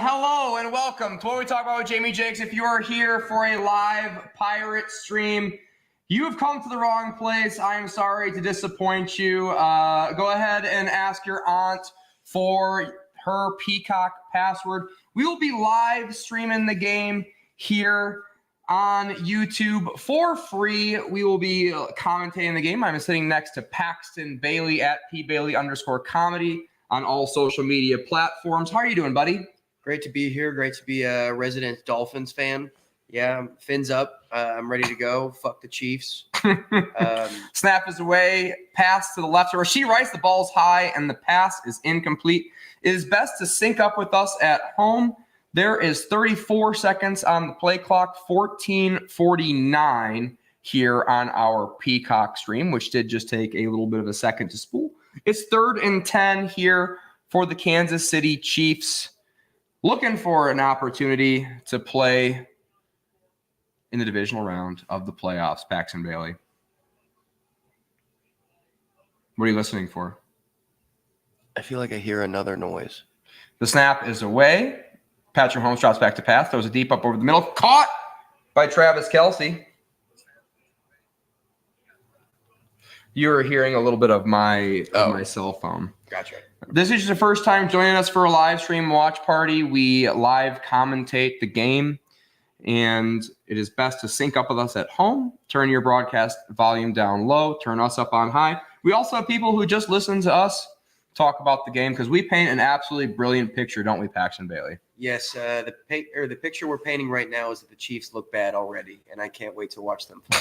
Hello, and welcome to What We Talk About with Jamie Jakes. If you are here for a live pirate stream, you have come to the wrong place. I am sorry to disappoint you. Go ahead and ask your aunt for her Peacock password. We will be live streaming the game here on YouTube for free. We will be commentating the game. I'm sitting next to Paxton Bailey at pbailey_comedy on all social media platforms. How are you doing, buddy? Great to be here. Great to be a resident Dolphins fan. Yeah, fins up. I'm ready to go. Fuck the Chiefs. Snap is away. Pass to the left. Rasheed Rice, the ball's high, and the pass is incomplete. It is best to sync up with us at home. There is 34 seconds on the play clock, 14:49 here on our Peacock stream, which did just take a little bit of a second to spool. It's 3rd and 10 here for the Kansas City Chiefs, looking for an opportunity to play in the divisional round of the playoffs. Paxton Bailey, what are you listening for? I feel like I hear another noise. The snap is away. Patrick Mahomes drops back to pass, throws it deep up over the middle. Caught by Travis Kelce. You're hearing a little bit of my cell phone. Gotcha. This is your first time joining us for a live stream watch party. We live commentate the game, and it is best to sync up with us at home. Turn your broadcast volume down low. Turn us up on high. We also have people who just listen to us talk about the game because we paint an absolutely brilliant picture, don't we, Paxton Bailey? Yes, the picture we're painting right now is that the Chiefs look bad already, and I can't wait to watch them play.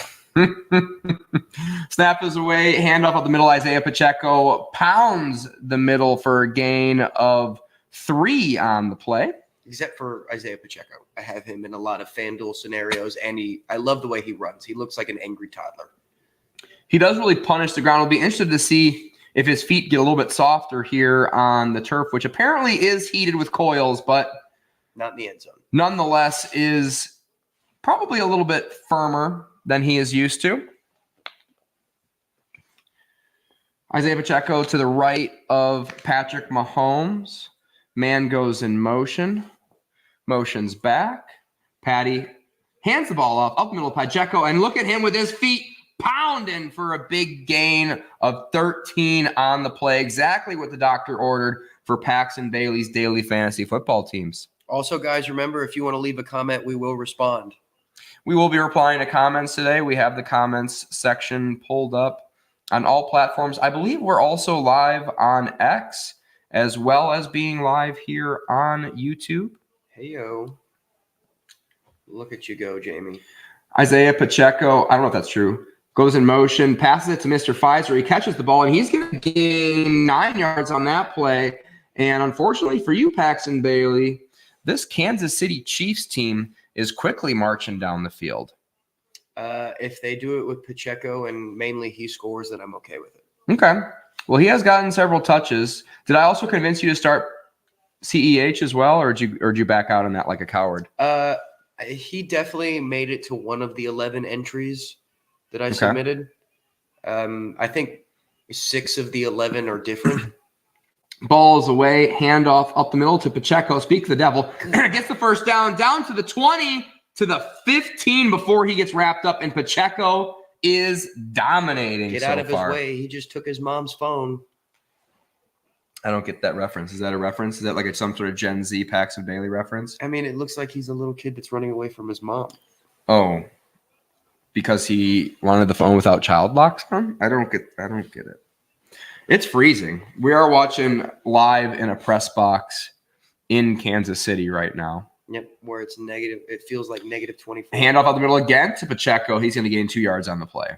Snap is away. Handoff up the middle. Isaiah Pacheco pounds the middle for a gain of 3 on the play. Except for Isaiah Pacheco. I have him in a lot of FanDuel scenarios, and I love the way he runs. He looks like an angry toddler. He does really punish the ground. I'll be interested to see if his feet get a little bit softer here on the turf, which apparently is heated with coils, but not in the end zone. Nonetheless is probably a little bit firmer than he is used to. Isaiah Pacheco to the right of Patrick Mahomes. Man goes in motion. Motion's back. Patty hands the ball up the middle of Pacheco, and look at him with his feet pounding for a big gain of 13 on the play. Exactly what the doctor ordered for Paxton Bailey's daily fantasy football teams. Also, guys, remember, if you want to leave a comment, we will respond. We will be replying to comments today. We have the comments section pulled up on all platforms. I believe we're also live on X as well as being live here on YouTube. Hey-yo. Look at you go, Jamie. Isaiah Pacheco, I don't know if that's true, goes in motion, passes it to Mr. Pfizer. He catches the ball, and he's going to gain 9 yards on that play. And unfortunately for you, Paxton Bailey, this Kansas City Chiefs team is quickly marching down the field. If they do it with Pacheco and mainly he scores, then I'm okay with it. Okay. Well, he has gotten several touches. Did I also convince you to start CEH as well, or did you back out on that like a coward? He definitely made it to one of the 11 entries that I submitted. I think 6 of the 11 are different. Ball is away. Handoff up the middle to Pacheco. Speak to the devil. Gets the first down to the 20 to the 15 before he gets wrapped up. And Pacheco is dominating. Get out of his way. He just took his mom's phone. I don't get that reference. Is that a reference? Is that like some sort of Gen Z Paxton Bailey reference? I mean, it looks like he's a little kid that's running away from his mom. Oh, because he wanted the phone without child locks on? I don't get it. It's freezing. We are watching live in a press box in Kansas City right now. Yep, where it's negative. It feels like negative 24. Handoff out the middle again to Pacheco. He's going to gain 2 yards on the play.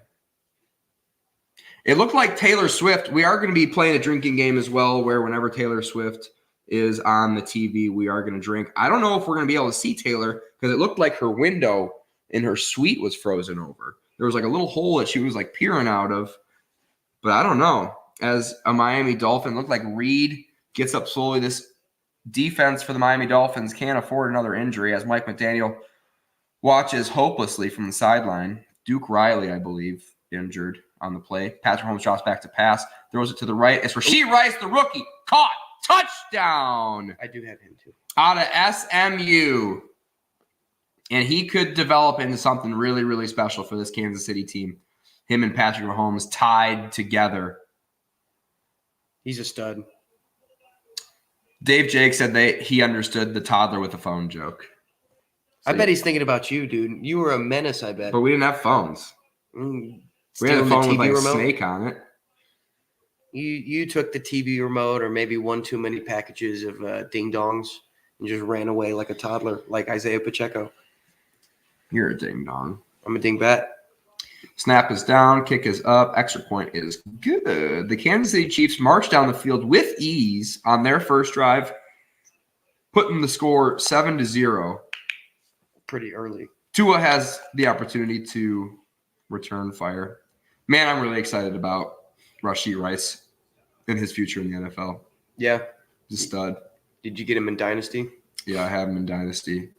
It looked like Taylor Swift. We are going to be playing a drinking game as well, where whenever Taylor Swift is on the TV, we are going to drink. I don't know if we're going to be able to see Taylor because it looked like her window in her suite was frozen over. There was like a little hole that she was like peering out of, but I don't know. As a Miami Dolphin, looked like Reed gets up slowly. This defense for the Miami Dolphins can't afford another injury as Mike McDaniel watches hopelessly from the sideline. Duke Riley, I believe, injured on the play. Patrick Mahomes drops back to pass, throws it to the right. It's Rasheed Rice, the rookie, caught, touchdown. I do have him too. out of SMU. And he could develop into something really, really special for this Kansas City team. Him and Patrick Mahomes tied together. He's a stud. Dave Jake said he understood the toddler with a phone joke. So I bet he's thinking about you, dude. You were a menace, I bet. But we didn't have phones. We had a phone with like a snake on it. You took the TV remote or maybe one too many packages of ding-dongs and just ran away like a toddler, like Isaiah Pacheco. You're a ding-dong. I'm a ding-bat. Snap is down. Kick is up. Extra point is good. The Kansas City Chiefs march down the field with ease on their first drive, putting the score 7-0. Pretty early. Tua has the opportunity to return fire. Man, I'm really excited about Rashee Rice and his future in the NFL. Yeah. He's a stud. Did you get him in Dynasty? Yeah, I have him in Dynasty.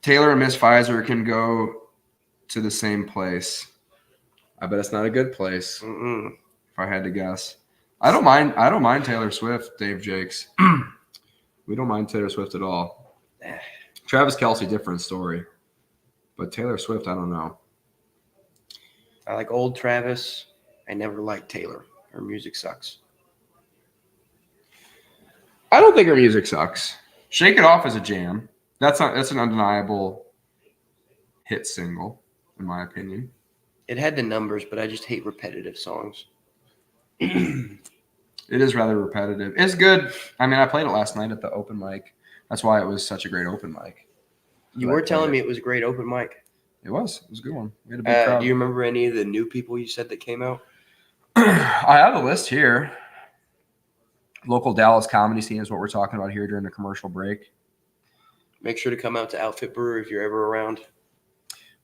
Taylor and Miss Pfizer can go to the same place. I bet it's not a good place. If I had to guess. I don't mind Taylor Swift, Dave Jakes. We don't mind Taylor Swift at all. Travis Kelce, different story. But Taylor Swift, I don't know. I like old Travis. I never liked Taylor. Her music sucks. I don't think her music sucks. Shake It Off is a jam. That's an undeniable hit single, in my opinion. It had the numbers, but I just hate repetitive songs. It is rather repetitive. It's good. I mean, I played it last night at the open mic. That's why it was such a great open mic. You were telling me it was a great open mic. It was. It was a good one. We had a big crowd. Do you remember any of the new people you said that came out? I have a list here. Local Dallas comedy scene is what we're talking about here during the commercial break. Make sure to come out to Outfit Brewer if you're ever around.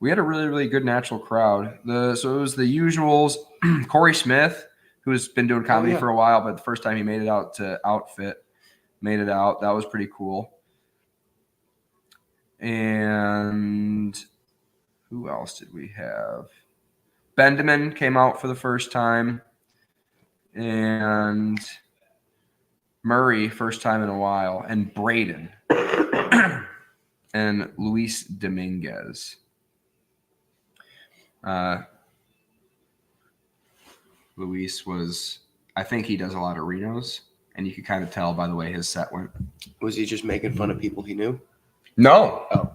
We had a really, really good natural crowd. So it was the usuals. Corey Smith, who's been doing comedy for a while, but the first time he made it out to Outfit, made it out. That was pretty cool. And who else did we have? Benjamin came out for the first time. And Murray, first time in a while. And Braden. And Luis Dominguez. Luis was, I think he does a lot of Renos, and you could kind of tell by the way his set went. Was he just making fun of people he knew? No. Oh.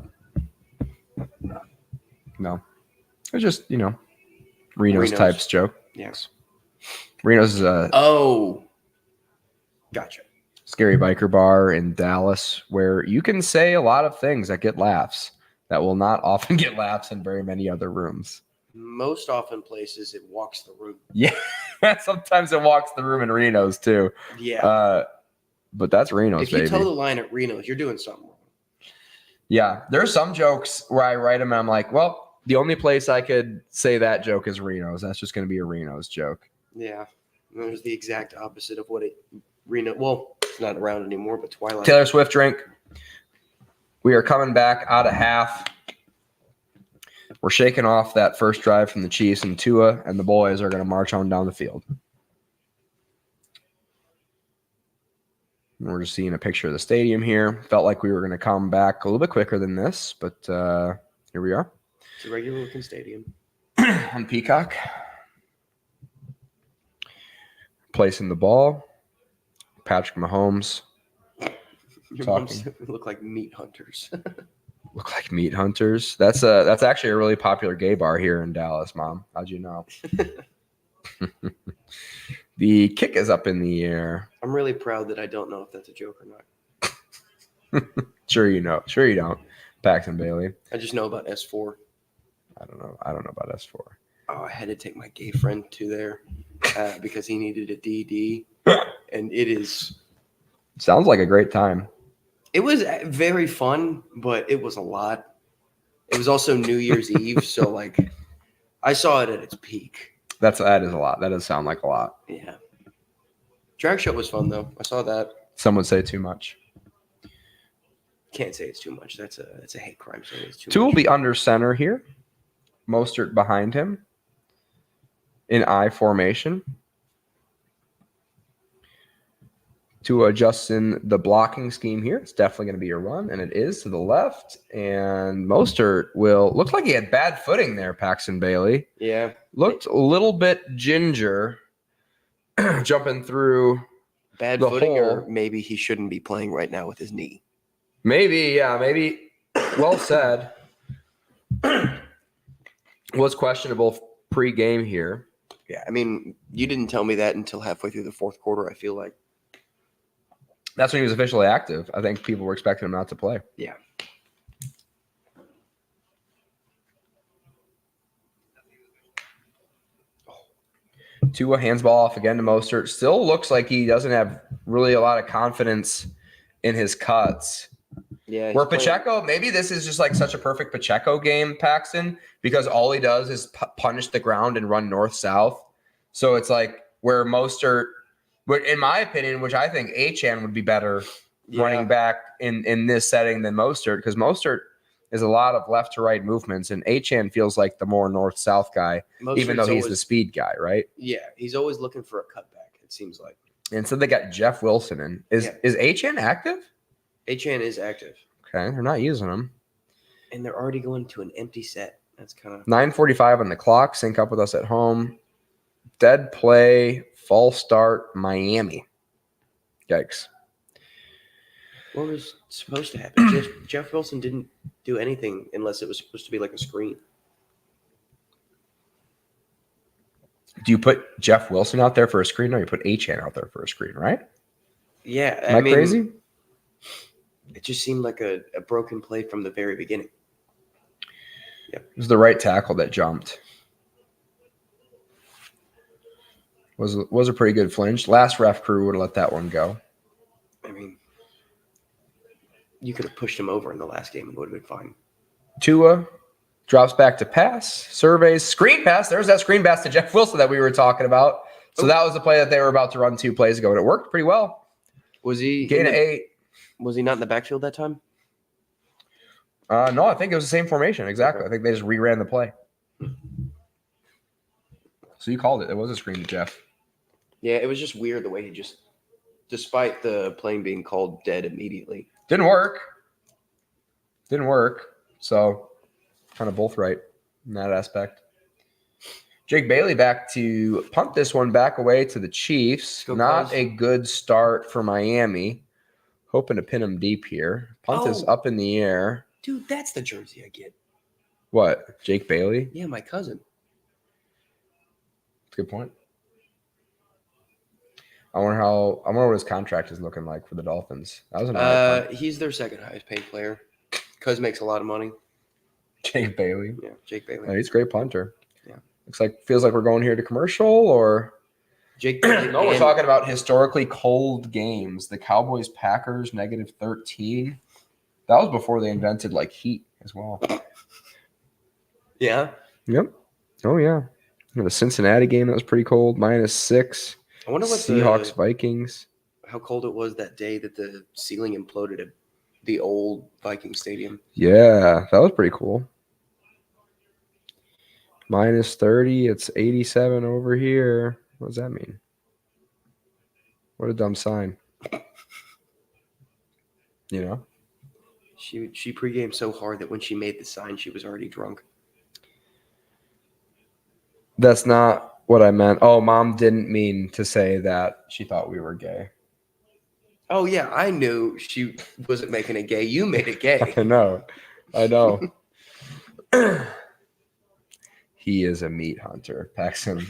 No. It was just, Reno's types joke. Yes. Reno's is a Gotcha. Scary biker bar in Dallas where you can say a lot of things that get laughs that will not often get laughs in very many other rooms. Most often places it walks the room. Yeah. Sometimes it walks the room in Reno's too. Yeah. But that's Reno's, if you toe the line at Reno's, you're doing something wrong. Yeah. There's some jokes where I write them and I'm like, well, the only place I could say that joke is Reno's. That's just going to be a Reno's joke. Yeah. And there's the exact opposite of what Reno. Well, it's not around anymore, but Twilight. Taylor Swift drink. We are coming back out of half. We're shaking off that first drive from the Chiefs, and Tua and the boys are going to march on down the field. And we're just seeing a picture of the stadium here. Felt like we were going to come back a little bit quicker than this, but here we are. It's a regular looking stadium. On Peacock. Placing the ball. Patrick Mahomes. Your moms look like meat hunters. Look like meat hunters. That's actually a really popular gay bar here in Dallas, Mom. How'd you know? The kick is up in the air. I'm really proud that I don't know if that's a joke or not. Sure you know. Sure you don't. Paxton Bailey. I just know about S4. I don't know about S4. Oh, I had to take my gay friend to there because he needed a DD. And it is. Sounds like a great time. It was very fun, but it was a lot. It was also New Year's Eve, so like I saw it at its peak. That is a lot. That does sound like a lot. Yeah. Drag show was fun though. I saw that. Some would say too much. Can't say it's too much. That's a hate crime. So it's too Two much. will be under center here. Mostert behind him in I formation. To adjusting the blocking scheme here, it's definitely going to be a run, and it is to the left. And Mostert looks like he had bad footing there, Paxton Bailey. Yeah. Looked a little bit ginger jumping through Bad the footing, hole. or maybe he shouldn't be playing right now with his knee. Maybe. Well said. Was questionable pre-game here. Yeah, I mean, you didn't tell me that until halfway through the fourth quarter, I feel like. That's when he was officially active. I think people were expecting him not to play. Yeah. Tua hands ball off again to Mostert. Still looks like he doesn't have really a lot of confidence in his cuts. Yeah. Where Pacheco, maybe this is just like such a perfect Pacheco game, Paxton, because all he does is punish the ground and run north-south. So it's like where Mostert, in my opinion, which I think Achane would be better running back in this setting than Mostert, because Mostert is a lot of left to right movements, and Achane feels like the more north-south guy, even though he's the speed guy, right? Yeah, he's always looking for a cutback, it seems like. And so they got Jeff Wilson in. Is Achane active? Achane is active. Okay, they're not using him. And they're already going to an empty set. That's kind of 9:45 on the clock. Sync up with us at home. Dead play, false start, Miami. Yikes. What was supposed to happen? Jeff Wilson didn't do anything unless it was supposed to be like a screen. Do you put Jeff Wilson out there for a screen, or you put Achane out there for a screen, right? Yeah. Am I crazy? It just seemed like a broken play from the very beginning. Yep. It was the right tackle that jumped. Was a pretty good flinch. Last ref crew would have let that one go. I mean, you could have pushed him over in the last game and it would have been fine. Tua drops back to pass, surveys, screen pass. There's that screen pass to Jeff Wilson that we were talking about. So that was the play that they were about to run 2 plays ago, and it worked pretty well. Was he gain of 8? Was he not in the backfield that time? No, I think it was the same formation. Exactly. Okay. I think they just reran the play. So you called it. It was a screen to Jeff. Yeah, it was just weird the way he just, despite the play being called dead immediately. Didn't work. So kind of both right in that aspect. Jake Bailey back to punt this one back away to the Chiefs. Not a good start for Miami. Hoping to pin him deep here. Punt is up in the air. Dude, that's the jersey I get. What? Jake Bailey? Yeah, my cousin. That's a good point. I wonder what his contract is looking like for the Dolphins. That was an he's their second highest paid player. Cuz makes a lot of money. Jake Bailey. Yeah, Jake Bailey. Yeah, he's a great punter. Yeah. Feels like we're going here to commercial, or Jake Bailey. No, we're talking about historically cold games. The Cowboys Packers -13. That was before they invented like heat as well. Yeah. Yep. Oh yeah. The Cincinnati game, that was pretty cold. -6. I wonder what Seahawks Vikings. How cold it was that day that the ceiling imploded at the old Viking stadium. Yeah, that was pretty cool. -30. It's 87 over here. What does that mean? What a dumb sign. You know? She pre-gamed so hard that when she made the sign, she was already drunk. That's not what I meant. Oh, Mom didn't mean to say that she thought we were gay. Oh, yeah, I knew she wasn't making it gay. You made it gay. I know. He is a meat hunter. Paxton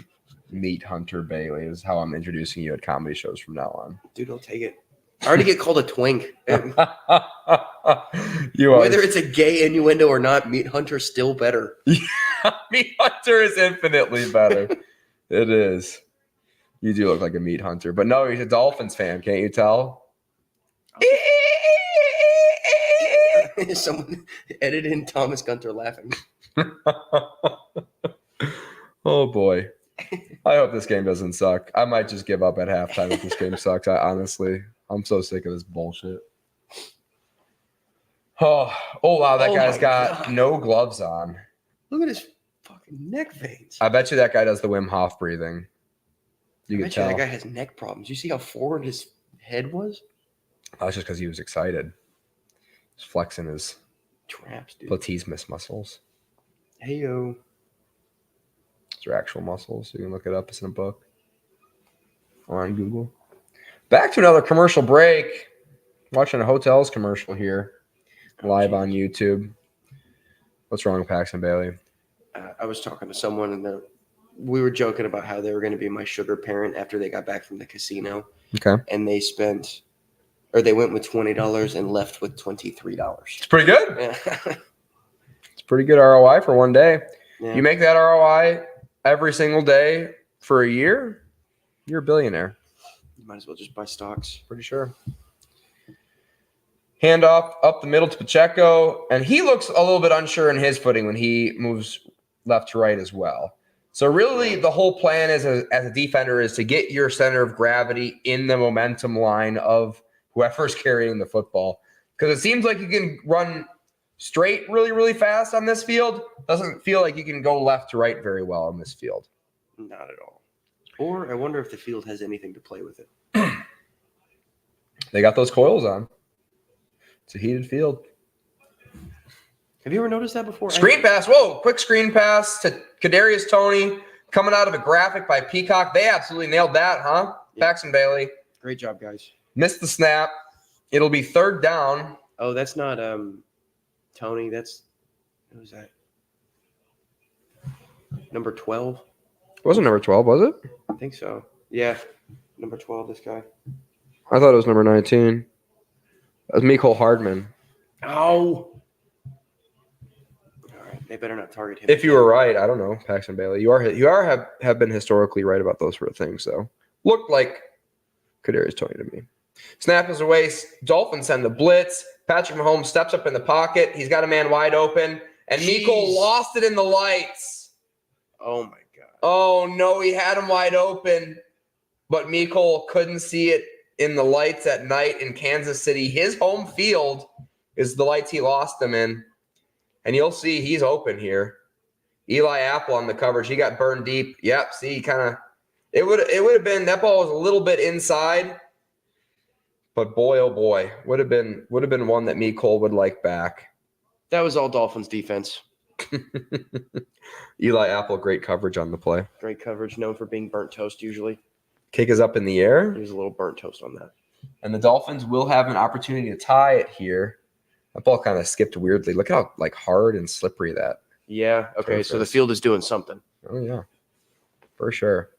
Meat Hunter Bailey is how I'm introducing you at comedy shows from now on. Dude, I'll take it. I already get called a twink. You Whether it's a gay innuendo or not, Meat Hunter's still better. Meat Hunter is infinitely better. It is. You do look like a meat hunter. But no, he's a Dolphins fan. Can't you tell? Someone edited in Thomas Gunter laughing. Oh, boy. I hope this game doesn't suck. I might just give up at halftime if this game sucks. I'm so sick of this bullshit. Oh wow, that guy's got no gloves on. Look at his fucking neck veins. I bet you that guy does the Wim Hof breathing. You can tell. That guy has neck problems. You see how forward his head was? That's just because he was excited. He's flexing his Traps, dude. latissimus muscles. Hey, yo. These are actual muscles. You can look it up. It's in a book on Google. Back to another commercial break. Watching a hotels commercial here, live on YouTube. What's wrong with Paxton Bailey? I was talking to someone, and we were joking about how they were going to be my sugar parent after they got back from the casino. Okay. And they went with $20 and left with $23. It's pretty good. Yeah. It's pretty good ROI for one day. Yeah. You make that ROI every single day for a year, you're a billionaire. You might as well just buy stocks. Pretty sure. Handoff up the middle to Pacheco, and he looks a little bit unsure in his footing when he moves left to right as well. So really the whole plan as a defender is to get your center of gravity in the momentum line of whoever's carrying the football. Because it seems like you can run straight really, really fast on this field. Doesn't feel like you can go left to right very well on this field. Not at all. Or I wonder if the field has anything to play with it. They got those coils on. It's a heated field. Have you ever noticed that before? Screen pass. Whoa, quick screen pass to Kadarius Toney coming out of a graphic by Peacock. They absolutely nailed that, huh? Yeah. Paxton Bailey. Great job, guys. Missed the snap. It'll be third down. Oh, that's not Tony. Who's that? Number 12? It wasn't number 12, was it? I think so. Yeah. Number 12, this guy. I thought it was number 19. That was Mecole Hardman. Oh. All right. They better not target him. If you were right, I don't know, Paxton Bailey. You have been historically right about those sort of things, though. Looked like Kadarius Toney to me. Snap is away. Dolphins send the blitz. Patrick Mahomes steps up in the pocket. He's got a man wide open. And Mecole lost it in the lights. Oh, my God. Oh, no, he had him wide open. But Mecole couldn't see it in the lights at night in Kansas City. His home field is the lights he lost them in. And you'll see he's open here. Eli Apple on the coverage. He got burned deep. Yep, see, it would have been, that ball was a little bit inside. But boy, oh boy, would have been one that Mecole would like back. That was all Dolphins defense. Eli Apple, great coverage on the play. Great coverage, known for being burnt toast usually. Kick is up in the air. He was a little burnt toast on that. And the Dolphins will have an opportunity to tie it here. That ball kind of skipped weirdly. Look how hard and slippery that. Yeah, okay, so the field is doing something. Oh, yeah, for sure.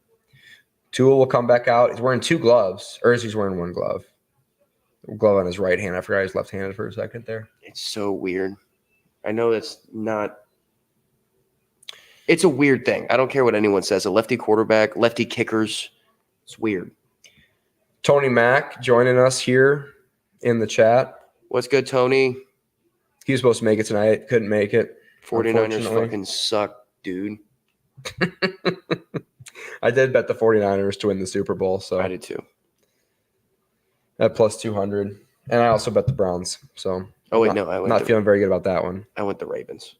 Tua will come back out. He's wearing two gloves, or he's wearing one glove. Glove on his right hand. I forgot he's left-handed for a second there. It's so weird. I know it's not. It's a weird thing. I don't care what anyone says. A lefty quarterback, lefty kickers. It's weird. Tony Mack joining us here in the chat. What's good, Tony? He was supposed to make it tonight. Couldn't make it. 49ers fucking suck, dude. I did bet the 49ers to win the Super Bowl. So I did too. At plus 200. And I also bet the Browns. So I went not feeling very good about that one. I went the Ravens.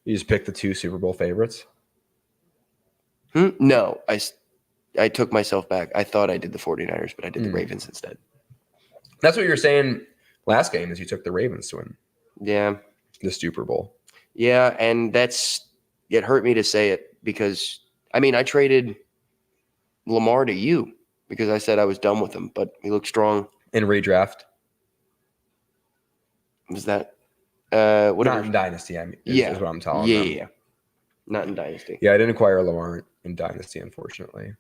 You just picked the two Super Bowl favorites? No, I took myself back. I thought I did the 49ers, but I did the Ravens instead. That's what you were saying last game is you took the Ravens to win. Yeah. The Super Bowl. Yeah, and it hurt me to say it because, I traded Lamar to you because I said I was done with him, but he looked strong. In redraft? Was that whatever? Not in Dynasty, is what I'm telling them. Yeah. Not in Dynasty. Yeah, I didn't acquire Lamar in Dynasty, unfortunately.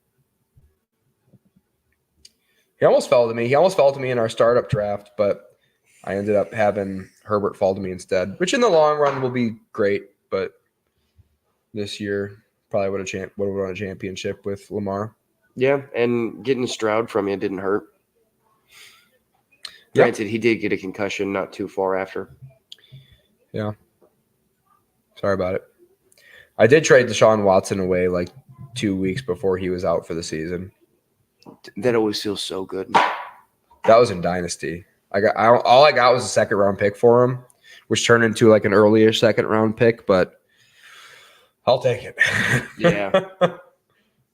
He almost fell to me. He almost fell to me in our startup draft, but I ended up having Herbert fall to me instead, which in the long run will be great, but this year probably would have won a championship with Lamar. Yeah, and getting Stroud from you didn't hurt. Granted, he did get a concussion not too far after. Yeah. Sorry about it. I did trade Deshaun Watson away 2 weeks before he was out for the season. That always feels so good. That was in Dynasty. All I got was a second round pick for him, which turned into an early-ish second round pick, but I'll take it. Yeah.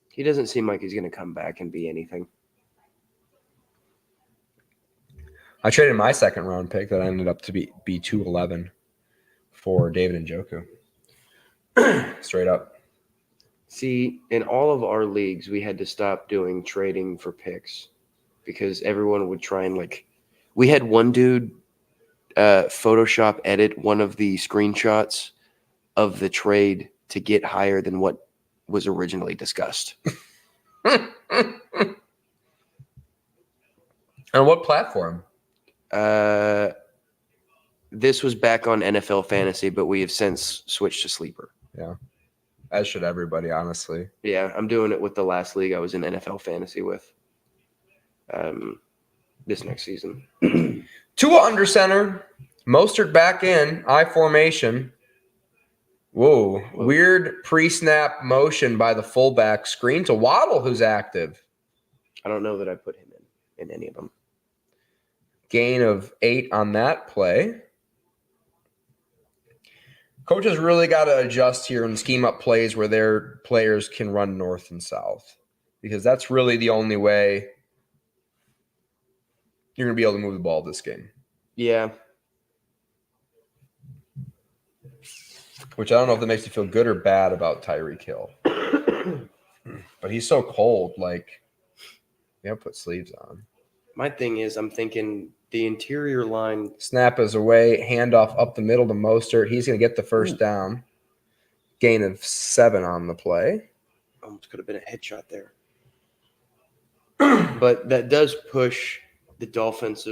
He doesn't seem like he's going to come back and be anything. I traded my second round pick that ended up to be 211 for David Njoku. Straight up. See, in all of our leagues, we had to stop doing trading for picks because everyone would try and we had one dude Photoshop edit one of the screenshots of the trade to get higher than what was originally discussed. On what platform? This was back on NFL Fantasy, but we have since switched to Sleeper. Yeah. As should everybody, honestly. Yeah, I'm doing it with the last league I was in NFL Fantasy with this next season. Tua under center. Mostert back in. I formation. Whoa. Weird pre-snap motion by the fullback. Screen to Waddle, who's active. I don't know that I put him in any of them. Gain of 8 on that play. Coaches really got to adjust here and scheme up plays where their players can run north and south, because that's really the only way you're going to be able to move the ball this game. Yeah. Which I don't know if that makes you feel good or bad about Tyreek Hill. But he's so cold, put sleeves on. My thing is, I'm thinking the interior line. Snap is away, handoff up the middle to Mostert. He's going to get the first down. Gain of 7 on the play. Almost could have been a headshot there. But that does push the Dolphins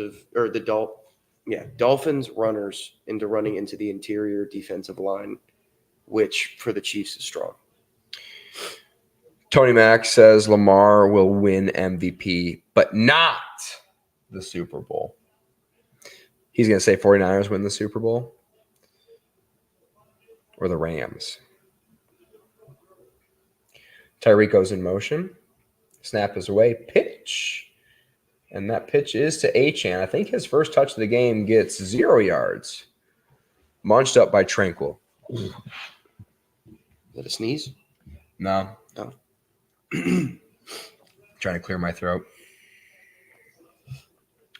runners into running into the interior defensive line, which for the Chiefs is strong. Tony Mack says Lamar will win MVP, but not the Super Bowl. He's going to say 49ers win the Super Bowl or the Rams. Tyreek goes in motion. Snap is away. Pitch. And that pitch is to Achane. I think his first touch of the game gets 0 yards. Munched up by Tranquil. Is that a sneeze? No. Oh. Trying to clear my throat.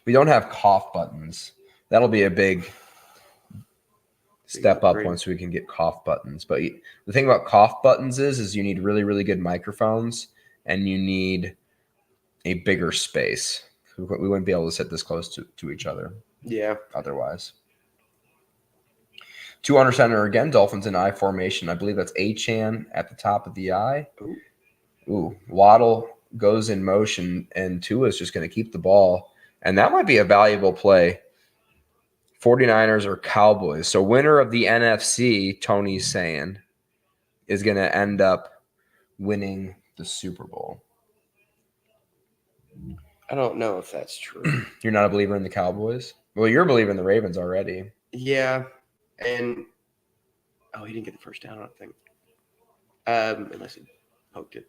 We don't have cough buttons. That'll be a big step up once we can get cough buttons. But the thing about cough buttons is you need really, really good microphones, and you need a bigger space. We wouldn't be able to sit this close to each other. Yeah. Otherwise. 2 under center again. Dolphins in I formation. I believe that's Achane at the top of the I. Ooh. Waddle goes in motion, and Tua is just going to keep the ball. And that might be a valuable play. 49ers or Cowboys. So winner of the NFC, Tony's saying, is going to end up winning the Super Bowl. I don't know if that's true. You're not a believer in the Cowboys? Well, you're a believer in the Ravens already. Yeah. And he didn't get the first down, I don't think. Unless he poked it.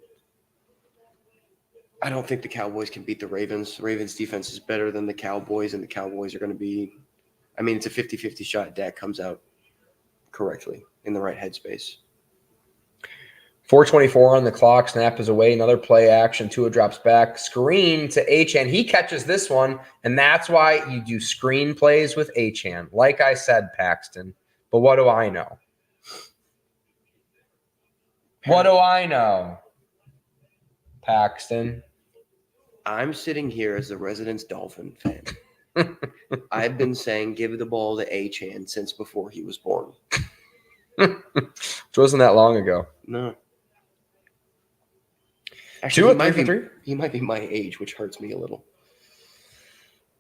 I don't think the Cowboys can beat the Ravens. The Ravens defense is better than the Cowboys, and the Cowboys are going to be – it's a 50-50 shot. Dak comes out correctly in the right headspace. 4:24 on the clock. Snap is away. Another play action. Tua drops back. Screen to Achane. He catches this one, and that's why you do screen plays with Achane. Like I said, Paxton. But what do I know? What do I know, Paxton? I'm sitting here as a resident Dolphin fan. I've been saying give the ball to Achane since before he was born. Which wasn't that long ago. No. Actually, he might be my age, which hurts me a little.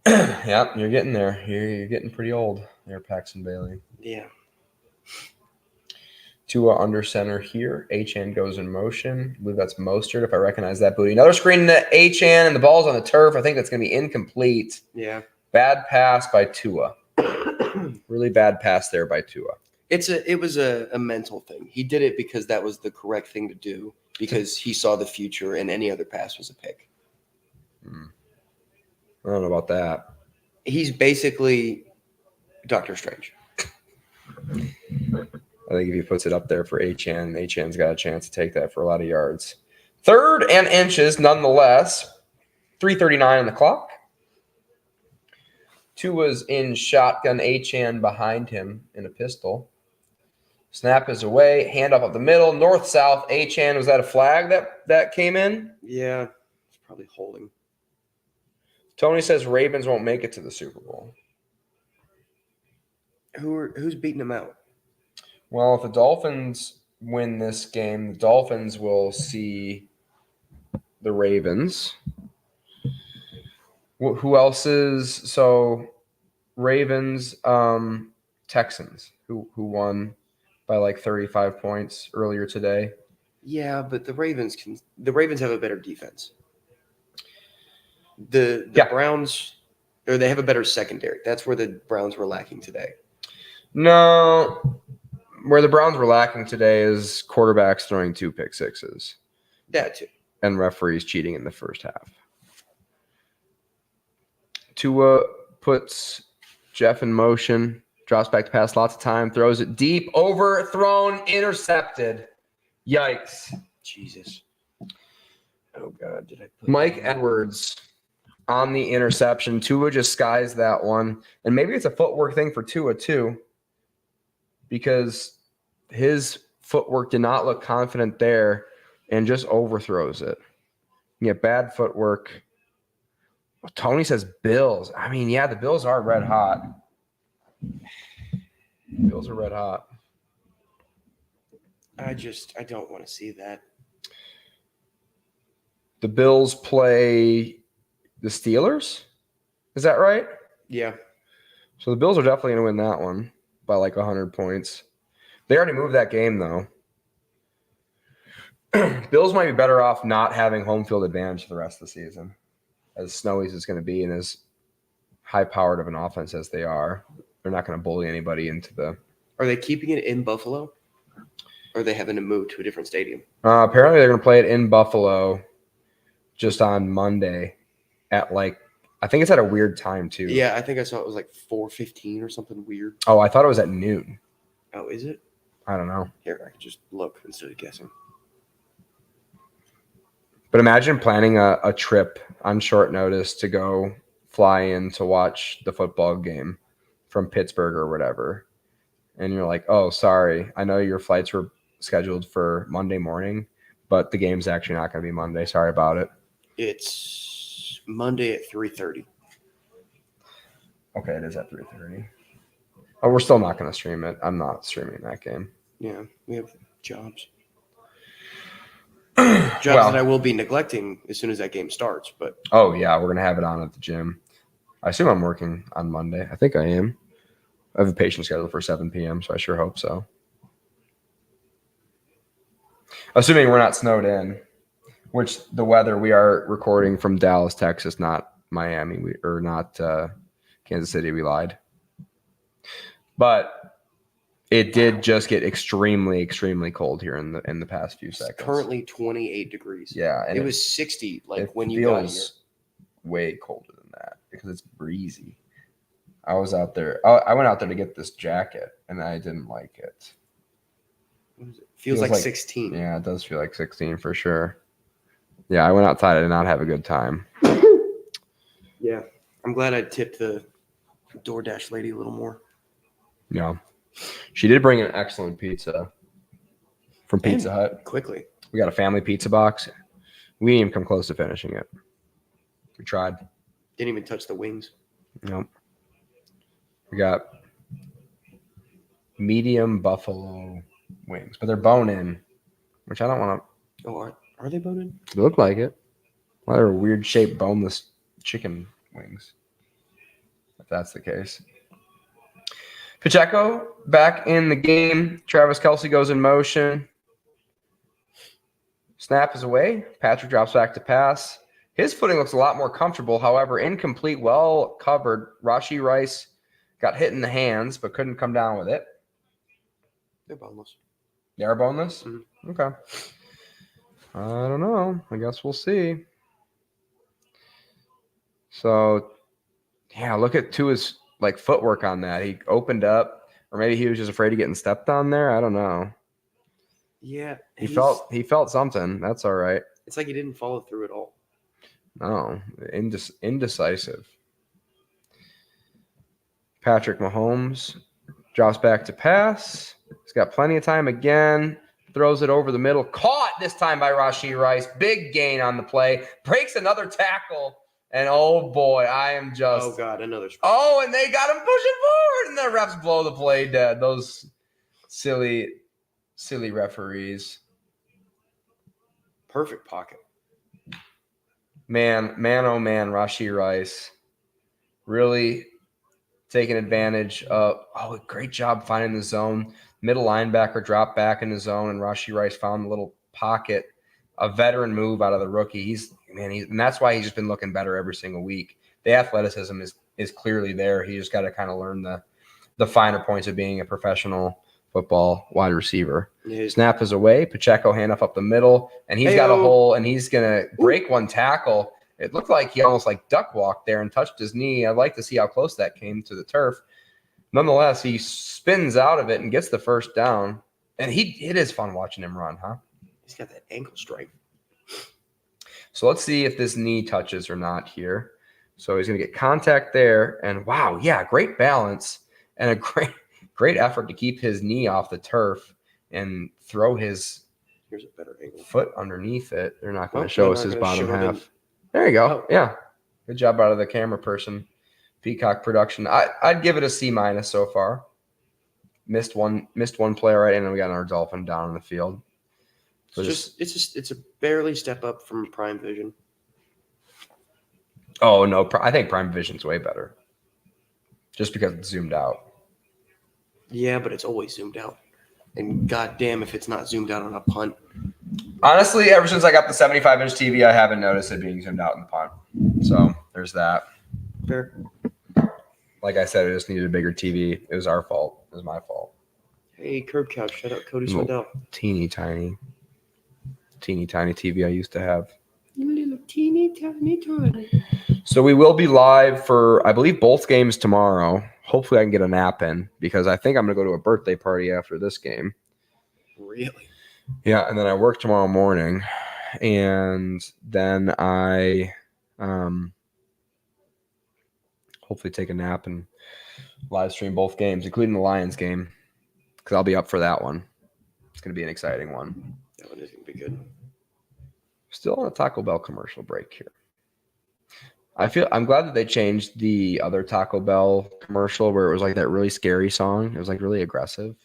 Yeah, you're getting there. You're getting pretty old there, Paxton Bailey. Yeah. Tua under center here. Achane goes in motion. I believe that's Mostert, if I recognize that booty. Another screen to Achane, and the ball's on the turf. I think that's going to be incomplete. Yeah. Bad pass by Tua. Really bad pass there by Tua. It was a mental thing. He did it because that was the correct thing to do, because he saw the future, and any other pass was a pick. I don't know about that. He's basically Doctor Strange. I think if he puts it up there for Achane, Achane's got a chance to take that for a lot of yards. 3rd and inches, nonetheless. 3:39 on the clock. Tua's in shotgun, Achane behind him in a pistol. Snap is away. Handoff up the middle. North-south. Achane, was that a flag that came in? Yeah, it's probably holding. Tony says Ravens won't make it to the Super Bowl. Who's beating them out? Well, if the Dolphins win this game, the Dolphins will see the Ravens. Who else is so Ravens, Texans, who won by like 35 points earlier today. Yeah, but the Ravens have a better defense. The Browns, or they have a better secondary. That's where the Browns were lacking today. No, where the Browns were lacking today is quarterbacks throwing 2 pick sixes. That too. And referees cheating in the first half. Tua puts Jeff in motion, drops back to pass lots of time, throws it deep, overthrown, intercepted. Yikes. Jesus. Oh, God. Did I put Mike Edwards on the interception. Tua just skies that one. And maybe it's a footwork thing for Tua, too, because his footwork did not look confident there and just overthrows it. You get bad footwork. Tony says Bills. I mean, yeah, the Bills are red hot. Bills are red hot. I don't want to see that. The Bills play the Steelers? Is that right? Yeah. So the Bills are definitely going to win that one by like 100 points. They already moved that game, though. Bills might be better off not having home field advantage for the rest of the season, as snowy as it's going to be and as high-powered of an offense as they are. They're not going to bully anybody into the... Are they keeping it in Buffalo? Or are they having to move to a different stadium? Apparently, they're going to play it in Buffalo just on Monday at like... I think it's at a weird time, too. Yeah, I think I saw it was like 4:15 or something weird. Oh, I thought it was at noon. Oh, is it? I don't know. Here, I can just look instead of guessing. But imagine planning a trip on short notice to go fly in to watch the football game from Pittsburgh or whatever. And you're like, oh, sorry. I know your flights were scheduled for Monday morning, but the game's actually not going to be Monday. Sorry about it. It's Monday at 3:30. Okay, it is at 3:30. Oh, we're still not going to stream it. I'm not streaming that game. Yeah, we have jobs. That I will be neglecting as soon as that game starts. But oh, yeah, we're going to have it on at the gym. I assume I'm working on Monday. I think I am. I have a patient scheduled for 7 p.m., so I sure hope so. Assuming we're not snowed in, which the weather, we are recording from Dallas, Texas, not Miami, or not Kansas City. We lied. But it did just get extremely, extremely cold here in the past few seconds. It's currently 28 degrees. Yeah. And it was 60 when you got here. Way colder than that because it's breezy. I was out there. I went out there to get this jacket, and I didn't like it. What is it? Feels like 16. Yeah, it does feel like 16 for sure. Yeah, I went outside. I did not have a good time. Yeah. I'm glad I tipped the DoorDash lady a little more. Yeah. She did bring an excellent pizza from Pizza Hut. Quickly. We got a family pizza box. We didn't even come close to finishing it. We tried. Didn't even touch the wings. Nope. We got medium buffalo wings, but they're bone-in, which I don't want to. Oh, are they bone-in? They look like it. Well, they're weird-shaped boneless chicken wings, if that's the case. Pacheco back in the game. Travis Kelce goes in motion. Snap is away. Patrick drops back to pass. His footing looks a lot more comfortable. However, incomplete, well covered. Rashee Rice got hit in the hands, but couldn't come down with it. They're boneless. They are boneless? Mm-hmm. Okay. I don't know. I guess we'll see. So, yeah, look at Tua's footwork on that. He opened up, or maybe he was just afraid of getting stepped on there. I don't know. Yeah. He felt something. That's all right. It's like he didn't follow through at all. No, indecisive. Patrick Mahomes drops back to pass. He's got plenty of time again. Throws it over the middle. Caught this time by Rashee Rice. Big gain on the play. Breaks another tackle. And oh boy, I am just. Oh God, another. Oh, and they got him pushing forward, and the refs blow the play dead. Those silly referees. Perfect pocket. Man, oh man, Rashee Rice really taking advantage of. Oh, great job finding the zone. Middle linebacker dropped back in the zone, and Rashee Rice found the little pocket. A veteran move out of the rookie. And that's why he's just been looking better every single week. The athleticism is clearly there. He just got to kind of learn the finer points of being a professional football wide receiver. Snap is away. Pacheco handoff up the middle, and he's got a hole, and he's gonna break one tackle. It looked like he almost like duck walked there and touched his knee. I'd like to see how close that came to the turf. Nonetheless, he spins out of it and gets the first down. And it is fun watching him run, huh? He's got that ankle strength. So let's see if this knee touches or not here. So he's going to get contact there. And wow, yeah, great balance and a great effort to keep his knee off the turf and throw his Here's a better angle. Foot underneath it. They're not going to show us his bottom half. There you go. Oh. Yeah. Good job out of the camera person. Peacock production. I'd give it a C- so far. Missed one player right in, and we got our Dolphin down in the field. So it's a barely step up from Prime Vision. Oh no, I think Prime Vision's way better. Just because it's zoomed out. Yeah, but it's always zoomed out. And goddamn if it's not zoomed out on a punt. Honestly, ever since I got the 75-inch TV, I haven't noticed it being zoomed out in the punt. So there's that. Fair. Like I said, it just needed a bigger TV. It was our fault. It was my fault. Hey, Curb Couch, shout out Cody Swindell. Teeny tiny TV I used to have. Little teeny tiny. So we will be live for, I believe, both games tomorrow. Hopefully I can get a nap in because I think I'm going to go to a birthday party after this game. Really? Yeah, and then I work tomorrow morning. And then I hopefully take a nap and live stream both games, including the Lions game, because I'll be up for that one. It's going to be an exciting one. That one is going to be good. Still on a Taco Bell commercial break here. I'm glad that they changed the other Taco Bell commercial where it was like that really scary song. It was like really aggressive.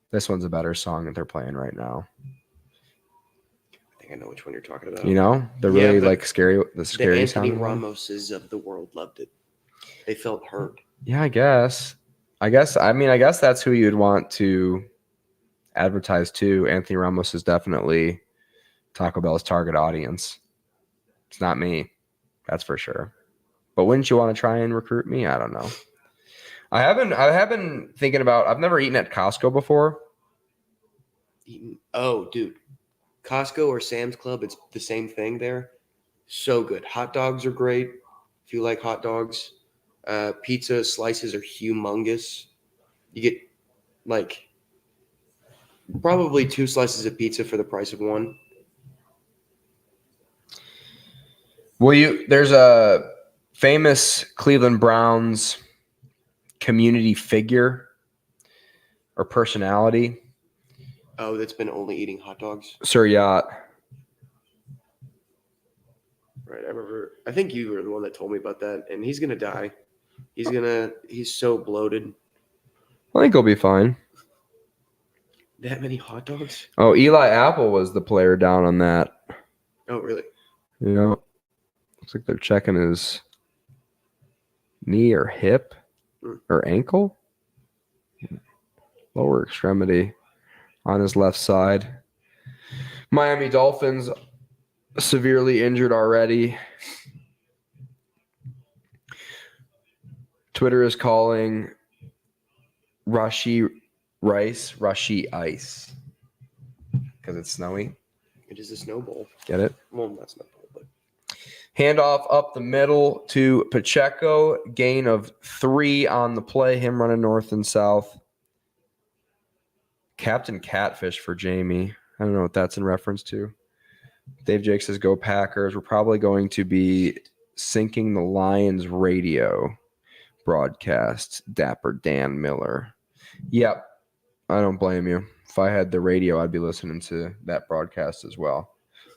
This one's a better song that they're playing right now. I think I know which one you're talking about. You know, the really like scary, the scary sound. The Anthony sounding Ramoses of the world loved it. They felt hurt. Yeah, I guess that's who you'd want to advertise to. Anthony Ramos is definitely Taco Bell's target audience. It's not me. That's for sure. But wouldn't you want to try and recruit me? I don't know. I have been thinking about, I've never eaten at Costco before. Oh, dude. Costco or Sam's Club, it's the same thing there. So good. Hot dogs are great if you like hot dogs. Pizza slices are humongous. You get like probably 2 slices of pizza for the price of 1. There's a famous Cleveland Browns community figure or personality. Oh, that's been only eating hot dogs? Sir Yacht. Right, I remember. I think you were the one that told me about that, and he's going to die. He's so bloated. I think he'll be fine. That many hot dogs? Oh, Eli Apple was the player down on that. Oh, really? Yeah. Looks like they're checking his knee or hip or ankle. Lower extremity on his left side. Miami Dolphins severely injured already. Twitter is calling Rashee Rice Rashee Ice because it's snowy. It is a snowball. Get it? Well, not snowball, but handoff up the middle to Pacheco. Gain of 3 on the play. Him running north and south. Captain Catfish for Jamie. I don't know what that's in reference to. Dave Jake says, go Packers. We're probably going to be syncing the Lions radio. broadcast. Dapper Dan Miller. Yep. I don't blame you. If I had the radio, I'd be listening to that broadcast as well.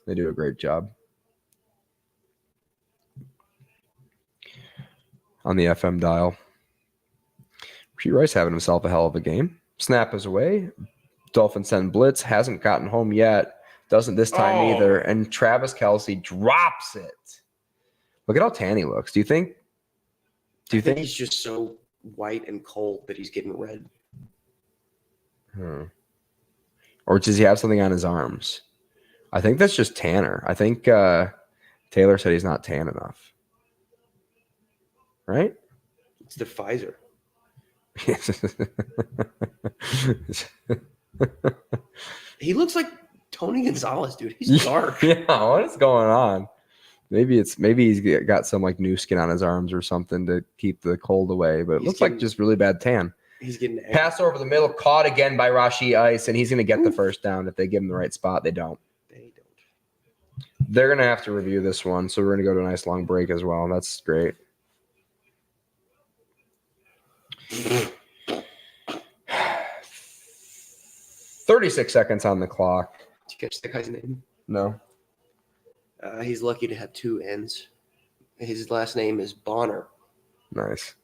They do a great job. On the FM dial. Pete Rice having himself a hell of a game. Snap is away. Dolphins send blitz. Hasn't gotten home yet. Doesn't this time either. And Travis Kelce drops it. Look at how tan he looks. Do you think he's just so white and cold that he's getting red? Or does he have something on his arms? I think that's just tanner. I think Taylor said he's not tan enough. Right? It's the Pfizer. He looks like Tony Gonzalez, dude. He's dark. Yeah, what is going on? Maybe he's got some like new skin on his arms or something to keep the cold away, but it looks like just really bad tan. He's getting pass over the middle, caught again by Rashee Ice, and he's going to get the first down if they give him the right spot. They don't. They're going to have to review this one, so we're going to go to a nice long break as well. That's great. $36 seconds on the clock. Did you catch that guy's name? No. He's lucky to have two N's. His last name is Bonner. Nice.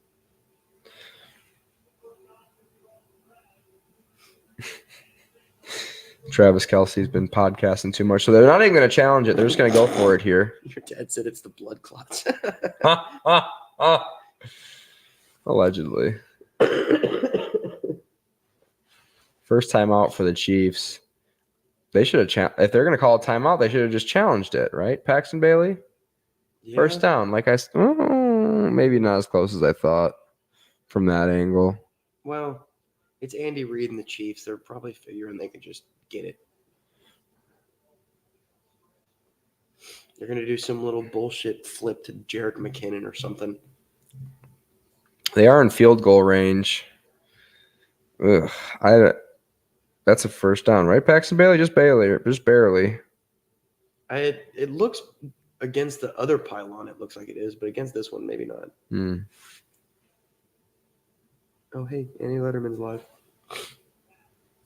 Travis Kelce's been podcasting too much, so they're not even going to challenge it. They're just going to go for it here. Your dad said it's the blood clots. Allegedly. First timeout for the Chiefs. They should have if they're going to call a timeout, they should have just challenged it, right? Paxton Bailey? Yeah. First down. Maybe not as close as I thought from that angle. Well, it's Andy Reid and the Chiefs. They're probably figuring they can just get it. They're going to do some little bullshit flip to Jerick McKinnon or something. They are in field goal range. Ugh, that's a first down, right? Paxton Bailey, just barely. It looks against the other pylon. It looks like it is, but against this one, maybe not. Oh, hey, Annie Letterman's live.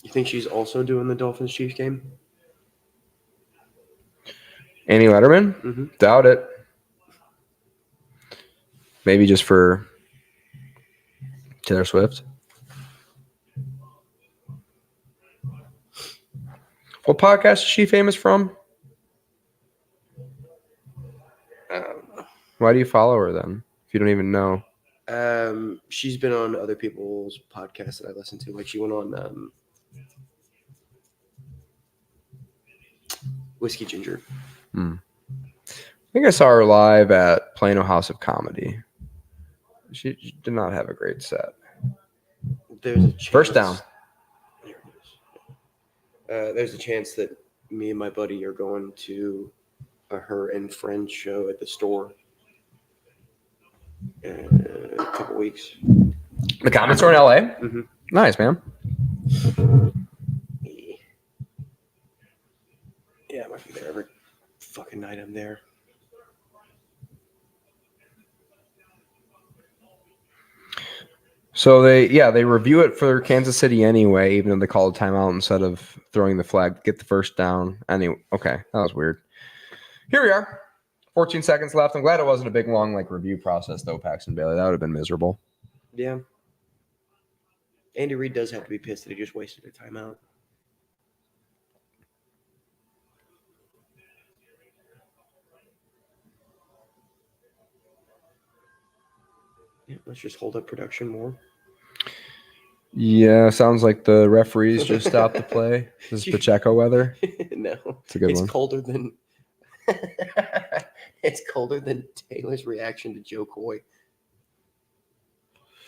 You think she's also doing the Dolphins Chiefs game? Annie Letterman? Mm-hmm. Doubt it. Maybe just for Taylor Swift. What podcast is she famous from? Why do you follow her then, if you don't even know? She's been on other people's podcasts that I listen to. Like she went on Whiskey Ginger. I think I saw her live at Plano House of Comedy. She did not have a great set. There's a chance, first down. There's a chance that me and my buddy are going to a her and friends show at the store in a couple weeks. The Comic Store in LA? Mm-hmm. Nice, man. Yeah, I might be there every fucking night I'm there. So they review it for Kansas City anyway, even though they call a timeout instead of throwing the flag, get the first down. Anyway, okay, that was weird. Here we are. 14 seconds left. I'm glad it wasn't a big, long review process, though, Paxton Bailey. That would have been miserable. Yeah. Andy Reid does have to be pissed that he just wasted a timeout. Yeah, let's just hold up production more. Yeah, sounds like the referees just stopped the play. This is Pacheco weather. No, it's a good one. Colder than it's colder than Taylor's reaction to Joe Coy.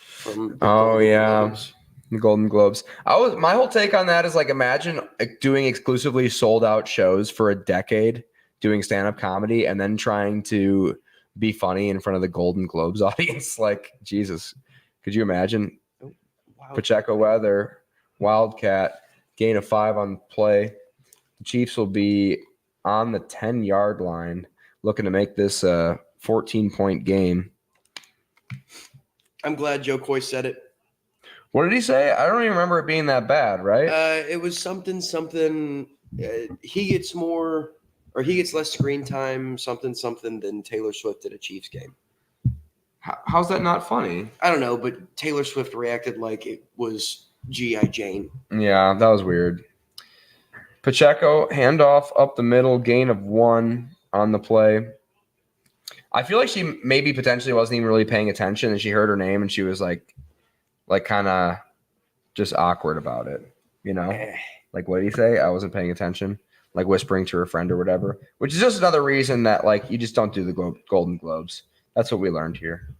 From the Golden Globes. My whole take on that is imagine doing exclusively sold out shows for a decade, doing stand-up comedy, and then trying to be funny in front of the Golden Globes audience. Jesus, could you imagine? Pacheco weather, Wildcat, gain of 5 on play. The Chiefs will be on the 10-yard line, looking to make this a 14-point game. I'm glad Joe Coy said it. What did he say? I don't even remember it being that bad, right? It was something. He gets more, or he gets less screen time, something than Taylor Swift at a Chiefs game. How's that not funny? I don't know, but Taylor Swift reacted like it was G.I. Jane. Yeah, that was weird. Pacheco, handoff up the middle, gain of 1 on the play. I feel like she maybe potentially wasn't even really paying attention, and she heard her name, and she was like kind of just awkward about it, you know? Like, what did he say? I wasn't paying attention, like whispering to her friend or whatever, which is just another reason that, like, you just don't do the Golden Globes. That's what we learned here.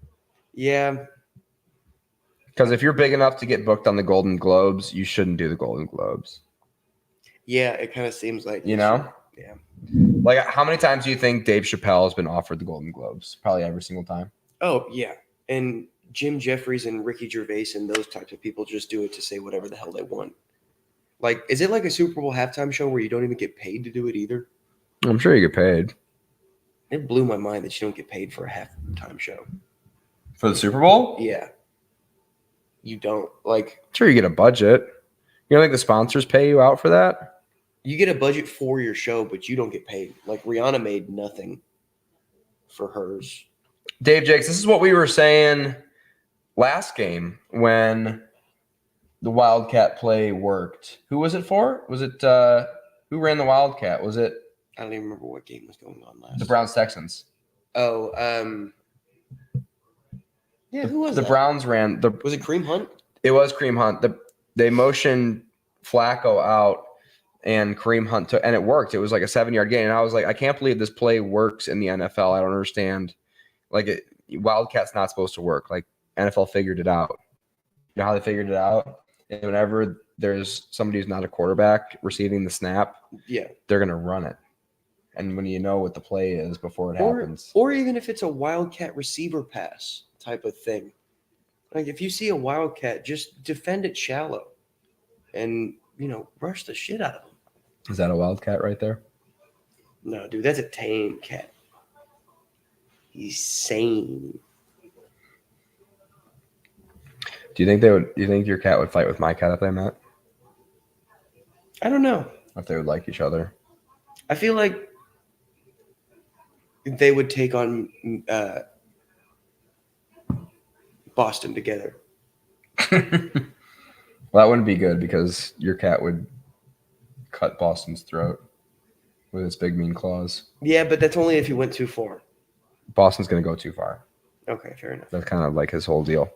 Yeah. Because if you're big enough to get booked on the Golden Globes, you shouldn't do the Golden Globes. Yeah, it kind of seems like, you know? Yeah. Like, how many times do you think Dave Chappelle has been offered the Golden Globes? Probably every single time. Oh, yeah. And Jim Jeffries and Ricky Gervais and those types of people just do it to say whatever the hell they want. Like, is it like a Super Bowl halftime show where you don't even get paid to do it either? I'm sure you get paid. It blew my mind that you don't get paid for a halftime show. For the Super Bowl? Yeah. You don't. Like, I'm sure you get a budget. You don't think the sponsors pay you out for that? you get a budget for your show, but you don't get paid. Like, Rihanna made nothing for hers. Dave Jakes, this is what we were saying last game when the Wildcat play worked. Who was it for? Was it who ran the Wildcat? Was it I don't even remember what game was going on last. the Browns Texans? Oh, yeah, who was the that? Browns ran the Was it Kareem Hunt? It was Kareem Hunt. They motioned Flacco out and Kareem Hunt took, and it worked. It was like a 7-yard gain. And I was like, I can't believe this play works in the NFL. I don't understand. Like, Wildcat's not supposed to work. Like, NFL figured it out. You know how they figured it out? And whenever there's somebody who's not a quarterback receiving the snap, Yeah. they're going to run it. And when you know what the play is before it happens. Or even if it's a Wildcat receiver pass type of thing. Like, if you see a Wildcat, just defend it shallow and, rush the shit out of them. Is that a Wildcat right there? No, dude, that's a tame cat. He's sane. Do you think your cat would fight with my cat if they met? I don't know. If they would like each other? I feel like they would take on Boston together. Well, that wouldn't be good because your cat would cut Boston's throat with its big mean claws. Yeah, but that's only if he went too far. Boston's going to go too far. Okay, fair enough. That's kind of like his whole deal.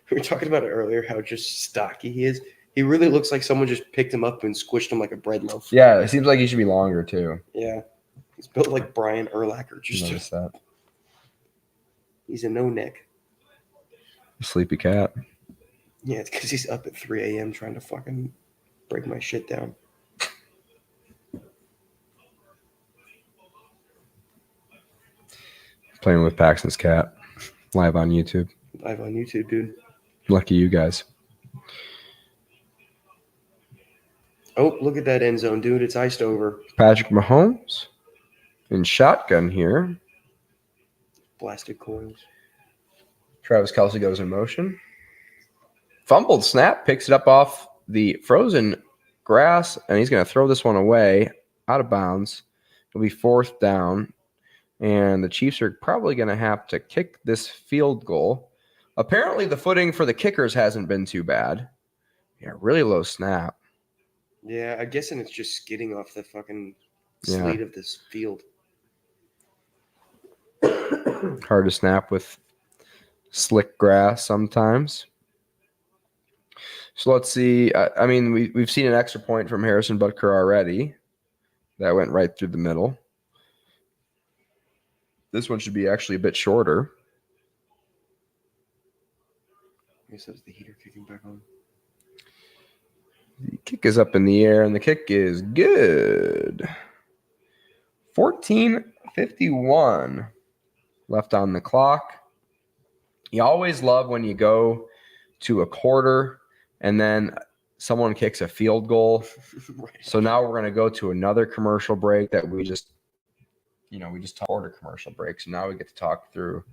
We were talking about it earlier, how just stocky he is. He really looks like someone just picked him up and squished him like a bread loaf. Yeah, it seems like he should be longer too. Yeah. He's built like Brian Urlacher. Notice that. He's a no-neck. Sleepy cat. Yeah, it's because he's up at 3 a.m. trying to fucking break my shit down. Playing with Paxton's cat. Live on YouTube. Live on YouTube, dude. Lucky you guys. Oh, look at that end zone, dude. It's iced over. Patrick Mahomes in shotgun here. Blasted coils. Travis Kelce goes in motion. Fumbled snap, picks it up off the frozen grass, and he's going to throw this one away out of bounds. It'll be 4th down, and the Chiefs are probably going to have to kick this field goal. Apparently, the footing for the kickers hasn't been too bad. Yeah, really low snap. Yeah, I'm guessing it's just skidding off the fucking slate of this field. Hard to snap with slick grass sometimes. So let's see. I mean, we've seen an extra point from Harrison Butker already. That went right through the middle. This one should be actually a bit shorter. I guess that's the heater kicking back on. The kick is up in the air, and the kick is good. 14:51 left on the clock. You always love when you go to a quarter and then someone kicks a field goal. Right. So now we're going to go to another commercial break that we just talked quarter commercial break. So now we get to talk through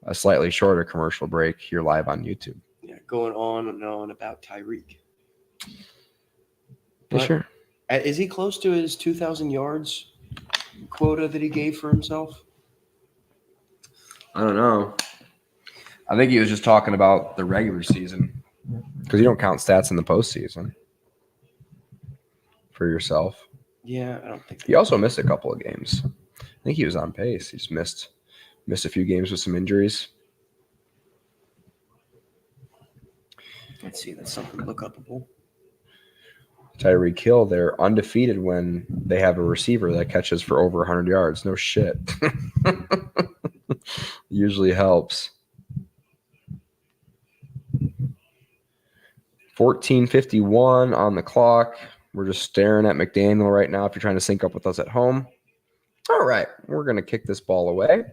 a slightly shorter commercial break here live on YouTube. Yeah, going on and on about Tyreek. Yeah, But sure. is he close to his 2,000 yards quota that he gave for himself? I don't know. I think he was just talking about the regular season because you don't count stats in the postseason for yourself. Yeah, I don't think He also missed a couple of games. I think he was on pace. He just missed a few games with some injuries. Let's see. That's something to look upable. Tyreek Hill, they're undefeated when they have a receiver that catches for over 100 yards. No shit. Usually helps. 14:51 on the clock. We're just staring at McDaniel right now if you're trying to sync up with us at home. All right, we're going to kick this ball away.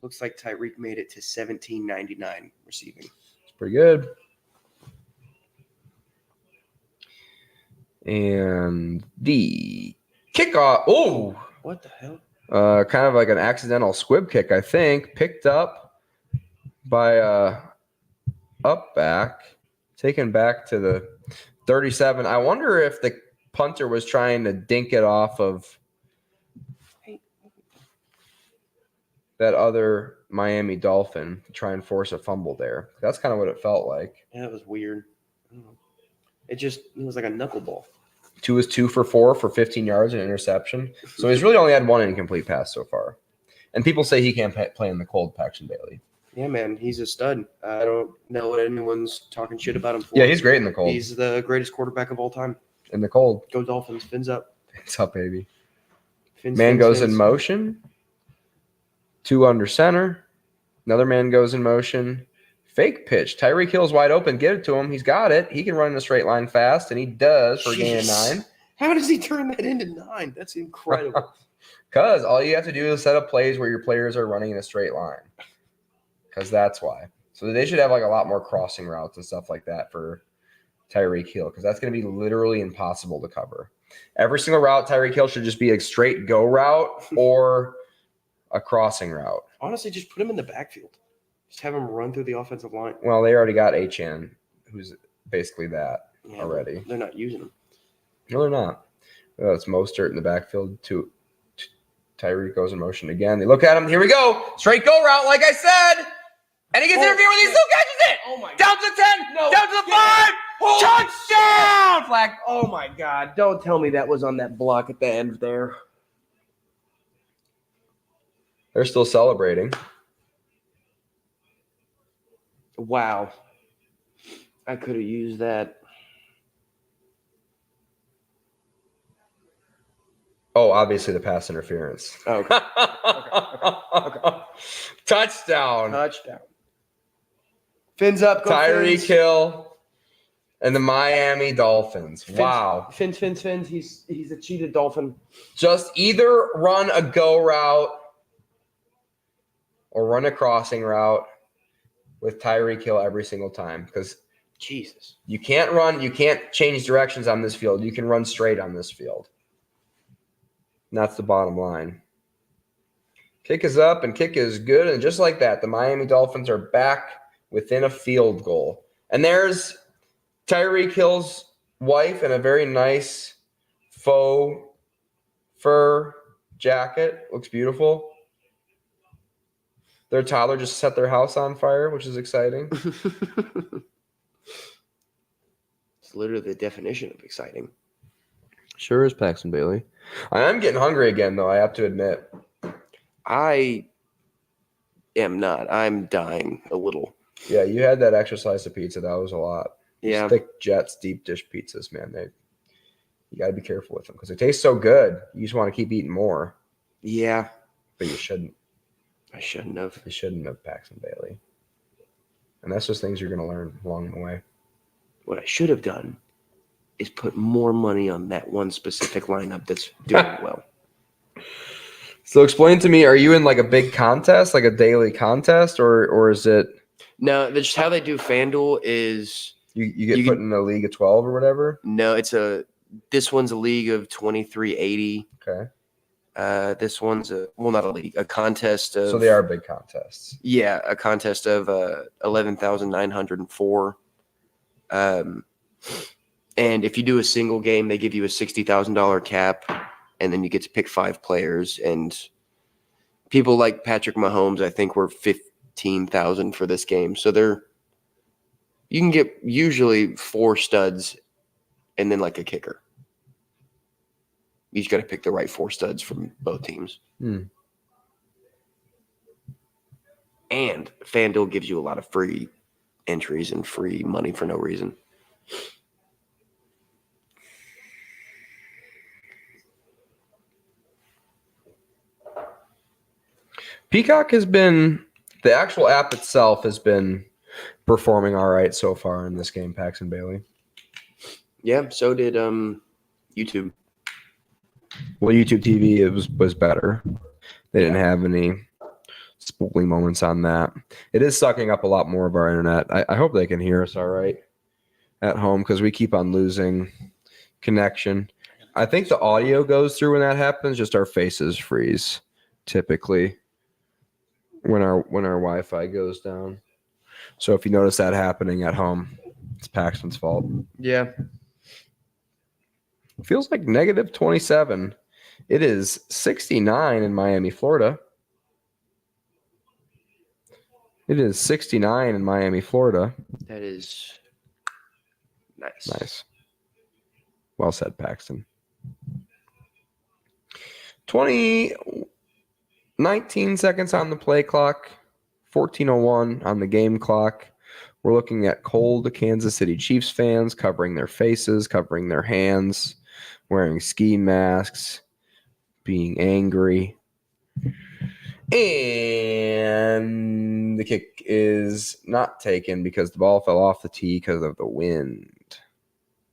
Looks like Tyreek made it to 1799 receiving. It's pretty good. And the kickoff. Oh, What the hell? kind of like an accidental squib kick, I think. Picked up by up back, taken back to the 37. I wonder if the punter was trying to dink it off of that other Miami Dolphin to try and force a fumble there. That's kind of what it felt like. Yeah, it was weird. I don't know. It was like a knuckleball. 2 was 2 for 4 for 15 yards and interception. So he's really only had one incomplete pass so far. And people say he can't play in the cold, Paxton Bailey. Yeah, man, he's a stud. I don't know what anyone's talking shit about him for. Yeah, he's great in the cold. He's the greatest quarterback of all time. In the cold. Go Dolphins. Fins up. Fins up, baby. Fins goes fins. in motion. 2 under center. Another man goes in motion. Fake pitch. Tyreek Hill's wide open. Get it to him. He's got it. He can run in a straight line fast, and he does for a gain of 9. How does he turn that into 9? That's incredible. Because all you have to do is set up plays where your players are running in a straight line. Because that's why. So they should have like a lot more crossing routes and stuff like that for Tyreek Hill, because that's going to be literally impossible to cover. Every single route, Tyreek Hill should just be a straight go route or a crossing route. Honestly, just put him in the backfield. Just have him run through the offensive line. Well, they already got Achan, who's basically that already. They're not using him. No, they're not. It's Mostert in the backfield. Tyreek goes in motion again. They look at him. Here we go. Straight go route, like I said. And he gets interfered with. He still catches it. Oh, my God. Down to the 10. No. Down to the 5. Touchdown. Flag. Oh, my God. Don't tell me that was on that block at the end there. They're still celebrating. Wow. I could have used that. Oh, obviously the pass interference. Oh, okay. Touchdown. Touchdown. Fins up. Go Tyreek Fins. Hill and the Miami Dolphins. Fins. Wow. Fins. He's a cheated Dolphin. Just either run a go route or run a crossing route with Tyreek Hill every single time, because Jesus. you can't change directions on this field. You can run straight on this field. And that's the bottom line. Kick is up and kick is good. And just like that, the Miami Dolphins are back within a field goal. And there's Tyreek Hill's wife in a very nice faux fur jacket. Looks beautiful. Their toddler just set their house on fire, which is exciting. It's literally the definition of exciting. Sure is, Paxton Bailey. I am getting hungry again, though, I have to admit. I am not. I'm dying a little. Yeah, you had that extra slice of pizza. That was a lot. Yeah. Thick Jets deep dish pizzas, man. You got to be careful with them because they taste so good. You just want to keep eating more. Yeah. But you shouldn't. I shouldn't have. You shouldn't have, Paxton Bailey. And that's just things you're going to learn along the way. What I should have done is put more money on that one specific lineup that's doing well. So explain to me, are you in like a big contest, like a daily contest, or is it? No, just how they do FanDuel is you get put in a league of 12 or whatever? No, this one's a league of 2380. Okay. This one's not a league, a contest of. So they are big contests. Yeah, a contest of 11,904. And if you do a single game, they give you a $60,000 cap, and then you get to pick 5 players. And people like Patrick Mahomes, I think, were 15,000 for this game. So you can get usually 4 studs and then like a kicker. You just got to pick the right 4 studs from both teams. And FanDuel gives you a lot of free entries and free money for no reason. Peacock has been, the actual app itself has been performing all right so far in this game, Paxton Bailey. Yeah, so did YouTube. Well, YouTube TV was better. They didn't have any spooling moments on that. It is sucking up a lot more of our internet. I hope they can hear us all right at home because we keep on losing connection. I think the audio goes through when that happens. Just our faces freeze typically when our Wi-Fi goes down. So if you notice that happening at home, it's Paxton's fault. Yeah. It feels like negative 27. It is 69 in Miami, Florida. It is 69 in Miami, Florida. That is nice. Nice. Well said, Paxton. 19 seconds on the play clock, 14:01 on the game clock. We're looking at cold Kansas City Chiefs fans covering their faces, covering their hands, wearing ski masks, being angry. And the kick is not taken because the ball fell off the tee because of the wind.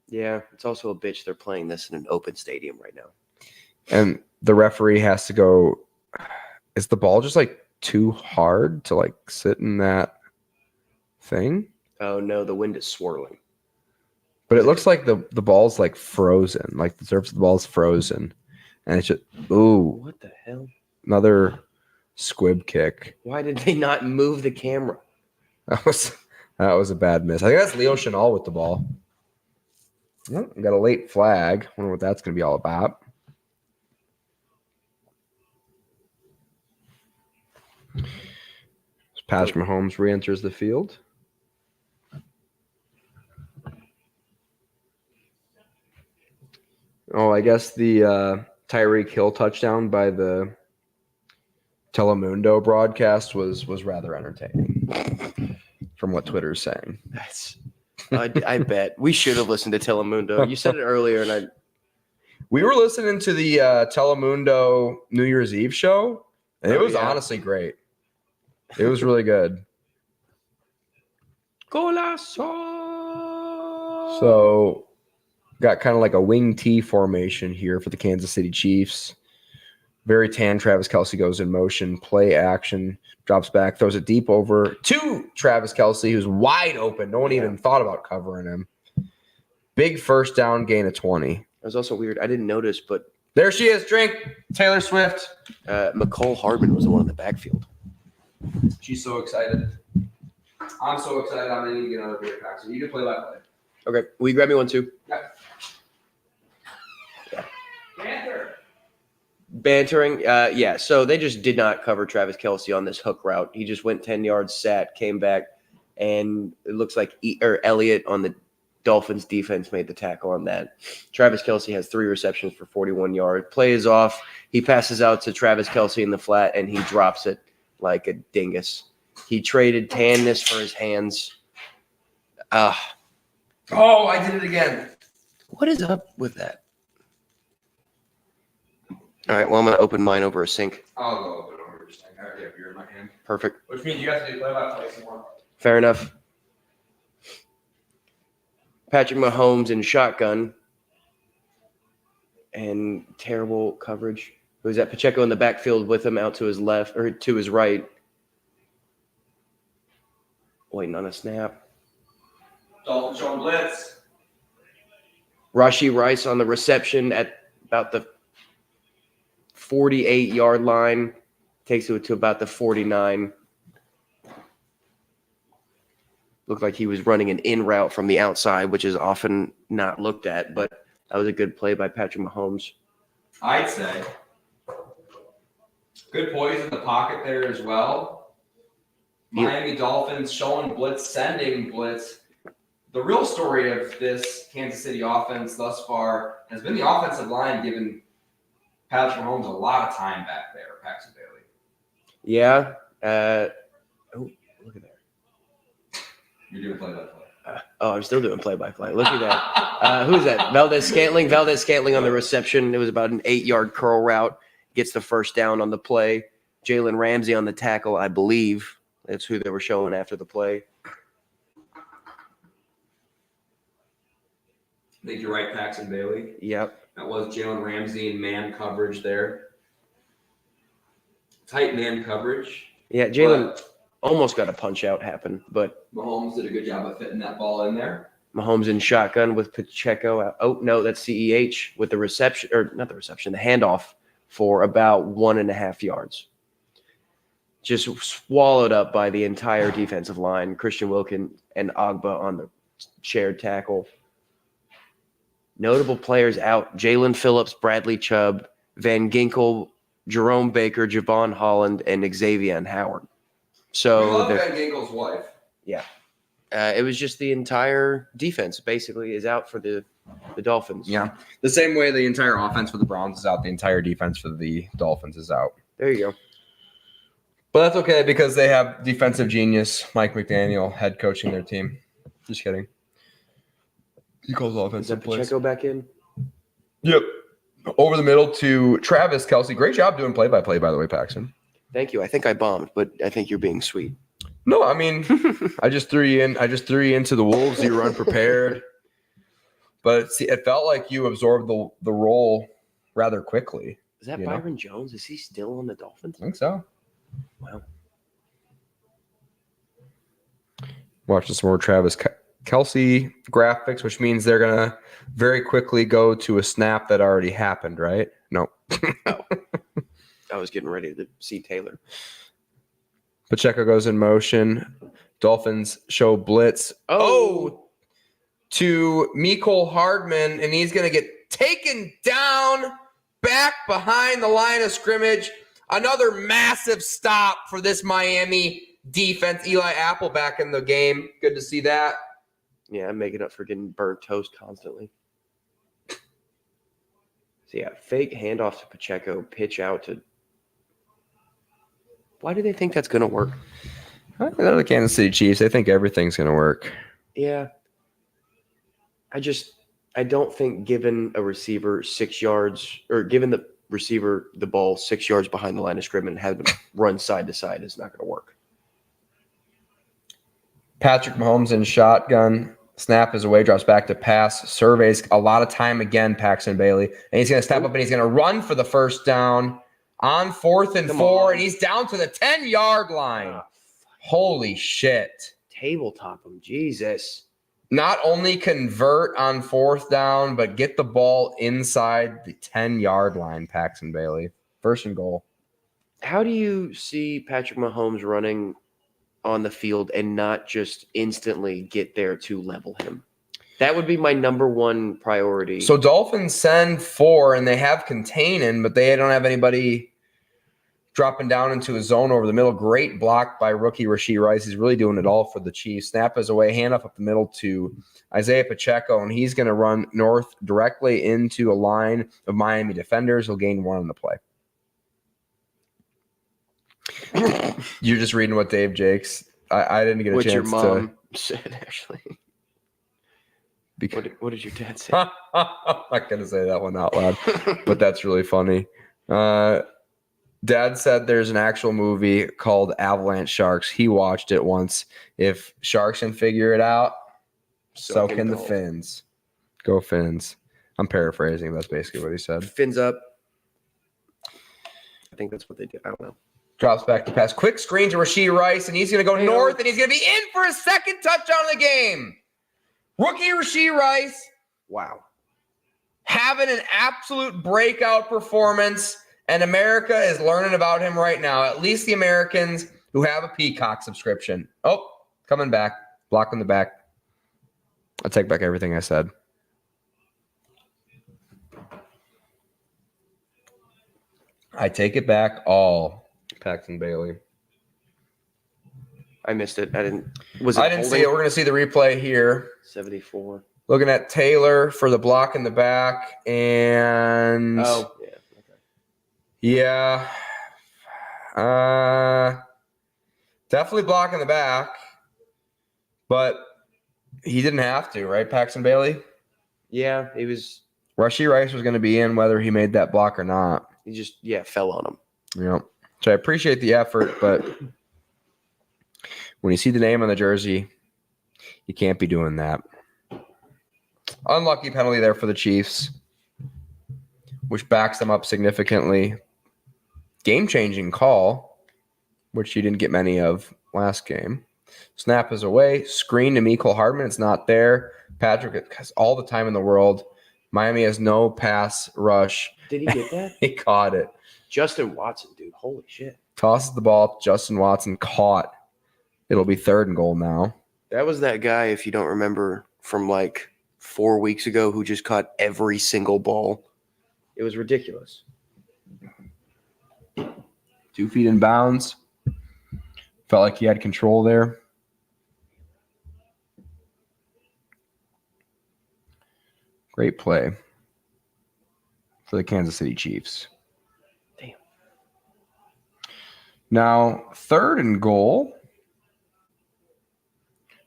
Yeah, it's also a bitch they're playing this in an open stadium right now. And the referee has to go, is the ball just like too hard to like sit in that thing? Oh no, the wind is swirling. But it looks like the ball's like frozen, like the surface of the ball's frozen. And it's just, ooh, What the hell? another squib kick. Why did they not move the camera? That was a bad miss. I think that's Leo Chenal with the ball. Oh, we got a late flag. Wonder what that's going to be all about. Patrick Mahomes re-enters the field. Oh, I guess the Tyreek Hill touchdown by the Telemundo broadcast was rather entertaining, from what Twitter's saying. That's. I bet we should have listened to Telemundo. You said it earlier, and we were listening to the Telemundo New Year's Eve show, and it was honestly great. It was really good. Golazo. So, got kind of like a wing T formation here for the Kansas City Chiefs. Very tan. Travis Kelce goes in motion, play action, drops back, throws it deep over to Travis Kelce, who's wide open. No one even thought about covering him. Big first down, gain of 20. That was also weird. I didn't notice, but there she is. Drink. Taylor Swift. McCole Hardman was the one in the backfield. She's so excited. I'm so excited. I'm going to get another beer pack. So you can play by play. Okay. Will you grab me one too? Yeah. Bantering. Yeah. So they just did not cover Travis Kelce on this hook route. He just went 10 yards, sat, came back, and it looks like Elliott on the Dolphins defense made the tackle on that. Travis Kelce has 3 receptions for 41 yards. Play is off. He passes out to Travis Kelce in the flat, and he drops it like a dingus. He traded tanness for his hands. Oh, I did it again. What is up with that? All right, well, I'm going to open mine over a sink. I'll go open it over just I already have beer in my hand. Perfect. Which means you have to do play by play some more. Fair enough. Patrick Mahomes in shotgun. And terrible coverage. Who's that? Pacheco in the backfield with him out to his left or to his right. Waiting on a snap. Dolphins showing blitz. Rashee Rice on the reception at about the 48-yard line, takes it to about the 49. Looked like he was running an in route from the outside, which is often not looked at, but that was a good play by Patrick Mahomes. I'd say. Good poise in the pocket there as well. Miami Dolphins showing blitz, sending blitz. The real story of this Kansas City offense thus far has been the offensive line giving Patrick Mahomes a lot of time back there, Paxton Bailey. Yeah. Look at that. You're doing play-by-play. I'm still doing play-by-play. Look at that. Who is that? Valdez Scantling on the reception. It was about an 8-yard curl route. Gets the first down on the play. Jalen Ramsey on the tackle, I believe. That's who they were showing after the play. I think you're right, Paxton Bailey. Yep. That was Jalen Ramsey in man coverage there. Tight man coverage. Yeah, Jalen almost got a punch-out happen, but Mahomes did a good job of fitting that ball in there. Mahomes in shotgun with Pacheco. Oh, no, that's CEH with the reception, or not the reception, the handoff for about 1.5 yards. Just swallowed up by the entire defensive line. Christian Wilkin and Agba on the shared tackle. Notable players out: Jalen Phillips, Bradley Chubb, Van Ginkel, Jerome Baker, Javon Holland, and Xavier Howard. So we love Van Ginkel's wife. Yeah. It was just the entire defense basically is out for the Dolphins. Yeah. The same way the entire offense for the Browns is out, the entire defense for the Dolphins is out. There you go. But that's okay because they have defensive genius Mike McDaniel head coaching their team. Just kidding. He calls offensive plays. Pacheco back in? Yep. Over the middle to Travis Kelce. Great job doing play-by-play, by the way, Paxton. Thank you. I think I bombed, but I think you're being sweet. No, I mean, I just threw you in. I just threw you into the wolves. You were unprepared. But it felt like you absorbed the role rather quickly. Is that Byron Jones? Is he still on the Dolphins? I think so. Wow. Watching some more Travis Kelce graphics, which means they're going to very quickly go to a snap that already happened, right? No. Oh. I was getting ready to see Taylor. Pacheco goes in motion. Dolphins show blitz. Oh, to Mecole Hardman, and he's going to get taken down back behind the line of scrimmage. Another massive stop for this Miami defense. Eli Apple back in the game. Good to see that. Yeah, I'm making up for getting burnt toast constantly. So, yeah, fake handoff to Pacheco, pitch out to... Why do they think that's going to work? They're the Kansas City Chiefs. They think everything's going to work. Yeah. I don't think giving a receiver 6 yards, or giving the receiver the ball 6 yards behind the line of scrimmage and have them run side to side is not going to work. Patrick Mahomes in shotgun. Snap is away, drops back to pass. Surveys a lot of time again, Paxton Bailey. And he's going to step up and he's going to run for the first down on 4th and 4. And he's down to the 10-yard line. Holy shit. Tabletop him. Jesus. Not only convert on 4th down, but get the ball inside the 10-yard line, Paxton Bailey. 1st and goal. How do you see Patrick Mahomes running on the field and not just instantly get there to level him? That would be my number one priority. So Dolphins send 4, and they have containing, but they don't have anybody dropping down into a zone over the middle. Great block by rookie Rashee Rice. He's really doing it all for the Chiefs. Snap is away, handoff up the middle to Isaiah Pacheco, and he's going to run north directly into a line of Miami defenders. He'll gain 1 on the play. You're just reading what Dave Jakes. I didn't get a chance your mom said, actually. What did your dad say? I'm not going to say that one out loud, but that's really funny. Dad said there's an actual movie called Avalanche Sharks. He watched it once. If Sharks can figure it out, so can the Finns. Go Finns. I'm paraphrasing. That's basically what he said. Fins up. I think that's what they do. I don't know. Drops back to pass. Quick screen to Rashee Rice, and he's going to go north, and he's going to be in for his 2nd touchdown of the game. Rookie Rashee Rice. Wow. Having an absolute breakout performance. And America is learning about him right now. At least the Americans who have a Peacock subscription. Oh, coming back. Block in the back. I'll take back everything I said. I take it back all. Paxton Bailey. I missed it. I didn't see it. We're going to see the replay here. 74. Looking at Taylor for the block in the back. And oh, yeah. Okay. Yeah. Definitely blocking the back. But he didn't have to, right, Paxton Bailey? Yeah, he was. Rashee Rice was going to be in whether he made that block or not. He just, fell on him. Yeah. So I appreciate the effort, but when you see the name on the jersey, you can't be doing that. Unlucky penalty there for the Chiefs, which backs them up significantly. Game-changing call, which you didn't get many of last game. Snap is away. Screen to Mecole Hardman. It's not there. Patrick has all the time in the world. Miami has no pass rush. Did he get that? He caught it. Justin Watson, dude. Holy shit. Tosses the ball. Justin Watson caught. It'll be 3rd and goal now. That was that guy, if you don't remember, from like 4 weeks ago who just caught every single ball. It was ridiculous. 2 feet in bounds. Felt like he had control there. Great play for the Kansas City Chiefs. Damn. Now, 3rd and goal.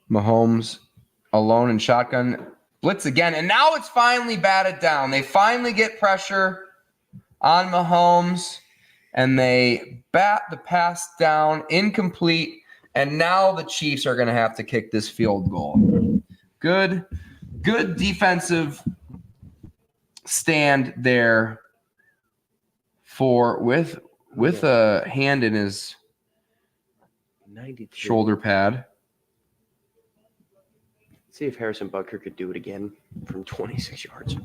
Mahomes alone in shotgun. Blitz again. And now it's finally batted down. They finally get pressure on Mahomes. And they bat the pass down, incomplete, and now the Chiefs are going to have to kick this field goal. Good defensive stand there with a hand in his 92. shoulder pad. Let's see if Harrison Butker could do it again from 26 yards.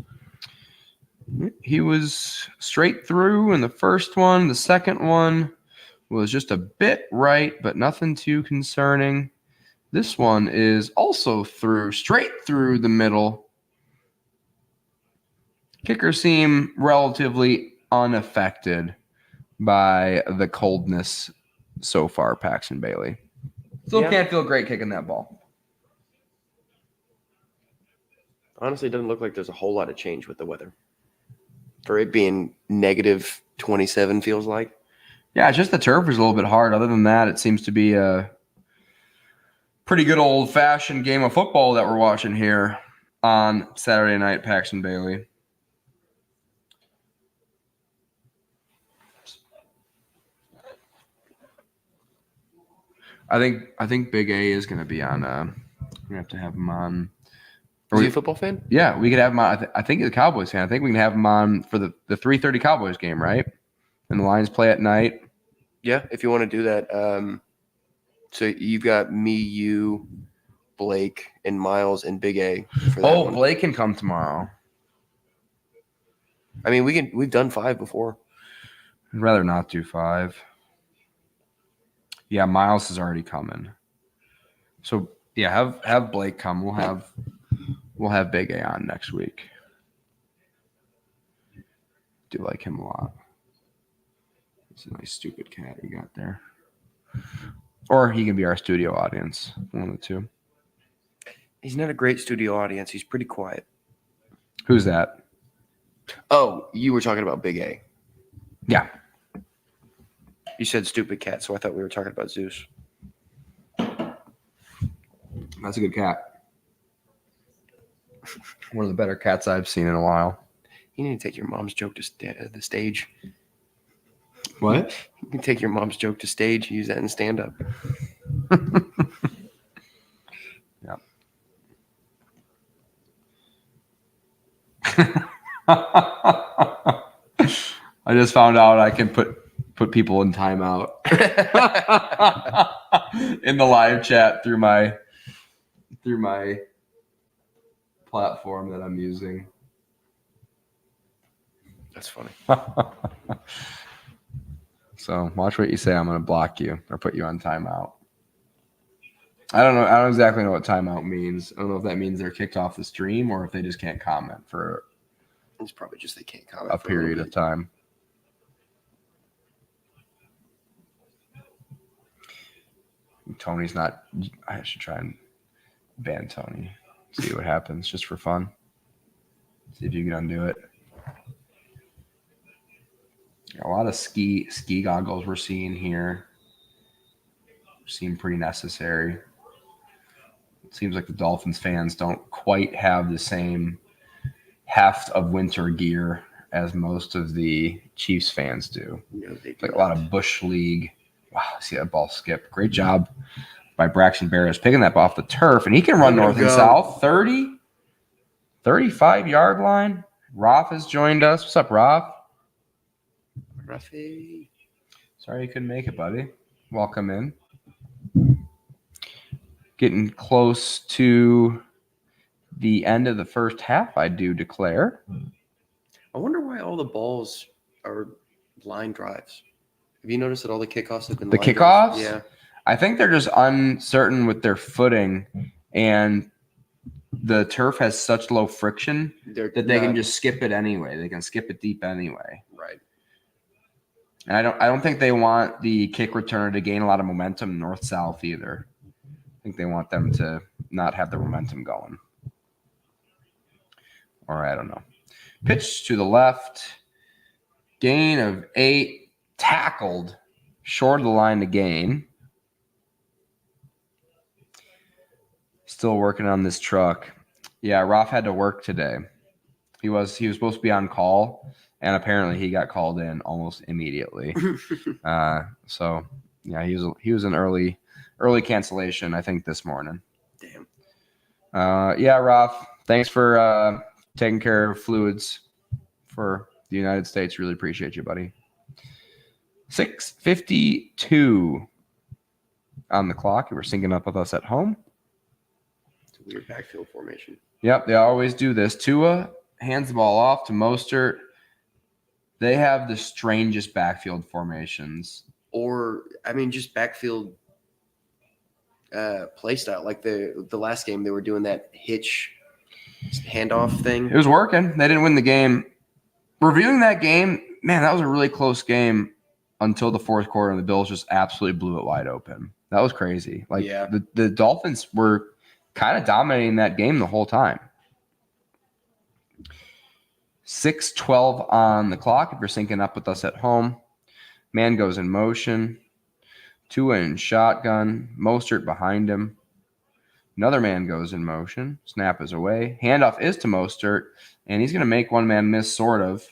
He was straight through in the first one. The second one was just a bit right, but nothing too concerning. This one is also straight through the middle. Kickers seem relatively unaffected by the coldness so far, Paxton Bailey. Still can't feel great kicking that ball. Honestly, it doesn't look like there's a whole lot of change with the weather. For it being negative 27 feels like. Yeah, it's just the turf is a little bit hard. Other than that, it seems to be a pretty good old-fashioned game of football that we're watching here on Saturday night, Paxton Bailey. I think Big A is going to be on. We're going to have to have him on. Is he a football fan? Yeah, we could have him on. I think he's a Cowboys fan. I think we can have him on for the 3:30 Cowboys game, right? And the Lions play at night. Yeah, if you want to do that. So you've got me, you, Blake, and Miles, and Big A. For that one. Blake can come tomorrow. I mean, we've done 5 before. I'd rather not do 5. Yeah, Miles is already coming. So yeah, have Blake come. We'll have Big A on next week. Do like him a lot. It's a nice stupid cat you got there. Or he can be our studio audience. One of the two. He's not a great studio audience. He's pretty quiet. Who's that? Oh, you were talking about Big A. Yeah. You said stupid cat, so I thought we were talking about Zeus. That's a good cat. One of the better cats I've seen in a while. You need to take your mom's joke to the stage. What? You can take your mom's joke to stage, use that in stand-up. Yeah. I just found out I can put people in timeout in the live chat through my platform that I'm using. That's funny. So watch what you say. I'm going to block you or put you on timeout. I don't know. I don't exactly know what timeout means. I don't know if that means they're kicked off the stream or if they just can't comment for It's probably just they can't comment a for period little of bit. time. Tony's not. I should try and ban Tony. See what happens just for fun. See if you can undo it. A lot of ski goggles we're seeing here. Seem pretty necessary. It seems like the Dolphins fans don't quite have the same heft of winter gear as most of the Chiefs fans do. No, they do Like a not. lot of Bush League. Wow, see that ball skip. Great job by Braxton Barrios picking that ball off the turf. And he can run Look at north him and go. south. 30, 35-yard line. Roth has joined us. What's up, Roth? Ruffy. Sorry you couldn't make it, buddy. Welcome in. Getting close to the end of the first half, I do declare. I wonder why all the balls are line drives. Have you noticed that all the kickoffs have been The line drives? kickoffs? Yeah. I think they're just uncertain with their footing, and the turf has such low friction They're that they can not- just skip it anyway. They can skip it deep anyway. right. And I don't think they want the kick returner to gain a lot of momentum north-south either. I think they want them to not have the momentum going. Or I don't know. Pitch to the left. Gain of 8. Tackled. Short of the line to gain. Still working on this truck. Yeah, Roth had to work today. He was supposed to be on call, and apparently he got called in almost immediately. So yeah, he was an early cancellation, I think, this morning. Damn. Yeah, Roth, thanks for taking care of fluids for the United States. Really appreciate you, buddy. 6:52 on the clock. You were syncing up with us at home. It's a weird backfield formation. Yep, they always do this. Tua hands the ball off to Mostert. They have the strangest backfield formations. Or, I mean, just backfield play style. Like the last game, they were doing that hitch handoff thing. It was working. They didn't win the game. Reviewing that game, man, that was a really close game until the fourth quarter, and the Bills just absolutely blew it wide open. That was crazy. Like, Yeah. the Dolphins were kind of dominating that game the whole time. 6:12 on the clock. If you're syncing up with us at home, man goes in motion. Tua in shotgun. Mostert behind him. Another man goes in motion. Snap is away. Handoff is to Mostert, and he's going to make one man miss, sort of.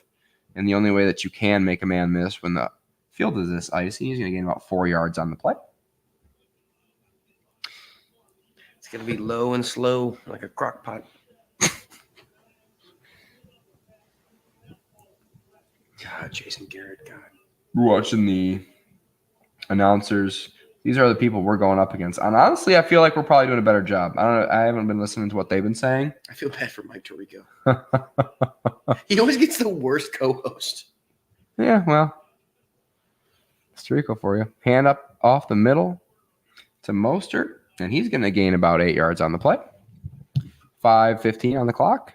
And the only way that you can make a man miss when the field is this icy, he's going to gain about 4 yards on the play. It's going to be low and slow like a crock pot. God, Jason Garrett, God. We're watching the announcers. These are the people we're going up against. And honestly, I feel like we're probably doing a better job. I don't know. I haven't been listening to what they've been saying. I feel bad for Mike Tirico. He always gets the worst co-host. Yeah, well, it's Tirico for you. Hand up off the middle to Mostert, and he's going to gain about 8 yards on the play. 5:15 on the clock.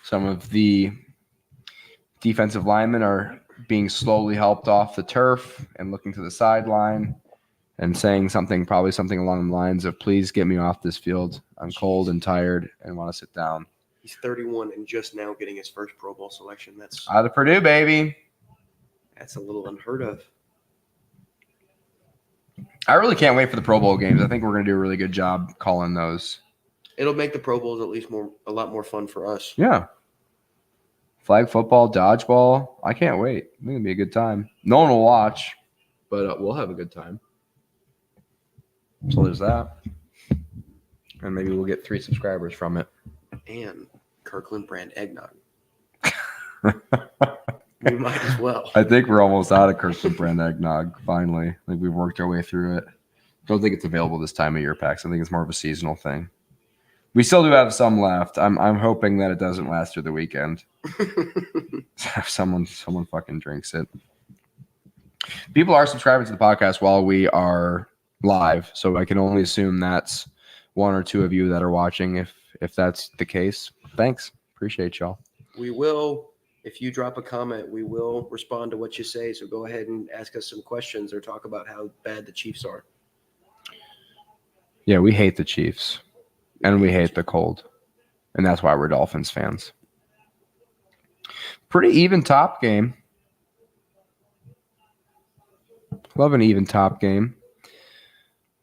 Some of the defensive linemen are being slowly helped off the turf and looking to the sideline and saying probably something along the lines of, please get me off this field. I'm cold and tired and want to sit down. He's 31 and just now getting his first Pro Bowl selection. That's Out of Purdue, baby. a little unheard of. I really can't wait for the Pro Bowl games. I think we're going to do a really good job calling those. It'll make the Pro Bowls at least a lot more fun for us. Yeah. Flag football, dodgeball. I can't wait. I think it'll be a good time. No one will watch, but we'll have a good time. So there's that. And maybe we'll get 3 subscribers from it. And Kirkland brand eggnog. We might as well. I think we're almost out of Kirkland brand eggnog, finally. Like, we've worked our way through it. Don't think it's available this time of year, Pax. I think it's more of a seasonal thing. We still do have some left. I'm hoping that it doesn't last through the weekend. Someone fucking drinks it. People are subscribing to the podcast while we are live, so I can only assume that's one or two of you that are watching. If that's the case, thanks. Appreciate y'all. We will, if you drop a comment, we will respond to what you say. So go ahead and ask us some questions or talk about how bad the Chiefs are. Yeah, we hate the Chiefs, and we hate the cold, and that's why we're Dolphins fans. Pretty even top game. Love an even top game.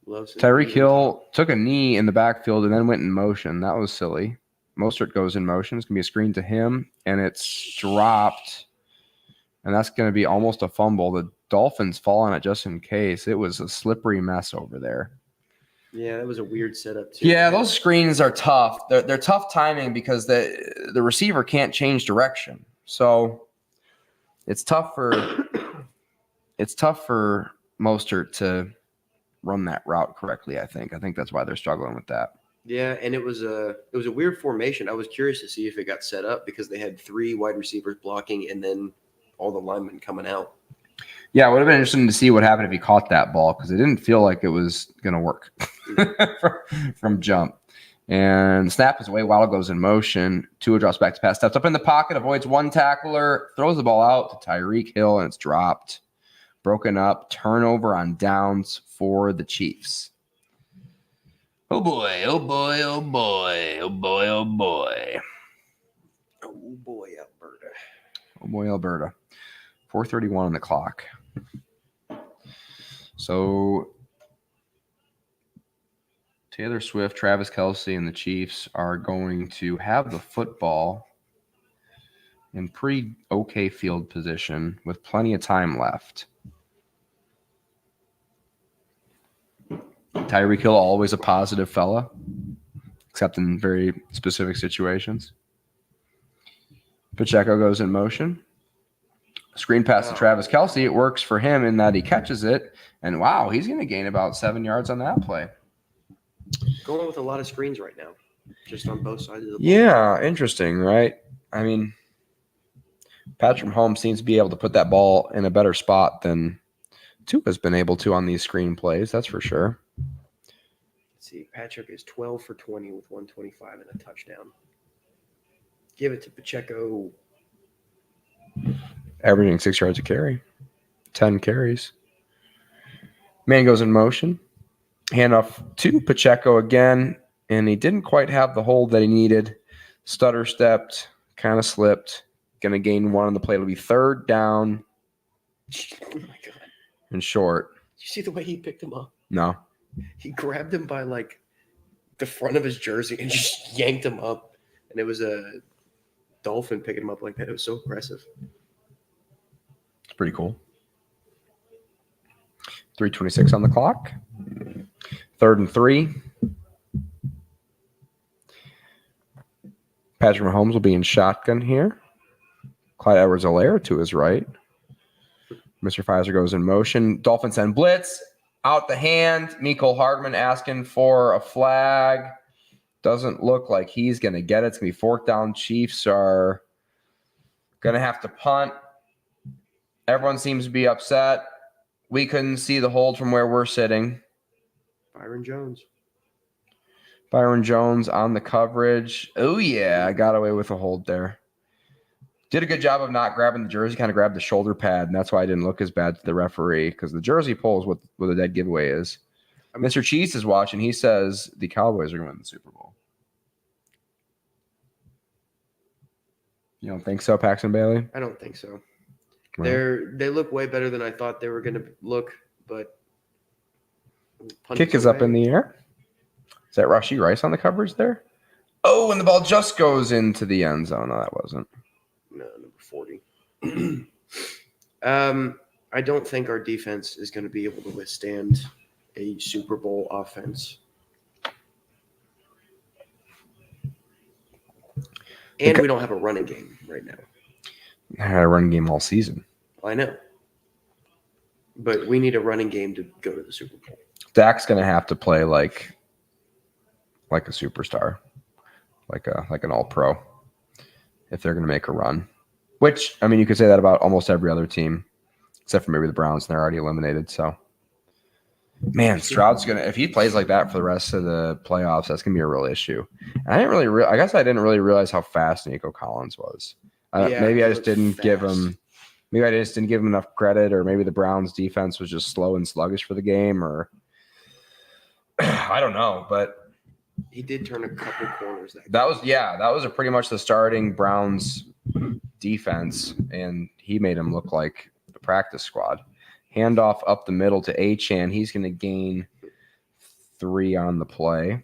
Tyreek Hill took a knee in the backfield and then went in motion. That was silly. Mostert goes in motion. It's going to be a screen to him, and it's dropped. And that's going to be almost a fumble. The Dolphins fall on it just in case. It was a slippery mess over there. Yeah, that was a weird setup, too. Yeah, those screens are tough. They're tough timing because the receiver can't change direction. So it's tough for Mostert to run that route correctly, I think. I think that's why they're struggling with that. Yeah, and it was a weird formation. I was curious to see if it got set up because they had 3 wide receivers blocking and then all the linemen coming out. Yeah, it would have been interesting to see what happened if he caught that ball because it didn't feel like it was going to work from jump. And snap is away. Waddle goes in motion. Tua drops back to pass. Steps up in the pocket, avoids one tackler, throws the ball out to Tyreek Hill, and it's dropped. Broken up. Turnover on downs for the Chiefs. Oh, boy. Oh, boy. Oh, boy. Oh, boy. Oh, boy. Oh, boy, Alberta. Oh, boy, Alberta. 4:31 on the clock. So Taylor Swift, Travis Kelce, and the Chiefs are going to have the football in pretty okay field position with plenty of time left. Tyreek Hill, always a positive fella, except in very specific situations. Pacheco goes in motion. Screen pass to Travis Kelce. It works for him in that he catches it. And, wow, he's going to gain about 7 yards on that play. Going with a lot of screens right now, just on both sides of the ball. Yeah, interesting, right? I mean, Patrick Mahomes seems to be able to put that ball in a better spot than Tua's been able to on these screen plays, that's for sure. Let's see, Patrick is 12 for 20 with 125 and a touchdown. Give it to Pacheco. Averaging 6 yards a carry. 10 carries. Man goes in motion. Handoff to Pacheco again, and he didn't quite have the hold that he needed. Stutter stepped, kind of slipped. Going to gain 1 on the play. It'll be 3rd down. Oh, my God. And short. Did you see the way he picked him up? No. He grabbed him by, like, the front of his jersey and just yanked him up. And it was a Dolphin picking him up like that. It was so impressive. It's pretty cool. 3:26 on the clock. 3rd and 3. Patrick Mahomes will be in shotgun here. Clyde Edwards-Helaire to his right. Mr. Pfizer goes in motion. Dolphins send blitz. Out the hand. Mecole Hardman asking for a flag. Doesn't look like he's going to get it. It's going to be 4th down. Chiefs are going to have to punt. Everyone seems to be upset. We couldn't see the hold from where we're sitting. Byron Jones on the coverage. Oh, yeah. I got away with a hold there. Did a good job of not grabbing the jersey, kind of grabbed the shoulder pad, and that's why I didn't look as bad to the referee, because the jersey pull is what the dead giveaway is. Mr. Cheese is watching. He says the Cowboys are going to win the Super Bowl. You don't think so, Paxton Bailey? I don't think so. Well, They look way better than I thought they were going to look, but kick is up in the air. Is that Rashee Rice on the coverage there? Oh, and the ball just goes into the end zone. No, that wasn't. No, number 40. I don't think our defense is going to be able to withstand a Super Bowl offense. And we don't have a running game right now. I had a running game all season. I know. But we need a running game to go to the Super Bowl. Dak's going to have to play like a superstar. like an all-pro if they're going to make a run. Which, I mean, you could say that about almost every other team, except for maybe the Browns, and they're already eliminated. So, man, Stroud's going to – if he plays like that for the rest of the playoffs, that's going to be a real issue. And I guess I didn't really realize how fast Nico Collins was. Maybe I just didn't give him – maybe I just didn't give him enough credit, or maybe the Browns' defense was just slow and sluggish for the game, or I don't know, but – he did turn a couple corners. That was pretty much the starting Browns defense, and he made him look like the practice squad. Handoff up the middle to Achane. He's going to gain 3 on the play.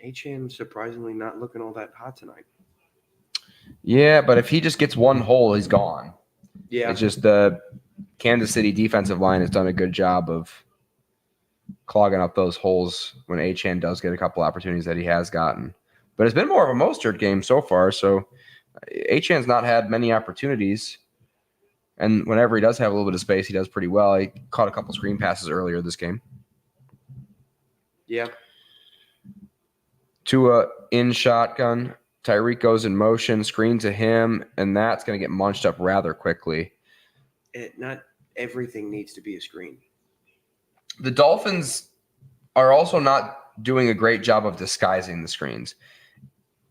Achane surprisingly not looking all that hot tonight. Yeah, but if he just gets one hole, he's gone. Yeah. It's just the Kansas City defensive line has done a good job of clogging up those holes when Achane does get a couple opportunities that he has gotten. But it's been more of a Mostert game so far, so Achane's not had many opportunities. And whenever he does have a little bit of space, he does pretty well. He caught a couple screen passes earlier this game. Yeah. Tua in shotgun. Tyreek goes in motion, screen to him, and that's going to get munched up rather quickly. Not everything needs to be a screen. The Dolphins are also not doing a great job of disguising the screens.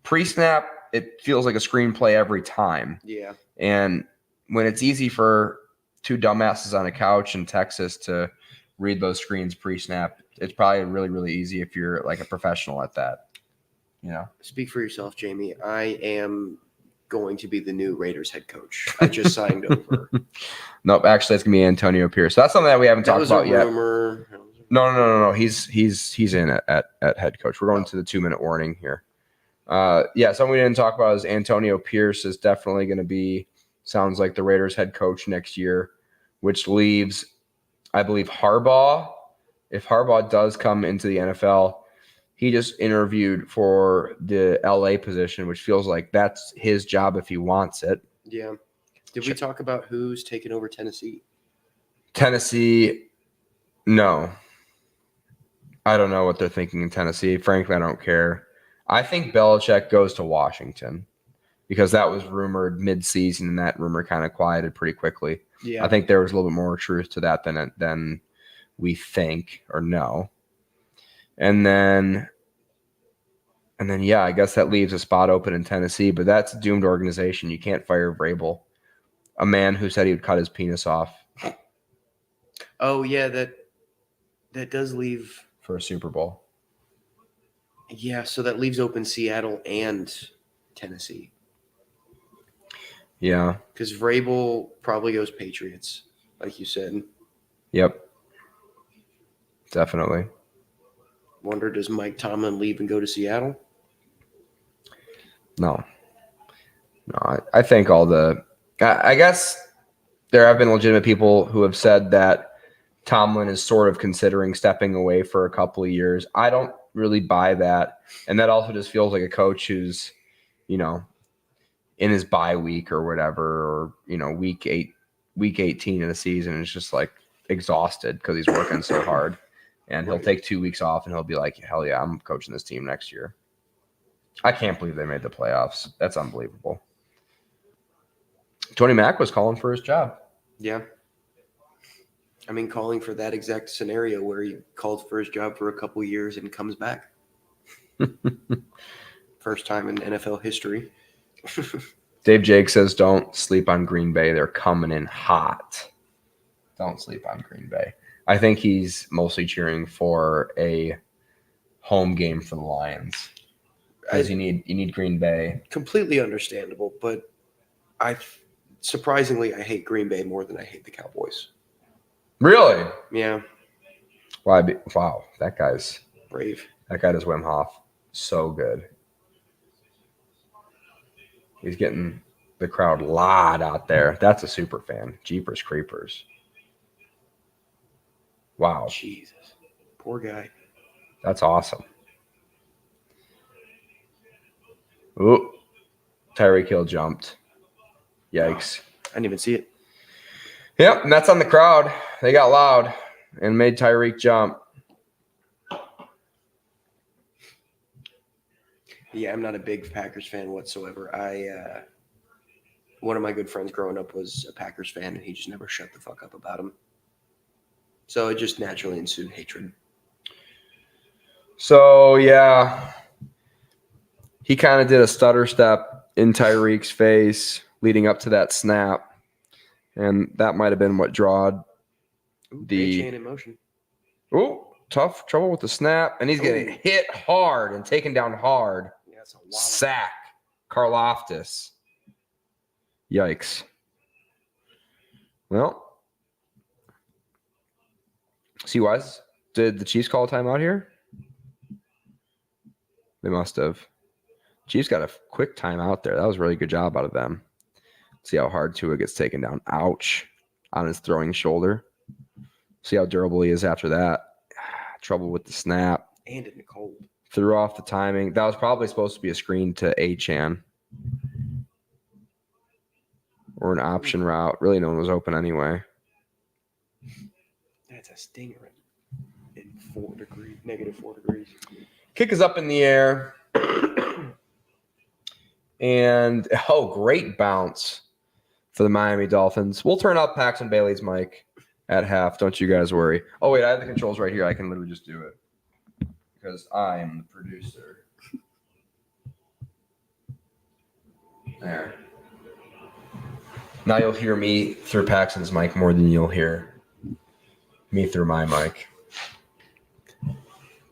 Pre-snap, it feels like a screenplay every time. Yeah. And when it's easy for 2 dumbasses on a couch in Texas to read those screens pre-snap, it's probably really, really easy if you're like a professional at that. You know? Speak for yourself, Jamie. I am going to be the new Raiders head coach. I just signed over. Nope, actually, it's gonna be Antonio Pierce. So that's something that we haven't talked about yet. No. He's in at head coach. We're going to the 2-minute warning here. Something we didn't talk about is Antonio Pierce is definitely going to be, sounds like, the Raiders head coach next year, which leaves, I believe, Harbaugh. If Harbaugh does come into the NFL, he just interviewed for the LA position, which feels like that's his job if he wants it. Yeah. Did we talk about who's taking over Tennessee? Tennessee, no. I don't know what they're thinking in Tennessee. Frankly, I don't care. I think Belichick goes to Washington because that was rumored mid-season, and that rumor kind of quieted pretty quickly. Yeah. I think there was a little bit more truth to that than we think or know. And then, I guess that leaves a spot open in Tennessee, but that's a doomed organization. You can't fire Vrabel, a man who said he would cut his penis off. Oh, yeah, that does leave for a Super Bowl. Yeah, so that leaves open Seattle and Tennessee. Yeah. Because Vrabel probably goes Patriots, like you said. Yep. Definitely. Wonder, does Mike Tomlin leave and go to Seattle? No, I think I guess there have been legitimate people who have said that Tomlin is sort of considering stepping away for a couple of years. I don't really buy that. And that also just feels like a coach who's, in his bye week or whatever, or, week 18 of the season is just like exhausted because he's working so hard. And he'll take 2 weeks off and he'll be like, hell yeah, I'm coaching this team next year. I can't believe they made the playoffs. That's unbelievable. Tony Mack was calling for his job. Yeah. I mean, calling for that exact scenario where he called for his job for a couple years and comes back. First time in NFL history. Dave Jake says, don't sleep on Green Bay. They're coming in hot. Don't sleep on Green Bay. I think he's mostly cheering for a home game for the Lions. Because you need Green Bay. Completely understandable, but surprisingly, I hate Green Bay more than I hate the Cowboys. Really? Yeah. Why? Wow, that guy's brave. That guy does Wim Hof so good. He's getting the crowd loud out there. That's a super fan. Jeepers Creepers. Wow. Jesus. Poor guy. That's awesome. Ooh. Tyreek Hill jumped. Yikes. I didn't even see it. Yep, and that's on the crowd. They got loud and made Tyreek jump. Yeah, I'm not a big Packers fan whatsoever. One of my good friends growing up was a Packers fan, and he just never shut the fuck up about him. So it just naturally ensued hatred. So, yeah, he kind of did a stutter step in Tyreek's face leading up to that snap. And that might have been what drawed the chain in motion. Oh, tough trouble with the snap. And he's getting hit hard and taken down hard. Yeah, that's a wallop. Sack. Karlaftis. Yikes. Well, see wise. Did the Chiefs call a timeout here? They must have. Chiefs got a quick timeout there. That was a really good job out of them. See how hard Tua gets taken down. Ouch. On his throwing shoulder. See how durable he is after that. Trouble with the snap. And in the cold. Threw off the timing. That was probably supposed to be a screen to Achan. Or an option route. Really, no one was open anyway. That's a stinger in negative 4 degrees. Kick is up in the air. And, great bounce for the Miami Dolphins. We'll turn up Paxton Bailey's mic at half. Don't you guys worry. Oh, wait, I have the controls right here. I can literally just do it because I am the producer. There. Now you'll hear me through Paxton's mic more than you'll hear me through my mic.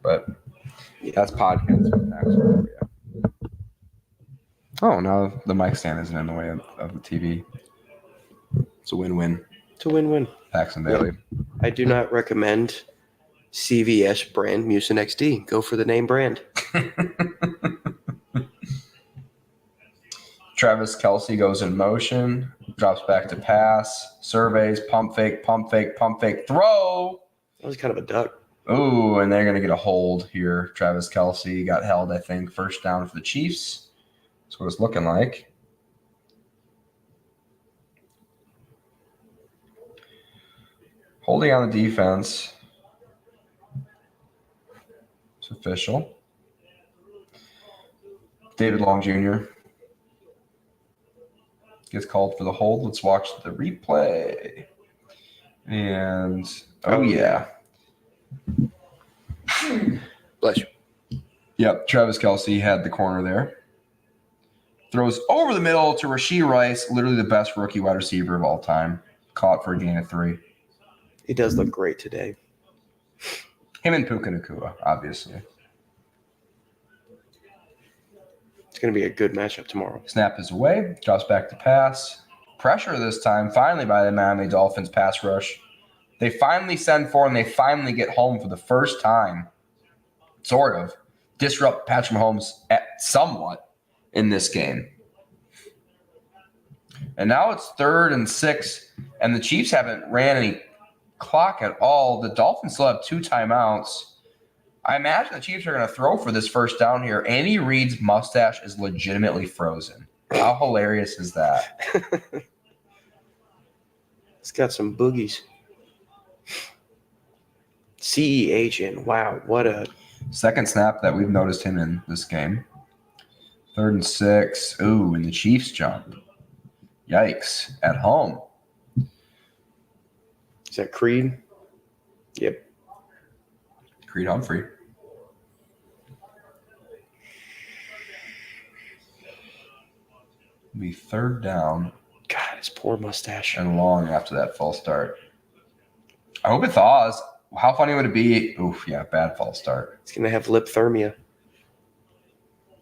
But that's podcast with Paxton. Yeah. Oh, now the mic stand isn't in the way of the TV. It's a win-win. It's a win-win. Paxton Bailey. I do not recommend CVS brand Mucin XD. Go for the name brand. Travis Kelce goes in motion, drops back to pass, surveys, pump fake, throw. That was kind of a duck. Ooh, and they're going to get a hold here. Travis Kelce got held, I think, first down for the Chiefs. That's what it's looking like. Holding on the defense. It's official. David Long Jr. gets called for the hold. Let's watch the replay. And, yeah. Bless you. Yep, Travis Kelce had the corner there. Throws over the middle to Rashee Rice, literally the best rookie wide receiver of all time. Caught for a gain of 3. He does look great today. Him and Puka Nacua, obviously. It's going to be a good matchup tomorrow. Snap is away. Drops back to pass. Pressure this time, finally, by the Miami Dolphins pass rush. They finally send for and they finally get home for the first time. Sort of. Disrupt Patrick Mahomes somewhat in this game. And now it's 3rd and 6, and the Chiefs haven't ran any clock at all. The Dolphins still have 2 timeouts. I imagine the Chiefs are going to throw for this first down here. Andy Reid's mustache is legitimately frozen. How hilarious is that? It's got some boogies. CEHN. Wow, what a second snap that we've noticed him in this game. 3rd and 6. Ooh, and the Chiefs jump. Yikes. At home. Is that Creed? Yep. Creed Humphrey. Be 3rd down. God, his poor mustache. And long after that false start. I hope it thaws. How funny would it be? Oof, yeah, bad false start. He's going to have lipthermia.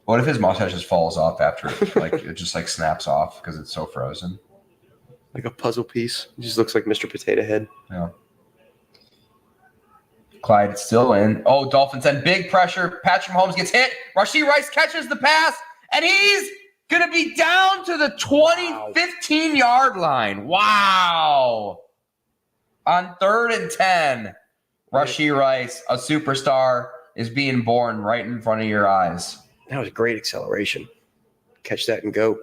What if his mustache just falls off after it just snaps off because it's so frozen? Like a puzzle piece. It just looks like Mr. Potato Head. Yeah. Clyde still in. Oh, Dolphins and big pressure. Patrick Mahomes gets hit. Rashee Rice catches the pass, and he's going to be down to the 15-yard line. Wow. On 3rd and 10, Rashee Rice, a superstar, is being born right in front of your eyes. That was great acceleration. Catch that and go.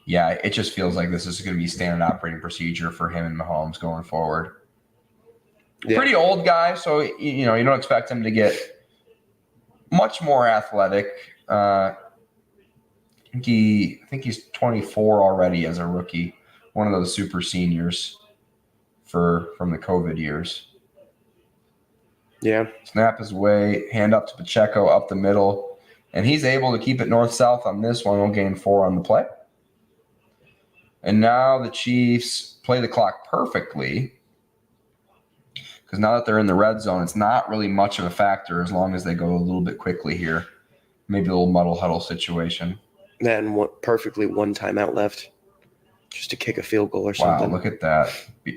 Yeah, it just feels like this is going to be standard operating procedure for him and Mahomes going forward. Yeah. Pretty old guy, so you don't expect him to get much more athletic. I think he's 24 already as a rookie. One of those super seniors from the COVID years. Yeah. Snap is away. Hand up to Pacheco up the middle. And he's able to keep it north-south on this one. He'll gain 4 on the play. And now the Chiefs play the clock perfectly. Because now that they're in the red zone, it's not really much of a factor as long as they go a little bit quickly here. Maybe a little muddle huddle situation. And perfectly one timeout left. Just to kick a field goal or something. Wow, look at that.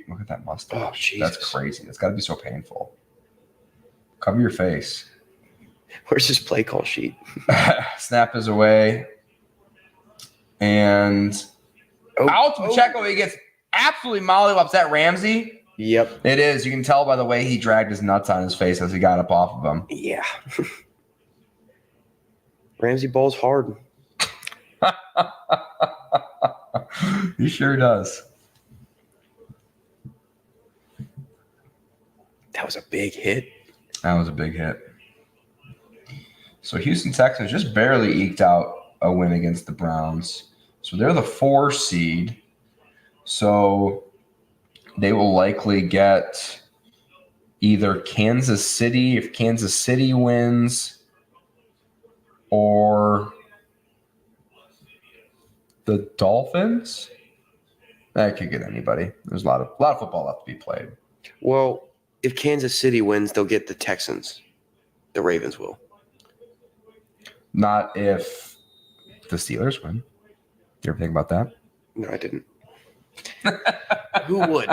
Look at that mustache. Oh, Jesus. That's crazy. It's got to be so painful. Cover your face. Where's his play call sheet? Snap is away. And out to Pacheco. He gets absolutely mollywops at Ramsey. Yep. It is. You can tell by the way he dragged his nuts on his face as he got up off of him. Yeah. Ramsey balls hard. He sure does. That was a big hit. That was a big hit. So Houston Texans just barely eked out a win against the Browns. So they're the 4 seed. So they will likely get either Kansas City if Kansas City wins, or the Dolphins. That could get anybody. There's a lot of football left to be played. Well, if Kansas City wins, they'll get the Texans. The Ravens will. Not if the Steelers win. You ever think about that? No, I didn't. Who would?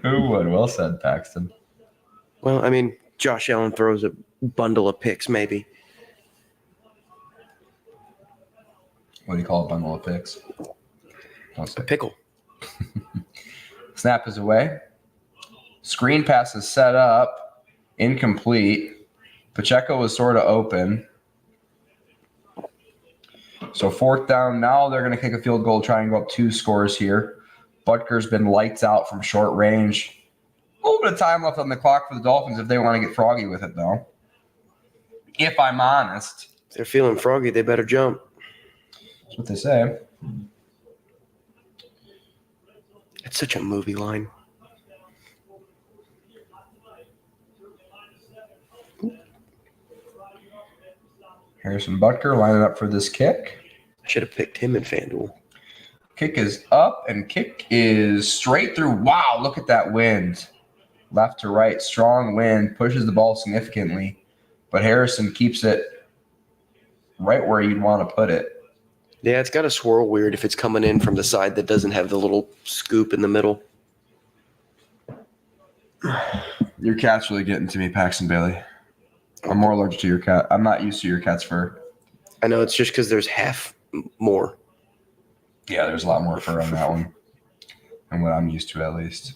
Who would? Well said, Paxton. Well, I mean, Josh Allen throws a bundle of picks, maybe. What do you call a bundle of picks? A pickle. Snap is away. Screen pass is set up. Incomplete. Pacheco was sort of open. So 4th down. Now they're going to kick a field goal, try and go up 2 scores here. Butker's been lights out from short range. A little bit of time left on the clock for the Dolphins if they want to get froggy with it, though. If I'm honest. If they're feeling froggy, they better jump. That's what they say. It's such a movie line. Harrison Butker lining up for this kick. I should have picked him in FanDuel. Kick is up and kick is straight through. Wow, look at that wind. Left to right, strong wind, pushes the ball significantly. But Harrison keeps it right where you'd want to put it. Yeah, it's got to swirl weird if it's coming in from the side that doesn't have the little scoop in the middle. Your cat's really getting to me, Paxton Bailey. I'm more allergic to your cat. I'm not used to your cat's fur. I know, it's just because there's half more. Yeah, there's a lot more fur on that one than what I'm used to, at least.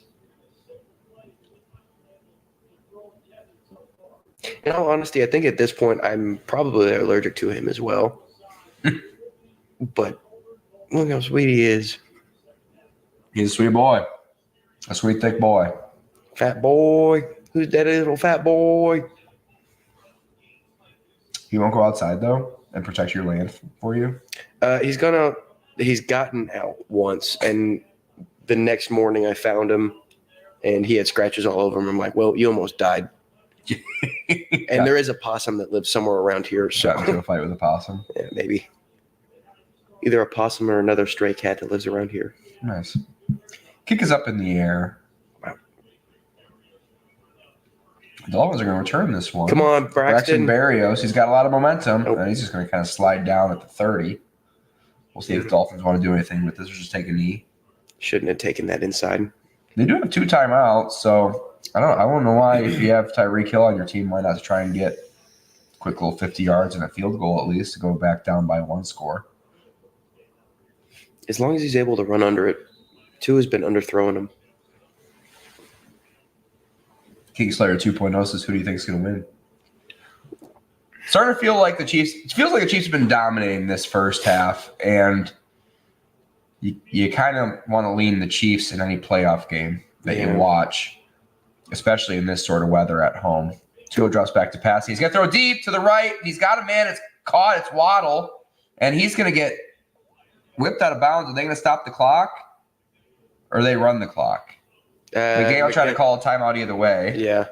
In all honesty, I think at this point I'm probably allergic to him as well. But look how sweet he is. He's a sweet boy. A sweet, thick boy. Fat boy. Who's that little fat boy? He won't go outside, though, and protect your land for you? He's gone out. He's gotten out once, and the next morning I found him, and he had scratches all over him. I'm like, well, you almost died. And there is a possum that lives somewhere around here. So got into a fight with a possum. Yeah, maybe. Either a possum or another stray cat that lives around here. Nice. Kick is up in the air. Wow. The Dolphins are going to return this one. Come on, Braxton. Berrios. He's got a lot of momentum. Nope. And he's just going to kind of slide down at the 30. We'll see if the Dolphins want to do anything with this or just take a knee. Shouldn't have taken that inside. They do have 2 timeouts, so I don't know why, if you have Tyreek Hill on your team, why not try and get a quick little 50 yards and a field goal at least to go back down by 1 score. As long as he's able to run under it. Tua has been underthrowing him. King Slayer 2.0 says, who do you think is going to win? Starting to feel like the Chiefs. It feels like the Chiefs have been dominating this first half, and you kind of want to lean the Chiefs in any playoff game that you watch, especially in this sort of weather at home. Tua drops back to pass. He's going to throw deep to the right. He's got a man. It's caught. It's Waddle. And he's going to get whipped out of bounds. Are they going to stop the clock? Or they run the clock? McDaniel will try to call a timeout either way. Yeah.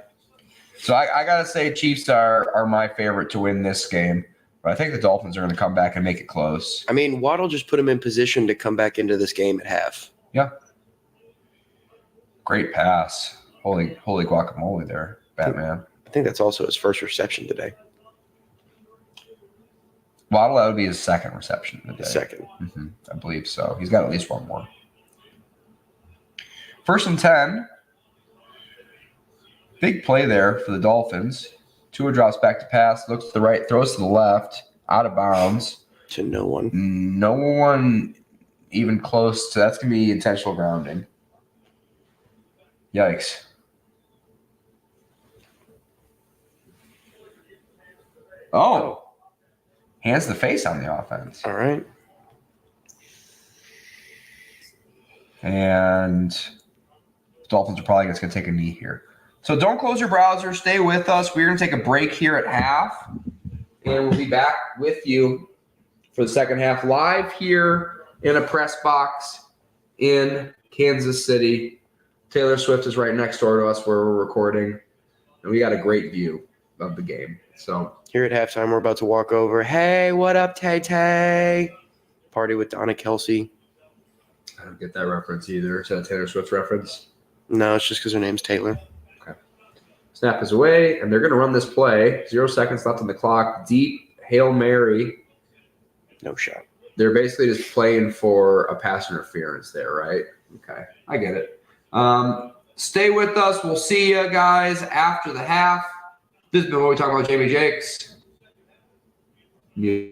So I got to say Chiefs are my favorite to win this game. But I think the Dolphins are going to come back and make it close. I mean, Waddle just put him in position to come back into this game at half. Yeah. Great pass. Holy guacamole there, Batman. I think that's also his first reception today. Waddle, that would be his second reception today. Second. Mm-hmm. I believe so. He's got at least one more. 1st and 10. Big play there for the Dolphins. Tua drops back to pass, looks to the right, throws to the left, out of bounds. To no one. No one even close to that's going to be intentional grounding. Yikes. Oh. Hands to the face on the offense. All right. And the Dolphins are probably just going to take a knee here. So don't close your browser. Stay with us. We're going to take a break here at half. And we'll be back with you for the second half live here in a press box in Kansas City. Taylor Swift is right next door to us where we're recording. And we got a great view of the game. So here at halftime, we're about to walk over. Hey, what up, Tay-Tay? Party with Donna Kelsey. I don't get that reference either. Is that a Taylor Swift reference? No, it's just because her name's Taylor. Okay. Snap is away, and they're going to run this play. 0 seconds left on the clock. Deep Hail Mary. No shot. They're basically just playing for a pass interference there, right? Okay. I get it. Stay with us. We'll see you guys after the half. This has been What We Talk About Jamie Jakes. Yeah.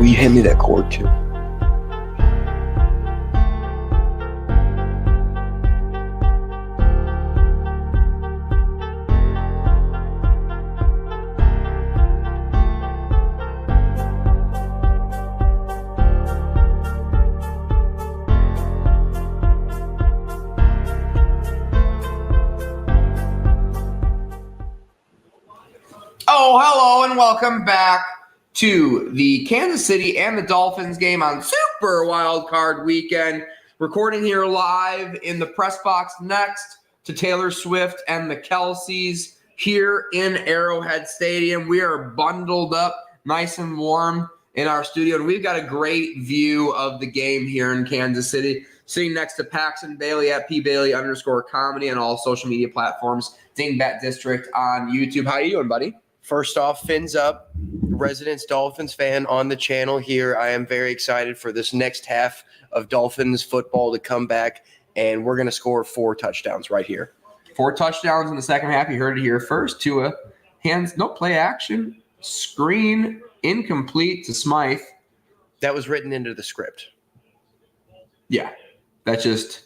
Will you hand me that cord too? Oh, hello and welcome back to the Kansas City and the Dolphins game on Super Wild Card Weekend. Recording here live in the press box next to Taylor Swift and the Kelseys here in Arrowhead Stadium. We are bundled up nice and warm in our studio, and we've got a great view of the game here in Kansas City. Sitting next to Paxton Bailey at pbailey_comedy on all social media platforms. Dingbat District on YouTube. How you doing, buddy? First off, fins up, residence Dolphins fan on the channel here. I am very excited for this next half of Dolphins football to come back, and we're going to score 4 touchdowns right here. 4 touchdowns in the second half. You heard it here first. Tua, hands, no play action, screen, incomplete to Smythe. That was written into the script. Yeah, that's just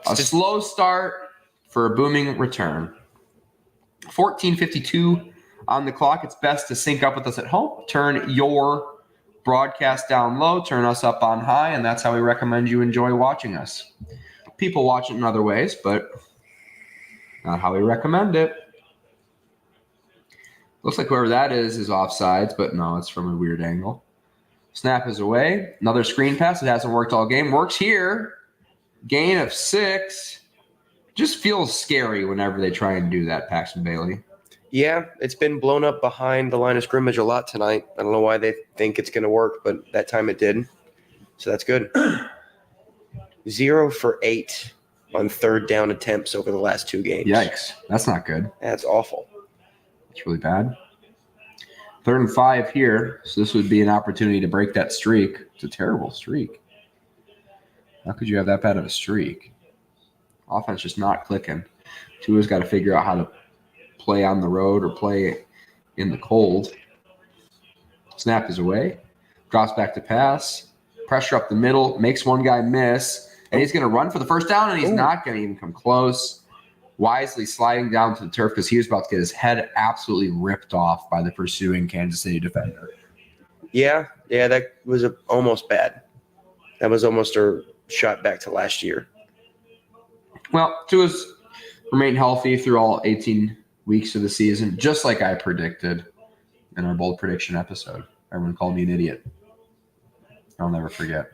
a slow start for a booming return. 14:52 on the clock. It's best to sync up with us at home. Turn your broadcast down low, turn us up on high, and that's how we recommend you enjoy watching us. People watch it in other ways, but not how we recommend it. Looks like whoever that is offsides, but no, it's from a weird angle. Snap is away. Another screen pass. It hasn't worked all game. Works here. Gain of 6. Just feels scary whenever they try and do that, Paxton Bailey. Yeah, it's been blown up behind the line of scrimmage a lot tonight. I don't know why they think it's going to work, but that time it did. So that's good. 0 for 8 on third down attempts over the last 2 games. Yikes. That's not good. That's awful. It's really bad. 3rd and 5 here. So this would be an opportunity to break that streak. It's a terrible streak. How could you have that bad of a streak? Offense just not clicking. Tua's got to figure out how to play on the road or play in the cold. Snap is away. Drops back to pass. pressure up the middle, makes one guy miss, and he's going to run for the first down, and he's not going to even come close. Wisely sliding down to the turf because he was about to get his head absolutely ripped off by the pursuing Kansas City defender. Yeah, that was almost bad. That was almost a shot back to last year. Well, Tua's remained healthy through all 18 weeks of the season, just like I predicted in our bold prediction episode. Everyone called me an idiot. I'll never forget.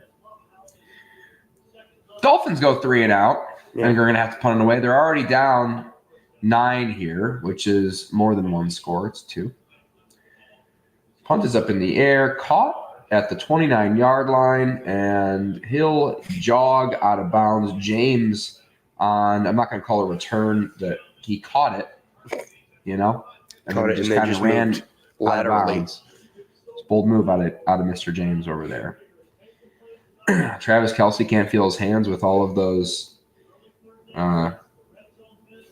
Dolphins go 3 and out. Yeah. I think they're going to have to punt it away. They're already down 9 here, which is more than one score. It's 2. Punt is up in the air, caught at the 29-yard line, and he'll jog out of bounds. James on, I'm not going to call it a return, that he caught it, and Caught it just and then kind of just ran moved laterally. It's a bold move out of Mr. James over there. Travis Kelce can't feel his hands with all of those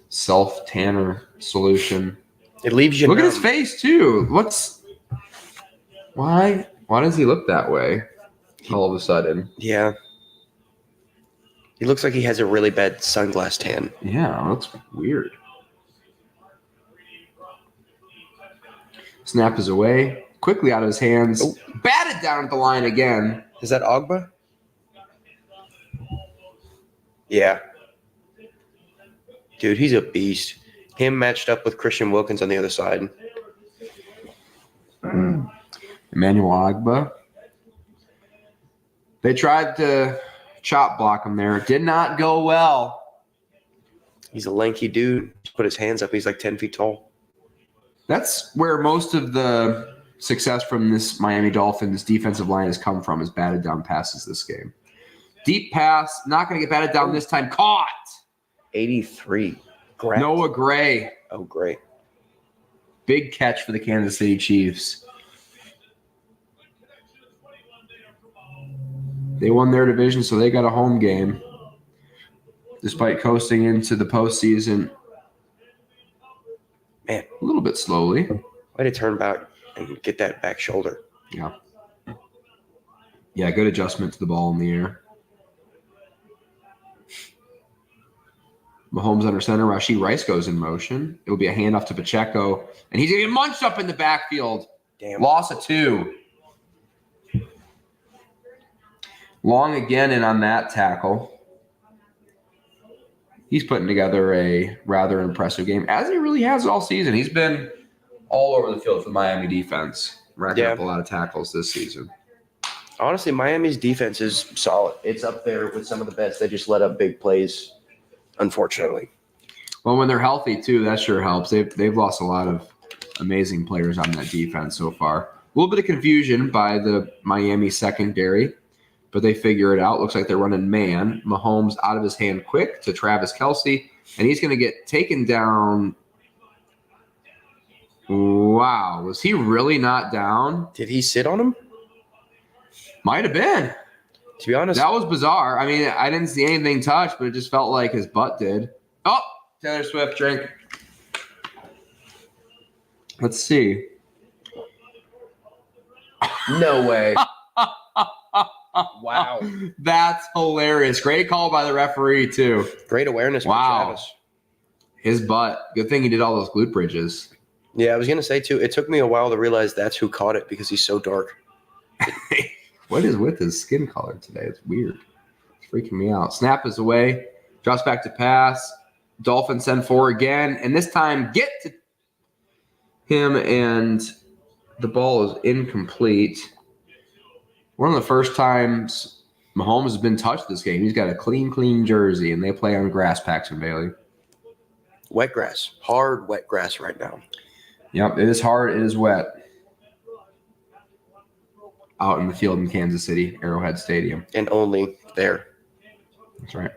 self-tanner solution. It leaves you Look at numb. his face, too. Why does he look that way all of a sudden? Yeah. He looks like he has a really bad sunglass tan. Yeah, it looks weird. Snap is away. Quickly out of his hands. Oh. Batted down at the line again. Is that Ogba? Yeah. Dude, he's a beast. Him matched up with Christian Wilkins on the other side. Emmanuel Agba. They tried to chop block him there. It did not go well. He's a lanky dude. Put his hands up. He's like 10 feet tall. That's where most of the success from this Miami Dolphins defensive line has come from, is batted down passes this game. Deep pass, not going to get batted down this time. Caught. 83. Grabbed. Noah Gray. Oh, great. Big catch for the Kansas City Chiefs. They won their division, so they got a home game. Despite coasting into the postseason Man, a little bit slowly. way to turn back and get that back shoulder. Yeah. Yeah, good adjustment to the ball in the air. Mahomes under center. Rashee Rice goes in motion. It will be a handoff to Pacheco, and he's going to get munched up in the backfield. Damn. Loss of 2. Long again in on that tackle. He's putting together a rather impressive game, as he really has all season. He's been all over the field for the Miami defense, racking up a lot of tackles this season. Honestly, Miami's defense is solid. It's up there with some of the best. They just let up big plays, unfortunately. Well, when they're healthy, too, that sure helps. They've lost a lot of amazing players on that defense so far. A little bit of confusion by the Miami secondary, but they figure it out. Looks like they're running man. Mahomes out of his hand quick to Travis Kelce, and he's going to get taken down. Wow. Was he really not down? Did he sit on him? Might have been. To be honest, That was bizarre. I mean, I didn't see anything touched, but it just felt like his butt did. Oh, Taylor Swift drink. Let's see. no way. Wow. That's hilarious. Great call by the referee, too. Great awareness by Wow. Travis. His butt. Good thing he did all those glute bridges. Yeah, I was going to say, too, it took me a while to realize that's who caught it because he's so dark. What is with his skin color today? It's weird. It's freaking me out. Snap is away. Drops back to pass. Dolphins send 4 again. And this time get to him, and the ball is incomplete. One of the first times Mahomes has been touched this game. He's got a clean jersey, and they play on grass, Paxton Bailey. Wet grass. Hard wet grass right now. Yep, it is hard. It is wet. Out in the field in Kansas City, Arrowhead Stadium. And only there. That's right.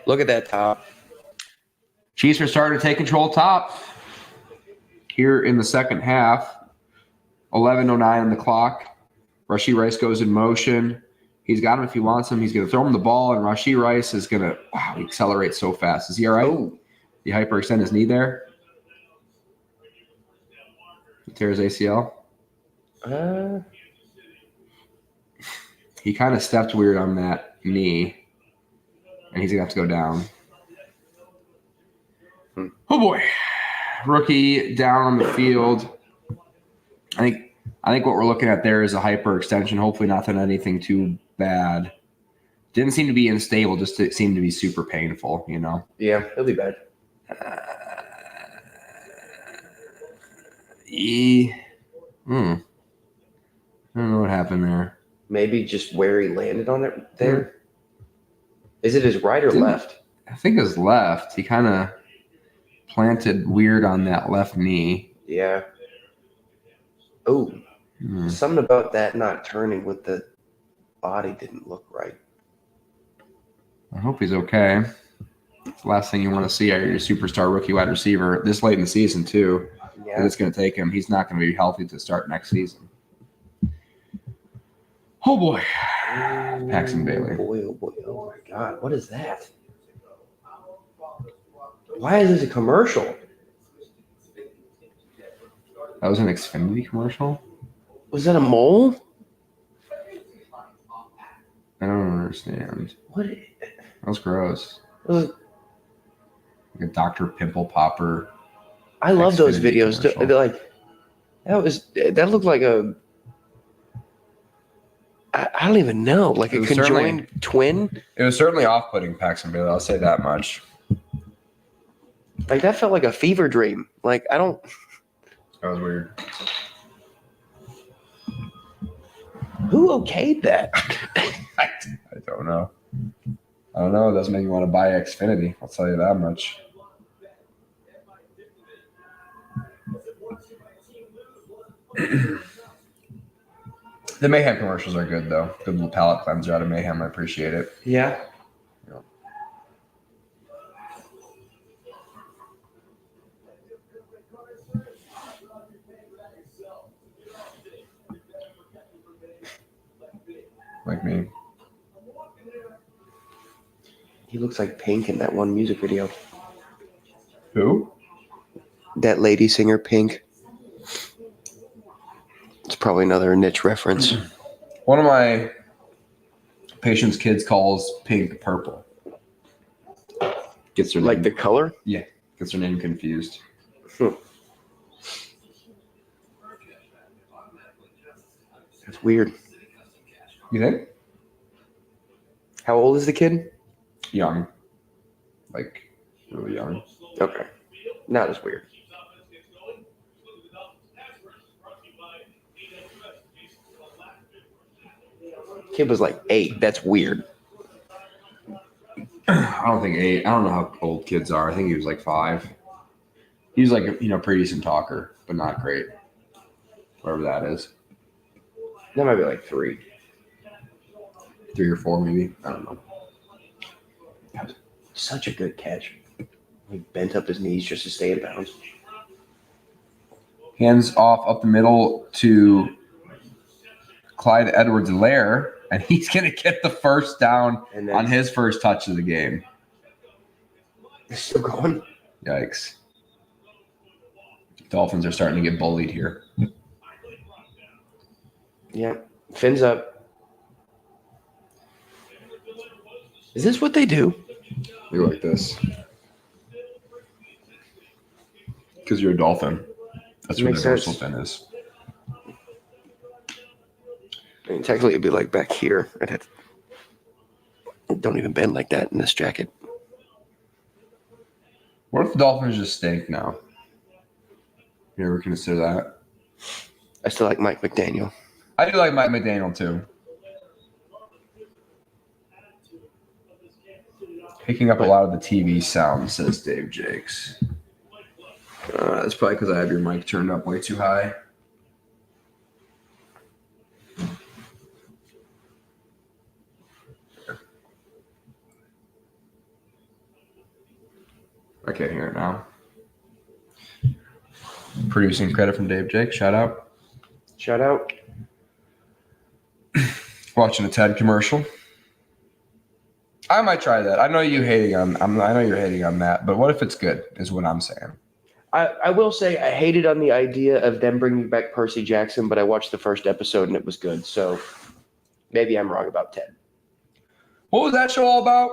Look at that top. Chiefs are starting to take control top here in the second half. 11:09 on the clock. Rashee Rice goes in motion. He's got him if he wants him. He's going to throw him the ball, and Rashee Rice is going to – wow, he accelerates so fast. Is he all right? Oh. He hyperextend his knee there? He tears ACL? He kind of stepped weird on that knee, and he's going to have to go down. Oh, boy. Rookie down on the field. I think what we're looking at there is a hyperextension. Hopefully nothing, anything too bad. Didn't seem to be unstable, just it seemed to be super painful, you know? Yeah, he'll be back. I don't know what happened there. Maybe just where he landed on it there. Is it his right or left? I think his left. He kind of planted weird on that left knee. Yeah. Oh, something about that not turning with the body didn't look right. I hope he's okay. It's the last thing you want to see out of your superstar rookie wide receiver this late in the season, too. Yeah. It's going to take him. He's not going to be healthy to start next season. Oh, boy. Paxton Bailey. Oh, boy. Oh, my God. What is that? Why is this a commercial? That was an Xfinity commercial? Was that a mole? I don't understand. What? That was gross. Was, Like a Dr. Pimple Popper. I love those Xfinity videos. commercial. They're like, that looked like a, I don't even know, like a conjoined twin. It was certainly off-putting, Paxton Bailey. I'll say that much. Like that felt like a fever dream. Like I don't. That was weird. Who okayed that? I don't know. I don't know. It doesn't make me want to buy Xfinity. I'll tell you that much. The Mayhem commercials are good, though. Good little palate cleanser out of Mayhem. I appreciate it. Yeah. Like me. He looks like Pink in that one music video. Who? That lady singer, Pink. It's probably another niche reference. One of my patient's kids calls Pink purple. Gets her Like name, the color? yeah, gets her name confused. That's weird. You think? How old is the kid? Young. Like, really young. Okay. Not as weird. Kid was like 8. That's weird. I don't think 8. I don't know how old kids are. I think he was like 5. He was like a pretty decent talker, but not great. Whatever that is. That might be like 3. 3 or 4 maybe. I don't know. Such a good catch. He bent up his knees just to stay in bounds. Hands off up the middle to Clyde Edwards-Helaire, and he's going to get the first down on his first touch of the game. It's still going. Yikes. Dolphins are starting to get bullied here. Yeah. Fins up. Is this what they do? They go like this. Because you're a Dolphin. That's what the dorsal fin is. I mean, technically, it'd be like back here. Don't even bend like that in this jacket. What if the Dolphins just stink now? You ever consider that? I still like Mike McDaniel. I do like Mike McDaniel, too. Picking up a lot of the TV sound, says Dave Jakes. That's probably because I have your mic turned up way too high. I can't hear it now. Producing credit from Dave Jakes. Shout out. Shout out. Watching a TED commercial. I might try that. I know you hating on. I know you're hating on that, but what if it's good? Is what I'm saying. I will say I hated on the idea of them bringing back Percy Jackson, but I watched the first episode and it was good. So Maybe I'm wrong about 10. What was that show all about?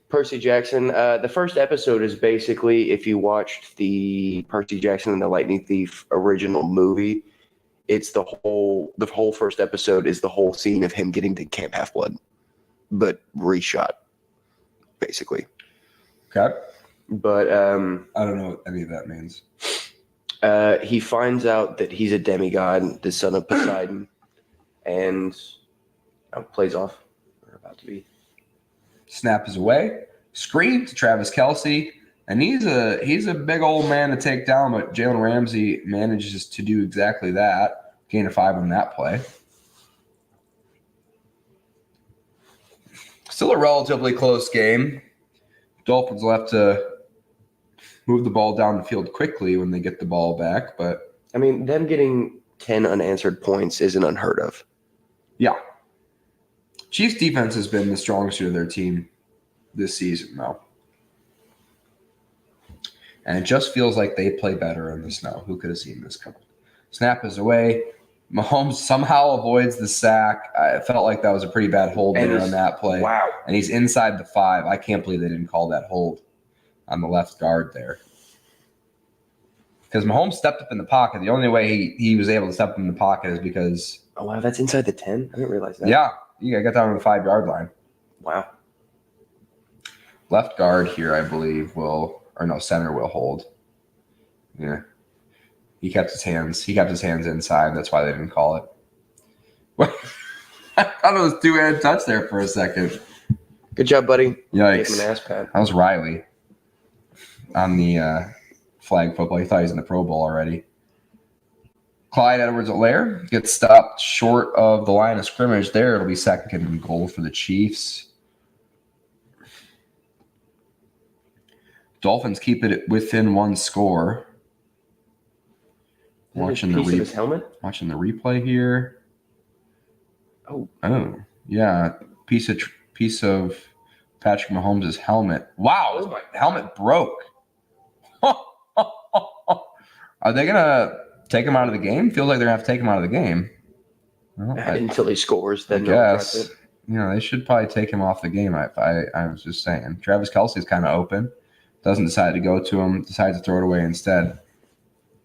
Percy Jackson. The first episode is basically, if you watched the Percy Jackson and the Lightning Thief original movie, it's the whole first episode is the whole scene of him getting to Camp Half-Blood, but reshot, basically. Okay. But I don't know what any of that means. He finds out that he's a demigod, the son of Poseidon, and plays off. We're about to be. Snap is away. Screen to Travis Kelce. And he's a big old man to take down, but Jalen Ramsey manages to do exactly that. Gain of 5 on that play. Still a relatively close game. Dolphins will have to move the ball down the field quickly when they get the ball back. But I mean, them getting 10 unanswered points isn't unheard of. yeah. Chiefs defense has been the strongest suit of their team this season, though. And it just feels like they play better in the snow. Who could have seen this coming? Snap is away. Mahomes somehow avoids the sack. I felt like that was a pretty bad hold there on that play. Wow. And he's inside the 5. I can't believe they didn't call that hold on the left guard there. Because Mahomes stepped up in the pocket. The only way he was able to step up in the pocket is because... Oh, wow, that's inside the 10? I didn't realize that. Yeah, you got to get down to the 5-yard line. Wow. Left guard here, I believe, center will hold. Yeah. He kept his hands inside. That's why they didn't call it. I thought it was two-hand touch there for a second. Good job, buddy. Yikes. Gave him an ass pat. That was Riley on the flag football. He thought he was in the Pro Bowl already. Clyde Edwards-Helaire gets stopped short of the line of scrimmage there. It'll be second and goal for the Chiefs. Dolphins keep it within one score. Watching piece of his helmet? Watching the replay here. Oh, yeah. Piece of Patrick Mahomes' helmet. Wow, his helmet broke. Are they gonna take him out of the game? Feels like they're gonna have to take him out of the game. Well, until he scores, then I guess. They should probably take him off the game. I was just saying. Travis Kelce's kind of open. Doesn't decide to go to him. Decides to throw it away instead.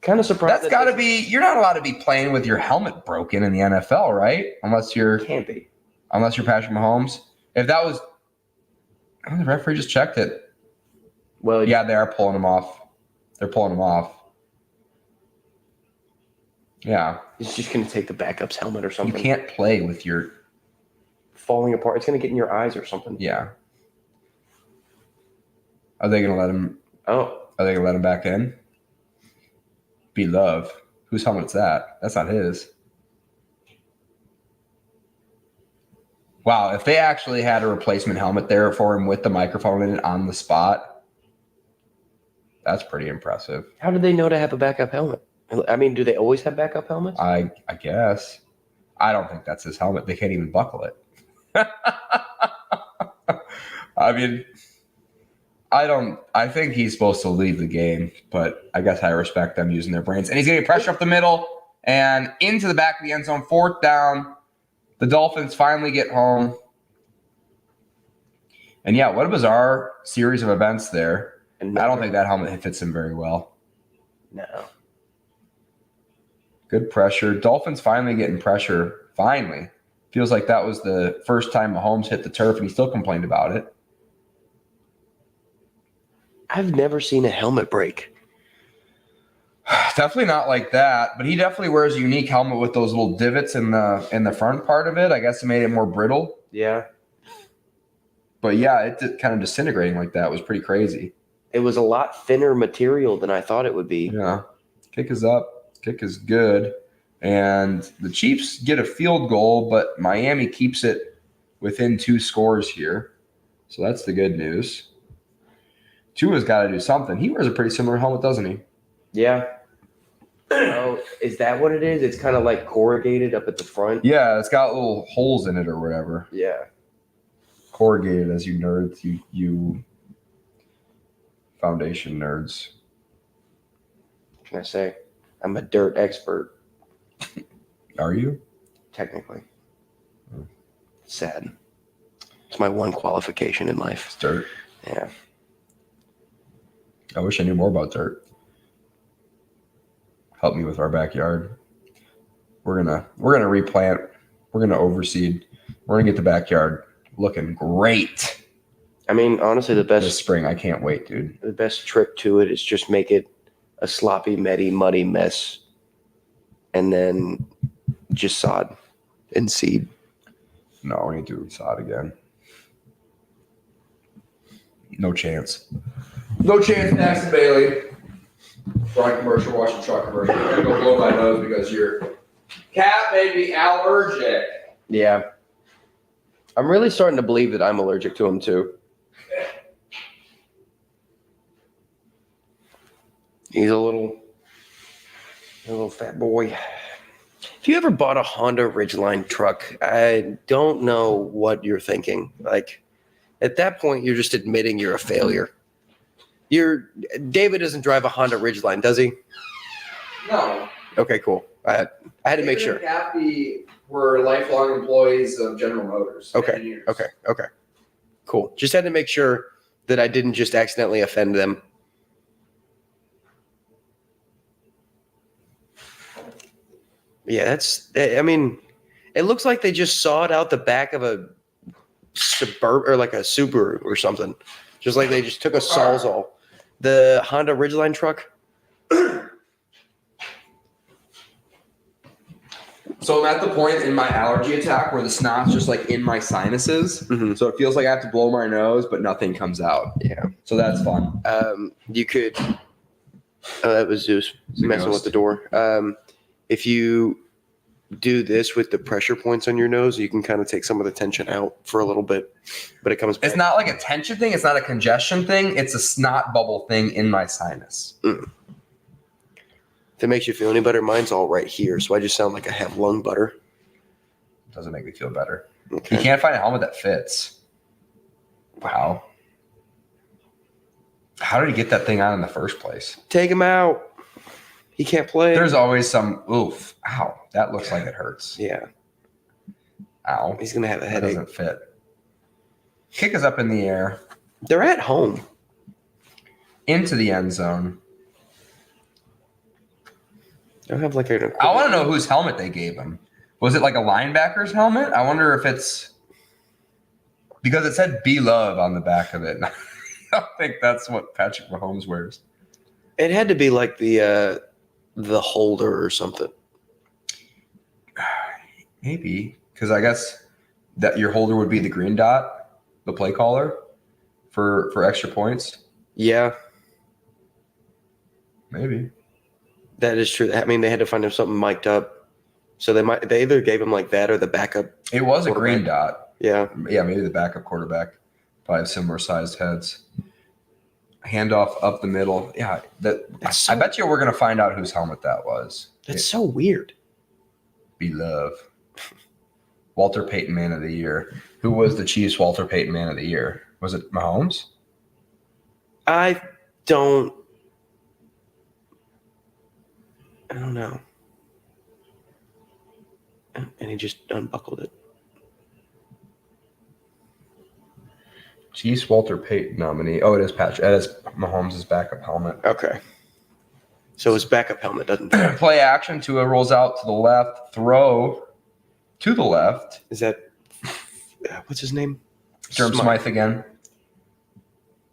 Kind of surprised. That's got to be. You're not allowed to be playing with your helmet broken in the NFL, right? Unless you're Patrick Mahomes. If that was, the referee just checked it. Well, yeah, they are pulling him off. They're pulling him off. Yeah, he's just going to take the backup's helmet or something. You can't play with your falling apart. It's going to get in your eyes or something. Yeah. Are they going to let him? Oh, are they going to let him back in? Be Love. Whose helmet's that? That's not his. Wow, if they actually had a replacement helmet there for him with the microphone in it on the spot, that's pretty impressive. How did they know to have a backup helmet? I mean, do they always have backup helmets? I guess. I don't think that's his helmet. They can't even buckle it. I mean, I think he's supposed to lead the game, but I guess I respect them using their brains. And he's going to get pressure up the middle and into the back of the end zone. 4th down. The Dolphins finally get home. And yeah, what a bizarre series of events there. And I don't think that helmet fits him very well. No. Good pressure. Dolphins finally getting pressure. Finally. Feels like that was the first time Mahomes hit the turf, and he still complained about it. I've never seen a helmet break. Definitely not like that, but he definitely wears a unique helmet with those little divots in the front part of it. I guess it made it more brittle. Yeah. But yeah, it kind of disintegrating like that was pretty crazy. It was a lot thinner material than I thought it would be. Yeah. Kick is up. Kick is good. And the Chiefs get a field goal, but Miami keeps it within 2 scores here. So that's the good news. Tua's got to do something. He wears a pretty similar helmet, doesn't he? Yeah. Oh, is that what it is? It's kind of like corrugated up at the front? Yeah, it's got little holes in it or whatever. Yeah. Corrugated, as you nerds, you foundation nerds. What can I say? I'm a dirt expert. Are you? Technically. Sad. It's my one qualification in life. It's dirt. Yeah. I wish I knew more about dirt. Help me with our backyard. We're gonna replant. We're gonna overseed. We're gonna get the backyard looking great. I mean, honestly, This spring. I can't wait, dude. the best trick to it is just make it a sloppy, muddy mess, and then just sod and seed. No, we need to sod again. No chance. No chance, Max Bailey. Drawing commercial, watching truck commercial. I'm gonna go blow my nose because your cat made me allergic. Yeah. I'm really starting to believe that I'm allergic to them too. He's a little fat boy. If you ever bought a Honda Ridgeline truck, I don't know what you're thinking. Like, at that point, you're just admitting you're a failure. David doesn't drive a Honda Ridgeline, does he? No. Okay, cool. I had to make sure. Happy we're lifelong employees of General Motors. Okay. Cool. Just had to make sure that I didn't just accidentally offend them. Yeah, I mean, it looks like they just sawed out the back of a Suburban or like a Subaru or something. Just like they just took a Sawzall. The Honda Ridgeline truck. So I'm at the point in my allergy attack where the snot's just like in my sinuses. Mm-hmm. So it feels like I have to blow my nose, but nothing comes out. Yeah. So that's fun. You could. Oh, that was Zeus messing with the door. If you do this with the pressure points on your nose, you can kind of take some of the tension out for a little bit, but it comes back. It's not like a tension thing. It's not a congestion thing. It's a snot bubble thing in my sinus. If it makes you feel any better, mine's all right here, so I just sound like I have lung butter. Doesn't make me feel better. Okay. You can't find a helmet that fits. Wow. How did he get that thing on in the first place? Take him out. He can't play. There's always some oof. Ow. That looks like it hurts. Yeah. Ow. He's gonna have a That headache. doesn't fit. Kick is up in the air. They're at home. Into the end zone. They have like an. I want to know whose helmet they gave him. Was it like a linebacker's helmet? I wonder if it's because it said "Be Love" on the back of it. I don't think that's what Patrick Mahomes wears. It had to be like the holder or something. Maybe because I guess that your holder would be the green dot, the play caller, for extra points. Yeah, Maybe. that is true. I mean, they had to find him something mic'd up, so they either gave him like that or the backup. It was a quarterback. green dot. Yeah, Maybe the backup quarterback. Probably have similar sized heads. Handoff up the middle. Yeah, I bet you we're gonna find out whose helmet that was. that's so weird. Be Love. Walter Payton Man of the Year. Who was the Chiefs' Walter Payton Man of the Year? Was it Mahomes? I don't know. And he just unbuckled it. Chiefs Walter Payton nominee. Oh, it is Patrick. That is Mahomes' backup helmet. Okay. So his backup helmet doesn't. Play action. Tua rolls out to the left. Throw to the left. Is that what's his name? Jerm Smythe again.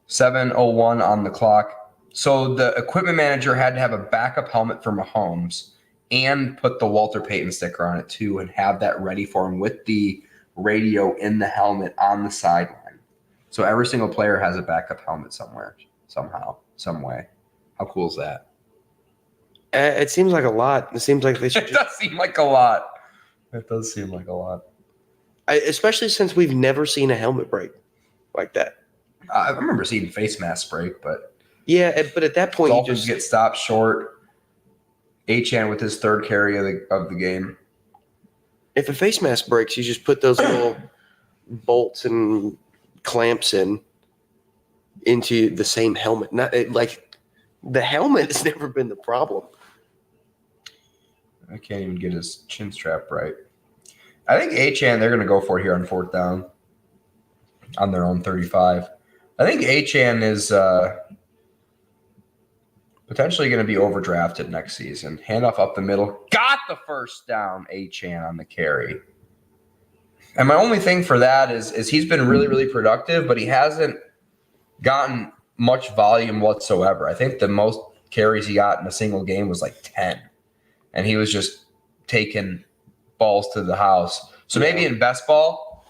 7:01 on the clock. So the equipment manager had to have a backup helmet for Mahomes and put the Walter Payton sticker on it too and have that ready for him with the radio in the helmet on the sideline. So every single player has a backup helmet somewhere, somehow, some way. How cool is that? It seems like a lot. It seems like they should. It does seem like a lot. It does seem like a lot. Especially since we've never seen a helmet break like that. I remember seeing face mask break, but yeah, but at that point, Dolphins you just get stopped short. Achane with his third carry of the game. if a face mask breaks, you just put those little bolts and clamps into the same helmet. Not like the helmet has never been the problem. I can't even get his chin strap right. I think Achane, they're going to go for it here on 4th down on their own 35. I think Achane is potentially going to be overdrafted next season. Handoff up the middle. Got the first down, Achane on the carry. And my only thing for that is he's been really, really productive, but he hasn't gotten much volume whatsoever. I think the most carries he got in a single game was like 10. And he was just taking balls to the house. So maybe in best ball,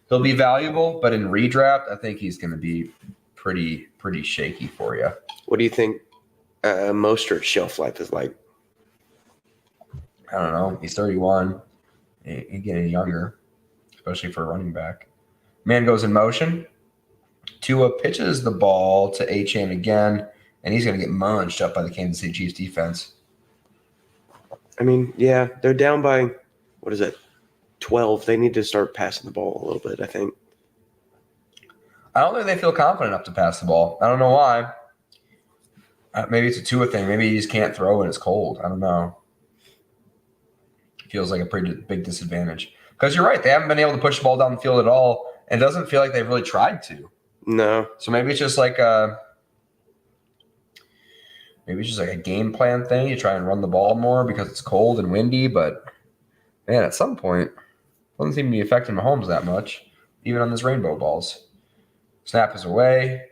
he'll be valuable, but in redraft, I think he's going to be pretty shaky for you. What do you think Mostert's shelf life is like? I don't know. He's 31. He's getting younger, especially for a running back. Man goes in motion. Tua pitches the ball to Achane again, and he's going to get munched up by the Kansas City Chiefs defense. I mean, yeah, they're down by, 12. They need to start passing the ball a little bit, I think. I don't think they feel confident enough to pass the ball. I don't know why. Maybe it's a Tua thing. Maybe he just can't throw when it's cold. I don't know. It feels like a pretty big disadvantage. Because you're right. They haven't been able to push the ball down the field at all, and it doesn't feel like they've really tried to. No. So maybe it's just like a game plan thing. You try and run the ball more because it's cold and windy. But, man, at some point, it doesn't seem to be affecting Mahomes that much, even on these rainbow balls. Snap is away.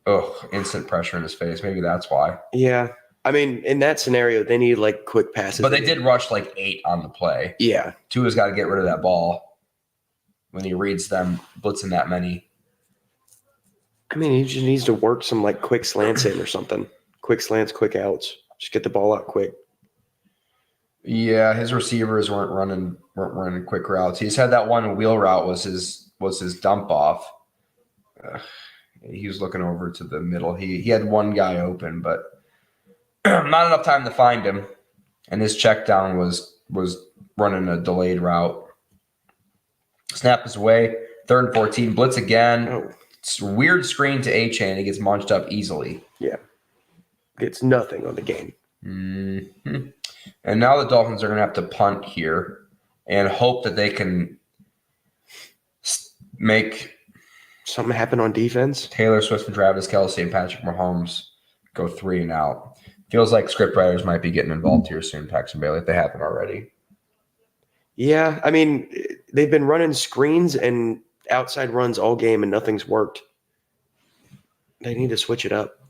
Ugh, instant pressure in his face. Maybe that's why. Yeah. I mean, in that scenario, they need, quick passes. But they did rush 8 on the play. Yeah. Tua's got to get rid of that ball when he reads them blitzing that many. I mean, he just needs to work some, quick slants in or something. Quick slants, quick outs. Just get the ball out quick. Yeah, his receivers weren't running quick routes. He's had that one wheel route was his dump off. He was looking over to the middle. He had one guy open, but not enough time to find him. And his check down was running a delayed route. Snap is away. 3rd and 14. Blitz again. Oh. It's a weird screen to Achane. He gets munched up easily. Yeah. Gets nothing on the game. Mm-hmm. And now the Dolphins are going to have to punt here and hope that they can make Something happen on defense? Taylor Swift and Travis Kelce and Patrick Mahomes go 3 and out. Feels like scriptwriters might be getting involved here soon, Paxton Bailey, if they haven't already. Yeah, I mean, they've been running screens and outside runs all game, and nothing's worked. They need to switch it up.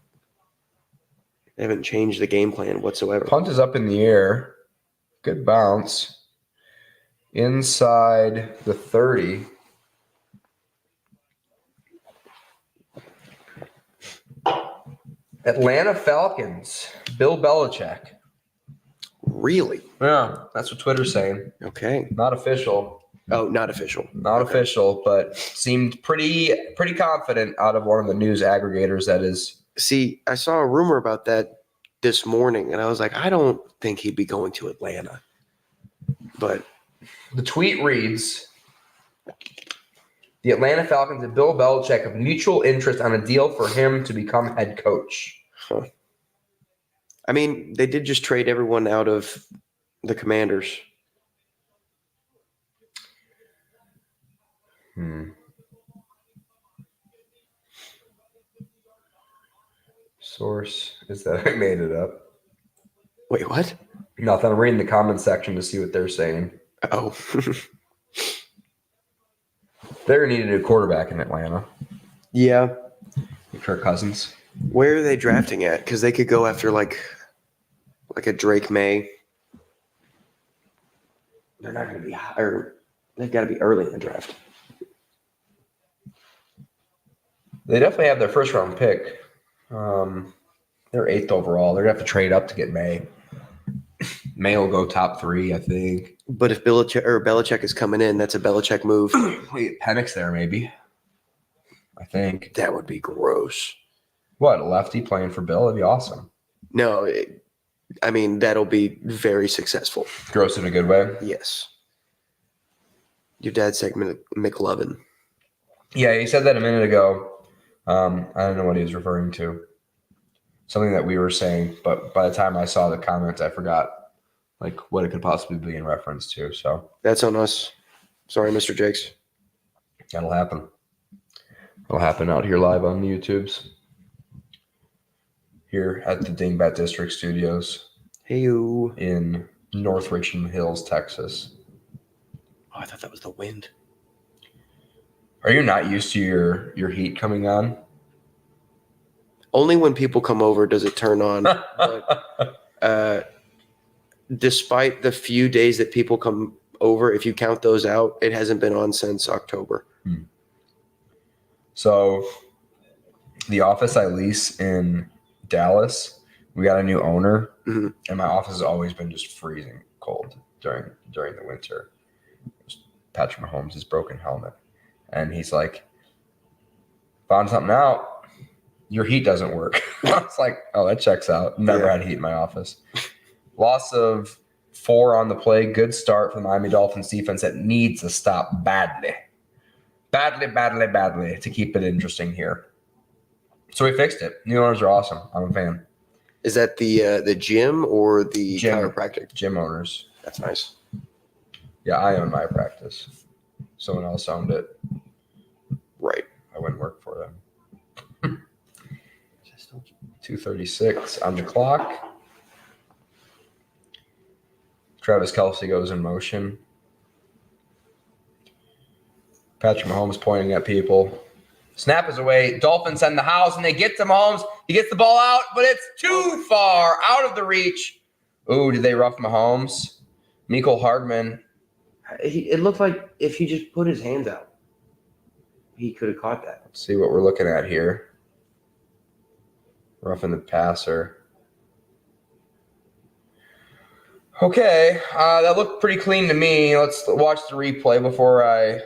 They haven't changed the game plan whatsoever. Punt is up in the air. Good bounce. Inside the 30. Atlanta Falcons. Bill Belichick. Really? Yeah, that's what Twitter's saying. Okay. Not official. Oh, not official. Not official, but seemed pretty confident out of one of the news aggregators that is. See, I saw a rumor about that this morning, and I was like, I don't think he'd be going to Atlanta. But the tweet reads, the Atlanta Falcons and Bill Belichick have mutual interest on a deal for him to become head coach. Huh. I mean, they did just trade everyone out of the Commanders. Source is that I made it up. Wait, what? Nothing. I'm reading the comment section to see what they're saying. Oh. They're needed a quarterback in Atlanta. Yeah. Kirk Cousins. Where are they drafting at? Because they could go after like a Drake May. They're not going to be high. They've got to be early in the draft. They definitely have their first round pick. They're 8th overall. They're going to have to trade up to get May. May will go top 3, I think. But if Belichick is coming in, that's a Belichick move. Wait, Penix there maybe. I think. That would be gross. What, a lefty playing for Bill? That'd be awesome. No, I mean, that'll be very successful. Gross in a good way? Yes. Your dad said McLovin. Yeah, he said that a minute ago. I don't know what he was referring to. Something that we were saying, but by the time I saw the comments, I forgot what it could possibly be in reference to. So that's on us. Sorry, Mr. Jakes. That'll happen. It'll happen out here live on the YouTubes. Here at the Dingbat District Studios Hey-o. in North Richmond Hills, Texas. Oh, I thought that was the wind. Are you not used to your heat coming on? Only when people come over does it turn on. But, despite the few days that people come over, if you count those out, it hasn't been on since October. So the office I lease in Dallas, we got a new owner, Mhm. and my office has always been just freezing cold during the winter. Patrick Mahomes' his broken helmet, and he's like, found something out. Your heat doesn't work. I was like, oh, that checks out. Never had heat in my office. Loss of 4 on the play. Good start for the Miami Dolphins defense that needs to stop badly to keep it interesting here. So we fixed it. New owners are awesome. I'm a fan. Is that the gym or the Gym. chiropractic? Gym owners. That's nice. Yeah, I own my practice. Someone else owned it. Right. I wouldn't work for them. 2:36 on the clock. Travis Kelce goes in motion. Patrick Mahomes pointing at people. Snap is away. Dolphins send the house, and they get to Mahomes. He gets the ball out, but it's too far out of the reach. Ooh, did they rough Mahomes? Mecole Hardman. It looked like if he just put his hands out, he could have caught that. Let's see what we're looking at here. Roughing the passer. Okay, that looked pretty clean to me. Let's watch the replay before I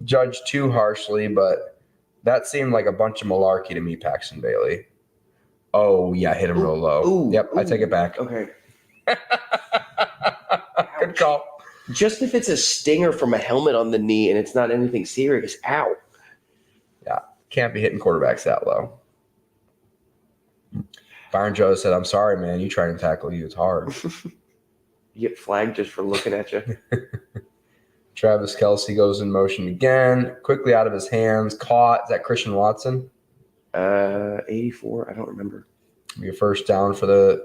judge too harshly, but that seemed like a bunch of malarkey to me, Paxton Bailey. Oh, yeah, hit him real low. Yep, I take it back. Okay. Good call. Just if it's a stinger from a helmet on the knee and it's not anything serious, ow. Yeah, can't be hitting quarterbacks that low. Byron Joe said, I'm sorry, man. You trying to tackle you. It's hard. You get flagged just for looking at you. Travis Kelce goes in motion again. Quickly out of his hands. Caught. Is that Christian Watson? 84. I don't remember. Be a first down for the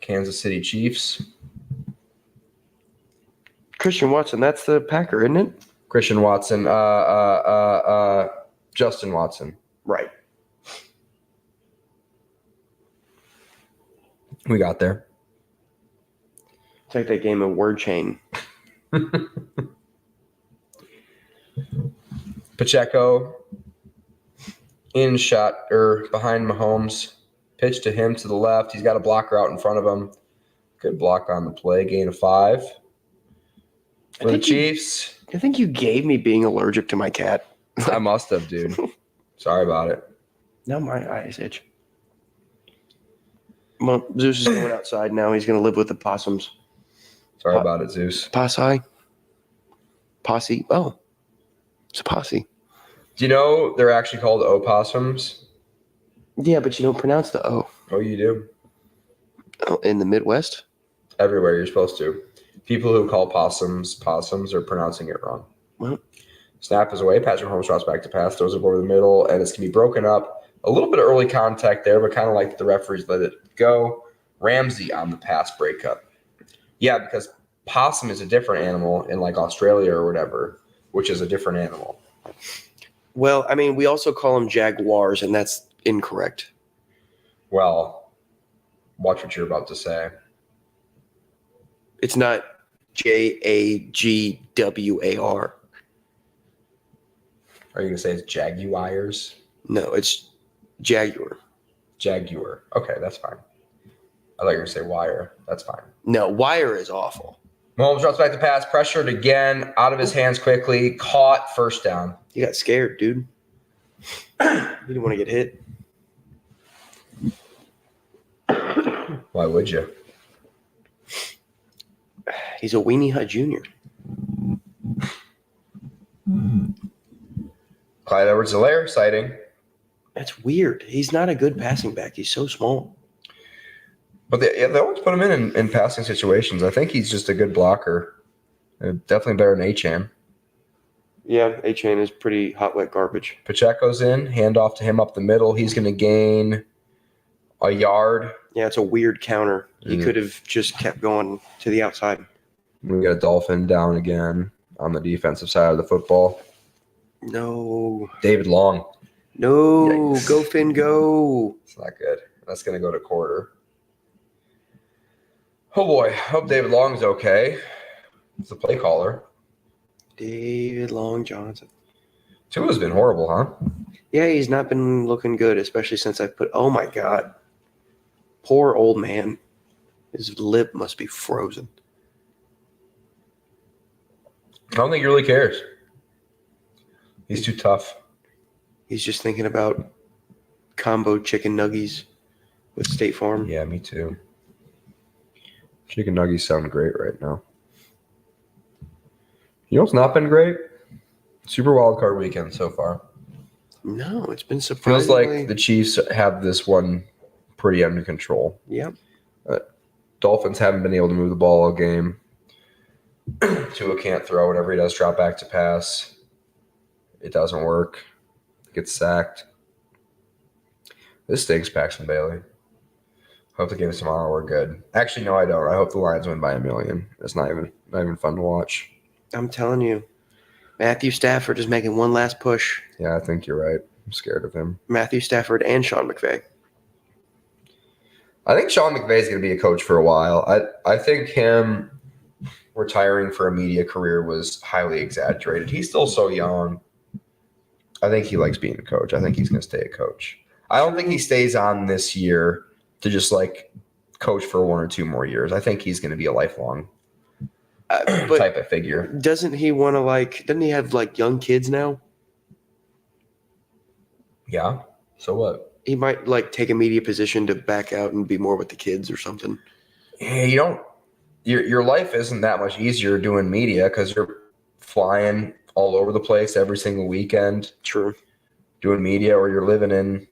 Kansas City Chiefs. Christian Watson, that's the Packer, isn't it? Christian Watson. Justin Watson. Right. We got there. It's like that game of word chain. Pacheco in shot or behind Mahomes. Pitch to him to the left. He's got a blocker out in front of him. Good block on the play. Gain of 5. For the Chiefs. I think you gave me being allergic to my cat. I must have, dude. Sorry about it. Now my eyes itch. Well, Zeus is going outside now. He's going to live with the possums. Sorry about it, Zeus. Posse. Oh, it's a posse. Do you know they're actually called opossums? Yeah, but you don't pronounce the O. Oh, you do. Oh, in the Midwest? Everywhere you're supposed to. People who call possums are pronouncing it wrong. Well, snap is away. Patrick Mahomes drops back to pass, throws it over the middle, and it's going to be broken up. A little bit of early contact there, but kind of like the referees let it go. Ramsey on the pass breakup. Yeah, because possum is a different animal in like Australia or whatever, which is a different animal. well, I mean, we also call them jaguars, and that's incorrect. Well, watch what you're about to say. It's not Jagwar. Are you going to say it's jaguars? No, it's jaguar. Jaguar. Okay, that's fine. I thought you were going to say wire. That's fine. No, wire is awful. Mahomes drops back to pass, pressured again, out of his hands quickly, caught, first down. You got scared, dude. You didn't want to get hit. Why would you? He's a Weenie Hut Jr. Clyde Edwards-Helaire sighting. That's weird. He's not a good passing back. He's so small. But they always put him in passing situations. I think he's just a good blocker. Definitely better than Achane. Yeah, A-Chain is pretty hot, wet garbage. Pacheco's in. Hand off to him up the middle. He's going to gain a yard. Yeah, it's a weird counter. He could have just kept going to the outside. We got a Dolphin down again on the defensive side of the football. No. David Long. No. Yikes. Go, Finn, go. It's not good. That's going to go to quarter. Oh, boy. I hope David Long's okay. It's the play caller. David Long Johnson. Tua's been horrible, huh? Yeah, he's not been looking good, especially since I put – oh, my God. Poor old man. His lip must be frozen. I don't think he really cares. He's too tough. He's just thinking about combo chicken nuggies with State Farm. Yeah, me too. Chicken nuggets sound great right now. You know what's not been great? Super wild card weekend so far. No, it's been Feels surprisingly. like the Chiefs have this one pretty under control. Yep. Dolphins haven't been able to move the ball all game. Tua can't throw. Whenever he does drop back to pass, it doesn't work. Gets sacked. This stinks, Paxton Bailey. Hope the game tomorrow we're good. Actually, no, I don't. I hope the Lions win by 1 million. It's not even fun to watch. I'm telling you. Matthew Stafford is making one last push. Yeah, I think you're right. I'm scared of him. Matthew Stafford and Sean McVay. I think Sean McVay is going to be a coach for a while. I think him retiring for a media career was highly exaggerated. He's still so young. I think he likes being a coach. I think he's going to stay a coach. I don't think he stays on this year to just like coach for 1 or 2 more years. I think he's going to be a lifelong type of figure. Doesn't he want to doesn't he have young kids now? Yeah. So what? He might take a media position to back out and be more with the kids or something. Yeah, you don't. Your life isn't that much easier doing media because you're flying all over the place every single weekend. True. Doing media, or you're living in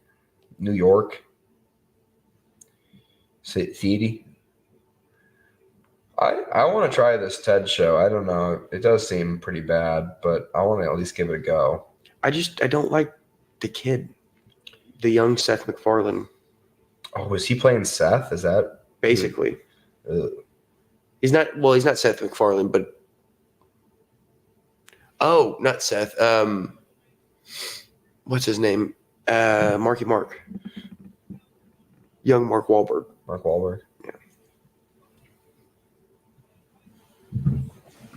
New York. City. I want to try this TED show. I don't know. It does seem pretty bad, but I want to at least give it a go. I don't like the kid. The young Seth MacFarlane. Oh, was he playing Seth? Is that basically? Ugh. He's not Seth MacFarlane, but not Seth. What's his name? Marky Mark. Young Mark Wahlberg. Mark Wahlberg. Yeah.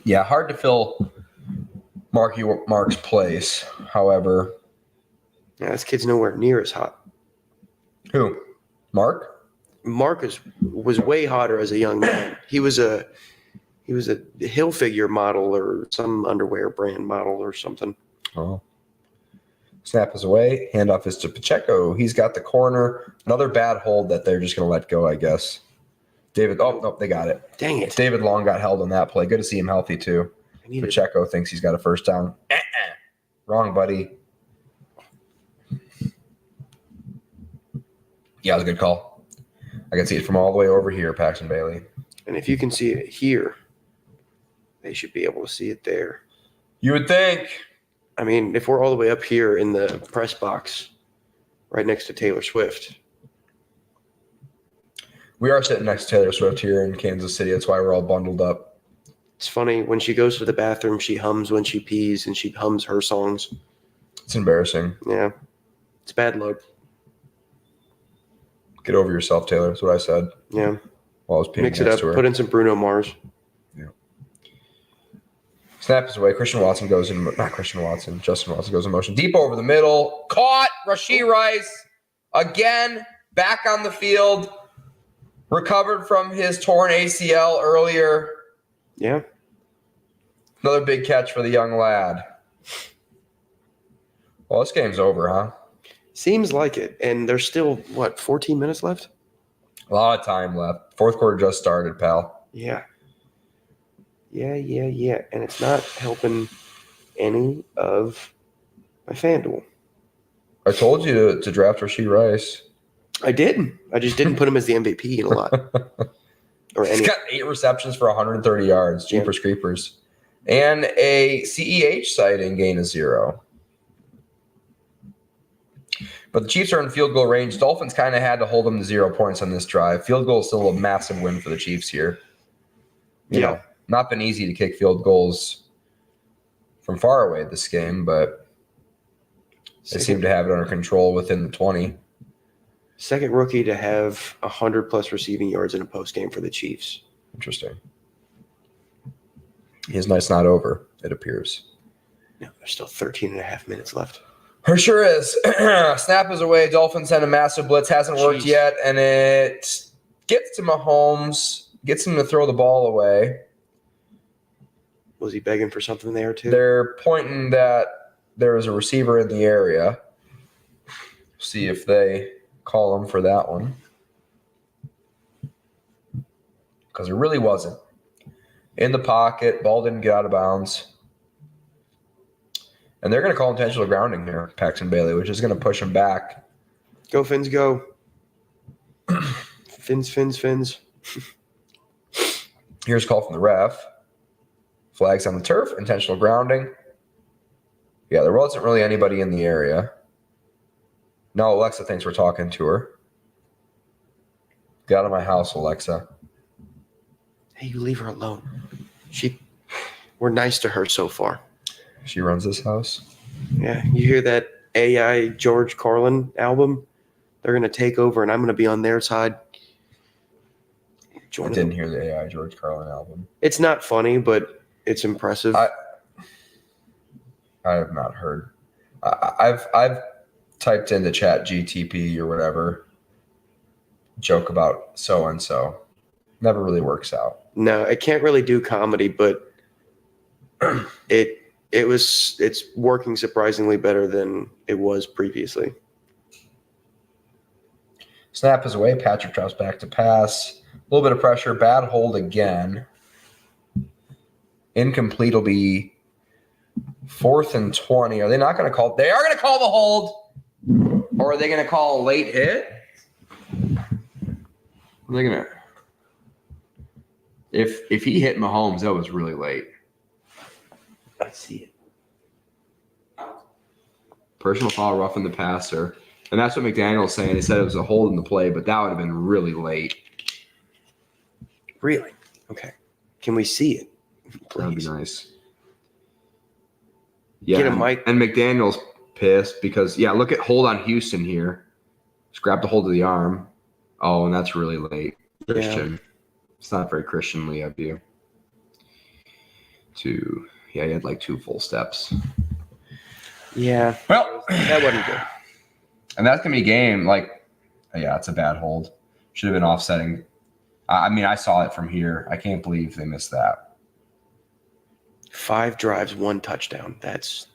Yeah, hard to fill Mark's place. However, yeah, this kid's nowhere near as hot. who? Mark? Mark was way hotter as a young man. He was a Hilfiger model or some underwear brand model or something. Oh. Snap is away. Handoff is to Pacheco. He's got the corner. Another bad hold that they're just going to let go, I guess. David. Oh, no, they got it. Dang it. David Long got held on that play. Good to see him healthy, too. Pacheco thinks he's got a first down. Wrong, buddy. Yeah, it was a good call. I can see it from all the way over here, Paxton Bailey. And if you can see it here, they should be able to see it there. You would think. I mean, if we're all the way up here in the press box, right next to Taylor Swift. We are sitting next to Taylor Swift here in Kansas City. That's why we're all bundled up. It's funny. When she goes to the bathroom, she hums when she pees, and she hums her songs. It's embarrassing. Yeah. It's bad luck. Get over yourself, Taylor. That's what I said. Yeah. While I was peeing Mix it up. to her. Put in some Bruno Mars. Yeah. Snap is away. Justin Watson goes in motion. Deep over the middle. Caught. Rashee Rice again back on the field. Recovered from his torn ACL earlier. Yeah. Another big catch for the young lad. Well, this game's over, huh? Seems like it. And there's still, 14 minutes left? A lot of time left. Fourth quarter just started, pal. Yeah. Yeah. And it's not helping any of my FanDuel. I told you to draft Rashee Rice. I did. I just didn't put him as the MVP in a lot. He's got 8 receptions for 130 yards. Jeepers creepers. And a CEH sighting, gain of 0. But the Chiefs are in field goal range. Dolphins kind of had to hold them to 0 points on this drive. Field goal is still a massive win for the Chiefs here. You know, not been easy to kick field goals from far away this game, but they seem to have it under control within the 20. Second rookie to have 100-plus receiving yards in a postgame for the Chiefs. Interesting. His night's not over, it appears. No, there's still 13 and a half minutes left. There sure is. Snap is away. Dolphins send a massive blitz. Hasn't worked yet, and it gets to Mahomes, gets him to throw the ball away. Was he begging for something there, too? They're pointing that there is a receiver in the area. See if they call him for that one. Because there really wasn't. In the pocket, ball didn't get out of bounds. And they're going to call intentional grounding here, Paxton Bailey, which is going to push him back. Go, Fins, go. Fins. Here's a call from the ref. Flags on the turf, intentional grounding. Yeah, there wasn't really anybody in the area. No, Alexa thinks we're talking to her. Get out of my house, Alexa. Hey, you leave her alone. We're nice to her so far. She runs this house. Yeah, you hear that AI George Carlin album? They're going to take over, and I'm going to be on their side. I didn't hear the AI George Carlin album. It's not funny, but it's impressive. I have not heard. I've typed into Chat GTP or whatever, joke about so and so. Never really works out. No, it can't really do comedy, but it's working surprisingly better than it was previously. Snap is away. Patrick drops back to pass. A little bit of pressure. Bad hold again. Incomplete will be 4th and 20. Are they not going to call? They are going to call the hold. Or are they going to call a late hit? Are they going to? If he hit Mahomes, that was really late. I see it. Personal foul, roughing the passer. And that's what McDaniel's saying. He said it was a hold in the play, but that would have been really late. Really? Okay. Can we see it? Please. That'd be nice. Yeah, Get a mic. And McDaniel's pissed because, look at hold on Houston here. Just grab the hold of the arm. Oh, and that's really late. Christian. Yeah. It's not very Christianly of you. He had like 2 full steps. Yeah. Well, that wasn't good. And that's going to be a game. It's a bad hold. Should have been offsetting. I saw it from here. I can't believe they missed that. 5 drives, 1 touchdown. That's.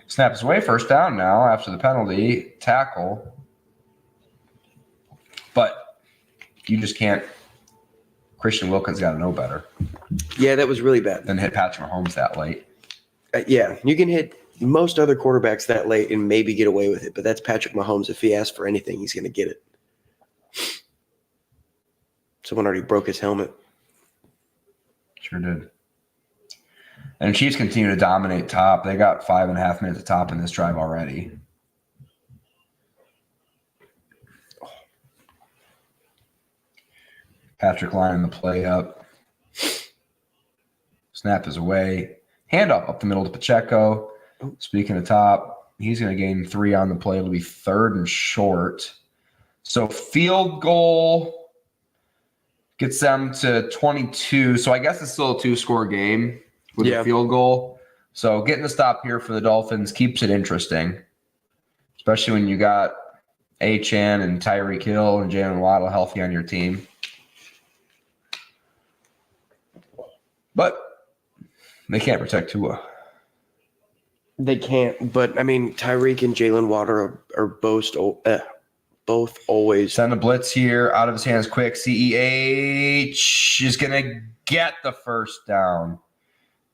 Snap is away. First down now after the penalty. Tackle. But you just can't. Christian Wilkins got to know better. Yeah, that was really bad. Than hit Patrick Mahomes that late. You can hit most other quarterbacks that late and maybe get away with it, but that's Patrick Mahomes. If he asks for anything, he's going to get it. Someone already broke his helmet. Sure did. And the Chiefs continue to dominate top. They got 5.5 minutes of top in this drive already. Patrick lining the play up. Snap is away. Handoff up the middle to Pacheco. Speaking of top, he's going to gain 3 on the play. It'll be 3rd and short. So field goal gets them to 22. So I guess it's still a 2-score game with a field goal. So getting the stop here for the Dolphins keeps it interesting, especially when you got Achane and Tyreek Hill and Jalen Waddle healthy on your team. But they can't protect Tua. They can't. But, Tyreek and Jalen Waddle are both always. Send a blitz here. Out of his hands quick. CEH is going to get the first down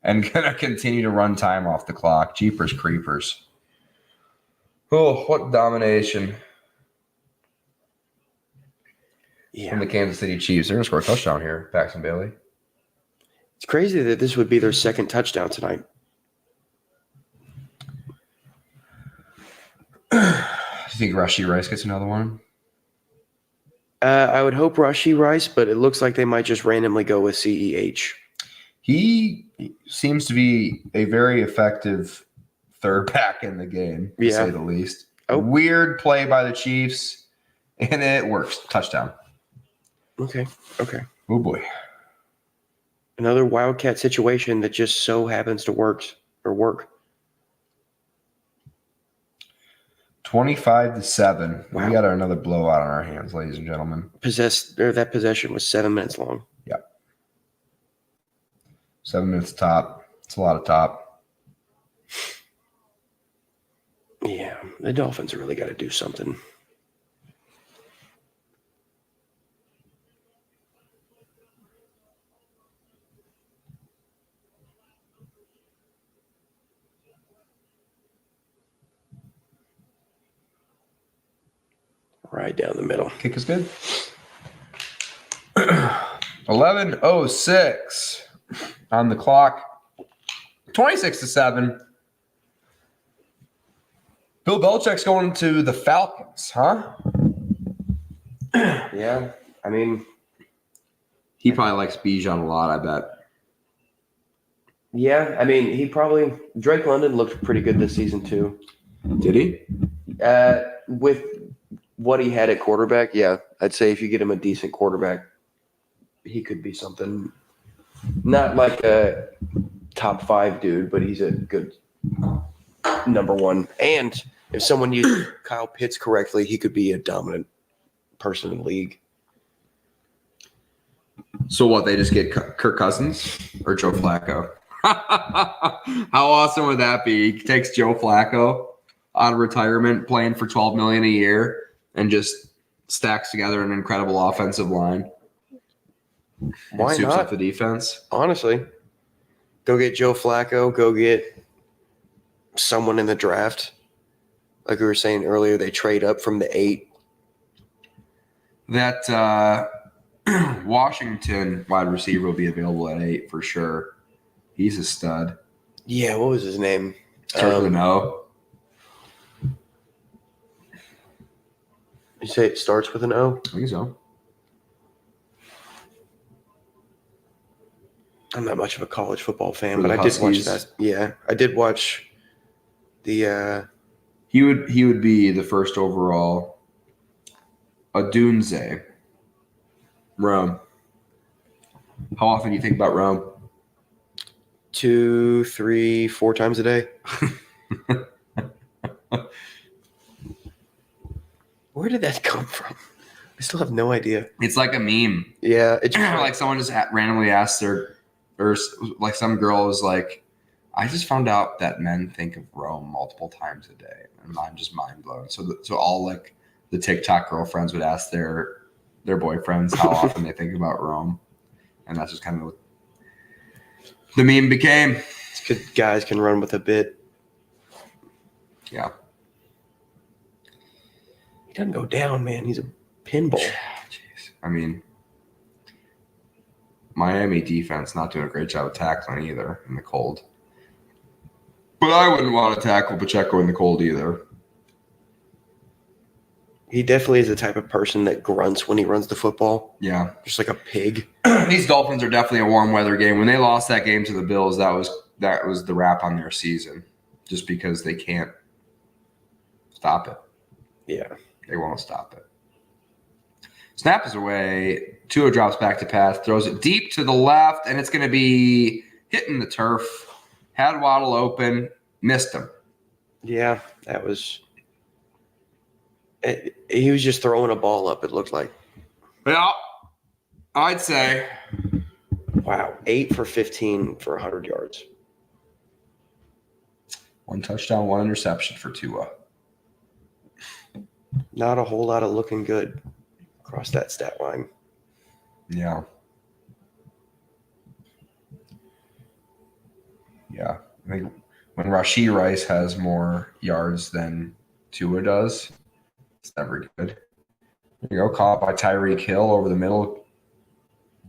and going to continue to run time off the clock. Jeepers creepers. Oh, what domination. From the Kansas City Chiefs. They're going to score a touchdown here, Paxton Bailey. It's crazy that this would be their second touchdown tonight. Do you think Rashee Rice gets another one? I would hope Rashee Rice, but it looks like they might just randomly go with CEH. He seems to be a very effective third back in the game, to say the least. Oh. Weird play by the Chiefs, and it works. Touchdown. Okay. Oh, boy. Another Wildcat situation that just so happens to work. 25-7. Wow. We got another blowout on our hands, ladies and gentlemen. That possession was 7 minutes long. Yep. 7 minutes top. It's a lot of top. Yeah, the Dolphins really got to do something. Right down the middle. Kick is good. 11:06 on the clock. 26-7. Bill Belichick's going to the Falcons, huh? Yeah, I mean, he probably likes Bijan a lot, I bet. Yeah, I mean, Drake London looked pretty good this season too. Did he? With what he had at quarterback, yeah, I'd say if you get him a decent quarterback, he could be something. Not like a top 5 dude, but he's a good number 1. And if someone used Kyle Pitts correctly, he could be a dominant person in the league. So what, they just get Kirk Cousins or Joe Flacco? How awesome would that be? He takes Joe Flacco out of retirement, playing for $12 million a year, and just stacks together an incredible offensive line. Why soups not? Up the defense. Honestly, go get Joe Flacco. Go get someone in the draft. Like we were saying earlier, they trade up from the 8. That Washington wide receiver will be available at 8 for sure. He's a stud. Yeah, what was his name? Certainly no. You say it starts with an O? I think so. I'm not much of a college football fan, For but the I did watch Huskies. that. Yeah, I did watch the. He would be the first overall. Adunze. Rome. How often do you think about Rome? 2, 3, 4 times a day. Where did that come from? I still have no idea. It's like a meme. Yeah, it's just Like someone just randomly asked or like some girl was like, I just found out that men think of Rome multiple times a day, and I'm just mind blown. So all like the TikTok girlfriends would ask their boyfriends how often they think about Rome, and that's just kind of what the meme became. It's good guys can run with a bit. Yeah. He doesn't go down, man. He's a pinball. Jeez. I mean, Miami defense not doing a great job of tackling either in the cold. But I wouldn't want to tackle Pacheco in the cold either. He definitely is the type of person that grunts when he runs the football. Yeah. Just like a pig. These Dolphins are definitely a warm weather game. When they lost that game to the Bills, that was the wrap on their season, just because they can't stop it. Yeah. They won't stop it. Snap is away. Tua drops back to pass, throws it deep to the left, and it's going to be hitting the turf. Had Waddle open, missed him. Yeah, that was – he was just throwing a ball up, it looked like. Yeah, I'd say. Wow, 8 for 15 for 100 yards. 1 touchdown, 1 interception for Tua. Not a whole lot of looking good across that stat line. Yeah. Yeah. I think when Rashee Rice has more yards than Tua does, it's never good. There you go. Caught by Tyreek Hill over the middle.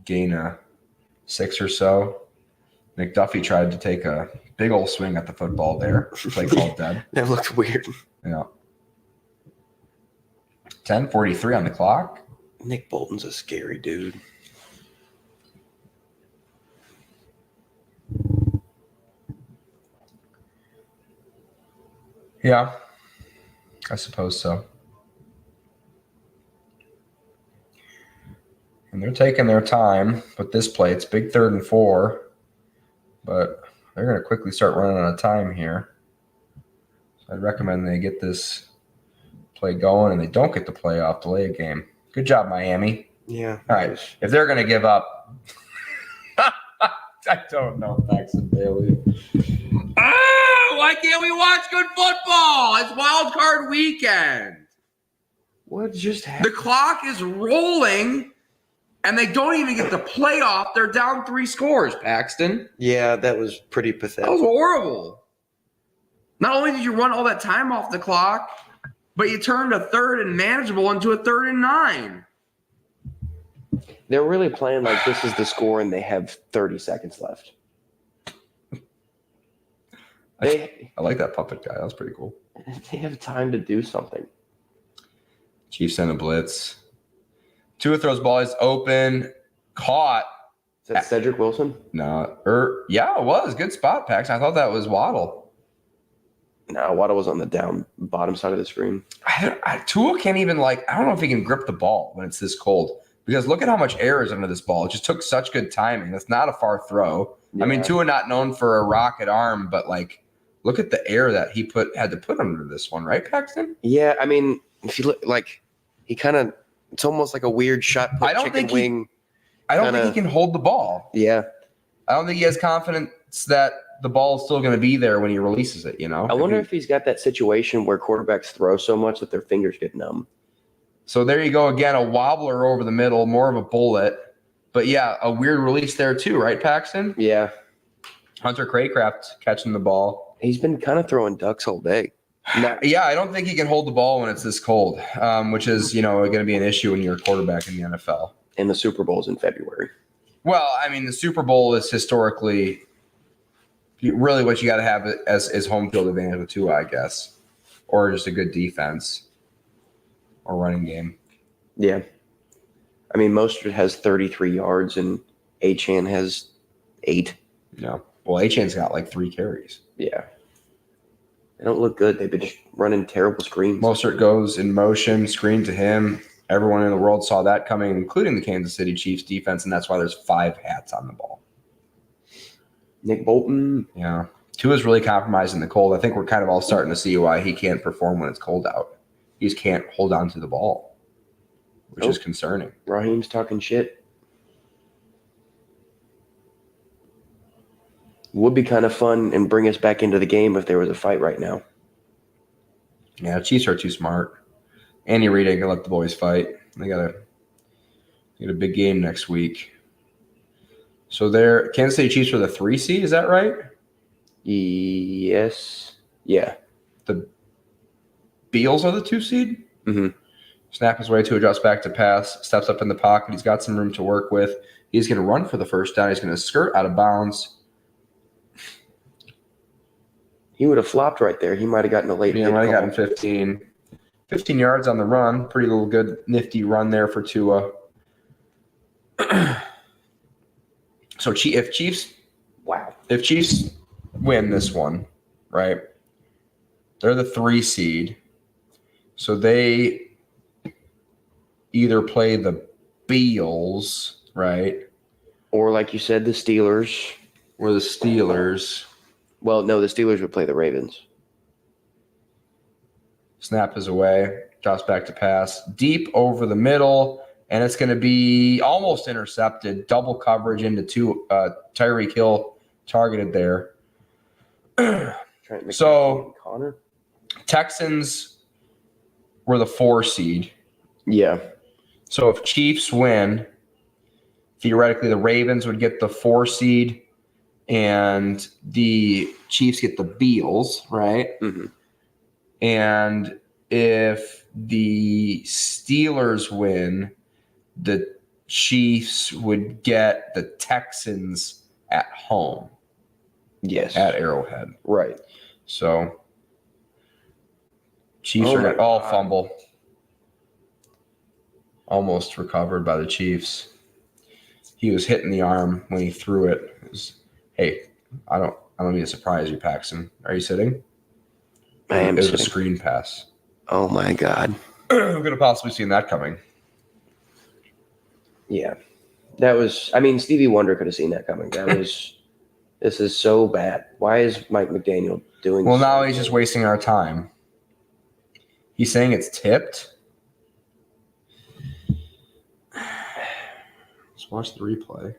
Gain a 6 or so. McDuffie tried to take a big old swing at the football there. Play called dead. That looked weird. Yeah. 10:43 on the clock. Nick Bolton's a scary dude. Yeah, I suppose so. And they're taking their time with this play. It's big 3rd and 4, but they're going to quickly start running out of time here. So I'd recommend they get this play going, and they don't get the play off, delay a game. Good job, Miami. Yeah. All right. If they're going to give up, I don't know, Paxton Bailey. Why can't we watch good football? It's wild card weekend. What just happened? The clock is rolling, and they don't even get the playoff. They're down 3 scores, Paxton. Yeah, that was pretty That pathetic. was horrible. Not only did you run all that time off the clock, but you turned a 3rd and manageable into a 3rd and 9. They're really playing like this is the score and they have 30 seconds left. I like that puppet guy. That was pretty cool. They have time to do something. Chiefs send a blitz. Tua throws ball. He's open. Caught. Is that Cedric Wilson? No. Yeah, it was. Good spot, Pax. I thought that was Waddle. No, Waddle was on the bottom side of the screen. Tua can't even, I don't know if he can grip the ball when it's this cold. Because look at how much air is under this ball. It just took such good timing. That's not a far throw. Yeah. I mean, Tua not known for a rocket arm, but, look at the air that he had to put under this one, right, Paxton? Yeah, I mean, if you look, he kind of, it's almost like a weird shot put chicken wing. I don't think he can hold the ball. Yeah. I don't think he has confidence that the ball is still going to be there when he releases it, I wonder if he's got that situation where quarterbacks throw so much that their fingers get numb. So there you go again, a wobbler over the middle, more of a bullet. But, yeah, a weird release there too, right, Paxton? Yeah. Hunter Craycraft catching the ball. He's been kind of throwing ducks all day. Yeah, I don't think he can hold the ball when it's this cold, which is, going to be an issue when you're a quarterback in the NFL. And the Super Bowl's in February. Well, I mean, the Super Bowl is historically really what you got to have as home field advantage with Tua, I guess, or just a good defense or running game. Yeah. I mean, Mostert has 33 yards and Achane has 8. Yeah. Well, Achane's got 3 carries. Yeah. They don't look good. They've been just running terrible screens. Mostert goes in motion, screen to him. Everyone in the world saw that coming, including the Kansas City Chiefs defense, and that's why there's 5 hats on the ball. Nick Bolton. Yeah. Tua's really compromised in the cold. I think we're kind of all starting to see why he can't perform when it's cold out. He just can't hold on to the ball, which is concerning. Raheem's talking shit. Would be kind of fun and bring us back into the game if there was a fight right now. Yeah, Chiefs are too smart. Andy Reid ain't gonna let the boys fight. They got a big game next week. So they're Kansas City Chiefs are the 3 seed, is that right? Yes. Yeah. The Beals are the 2 seed? Mm-hmm. Snap his way to adjust back to pass, steps up in the pocket. He's got some room to work with. He's going to run for the first down. He's going to skirt out of bounds. He would have flopped right there. He might have gotten a late. Yeah, might have gotten 15. 15 yards on the run. Pretty little good, nifty run there for Tua. So if Chiefs win this one, right, they're the 3 seed. So they either play the Beals, right? Or like you said, the Steelers. Or the Steelers. Well, no, the Steelers would play the Ravens. Snap is away. Drops back to pass. Deep over the middle. And it's going to be almost intercepted. Double coverage into Tyreek Hill targeted there. So Connor? Texans were the 4 seed. Yeah. So if Chiefs win, theoretically the Ravens would get the 4 seed and the Chiefs get the Beals, right? Mm-hmm. And if the Steelers win, the Chiefs would get the Texans at home. Yes. at Arrowhead. Right. So Chiefs Oh are my going to God. fumble. Almost recovered by the Chiefs. He was hitting the arm when he threw it. Hey, I don't mean to surprise you, Paxton. Are you sitting? I am It was sitting. a screen pass. Oh my God. Who could have possibly seen that coming? Yeah. That was, I mean, Stevie Wonder could have seen that coming. This is so bad. Why is Mike McDaniel doing Well, now something? he's just wasting our time. He's saying it's tipped. Let's watch the replay.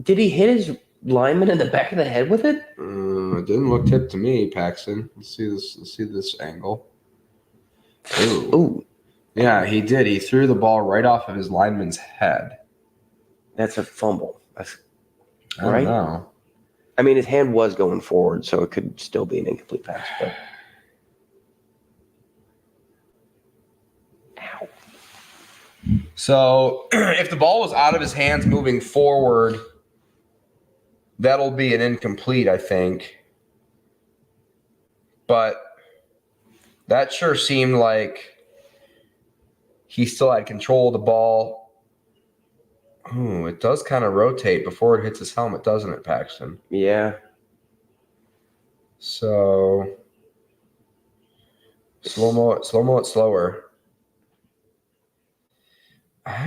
Did he hit his lineman in the back of the head with it? It didn't look tipped to me, Paxton. Let's see this. Let's see this angle. Ooh. Yeah, he did. He threw the ball right off of his lineman's head. That's a fumble. I don't Right? know. I mean, his hand was going forward, so it could still be an incomplete pass. But ow. So if the ball was out of his hands moving forward, that'll be an incomplete, I think. But that sure seemed like he still had control of the ball. Ooh, it does kind of rotate before it hits his helmet, doesn't it, Paxton? Yeah. So slow-mo it slower.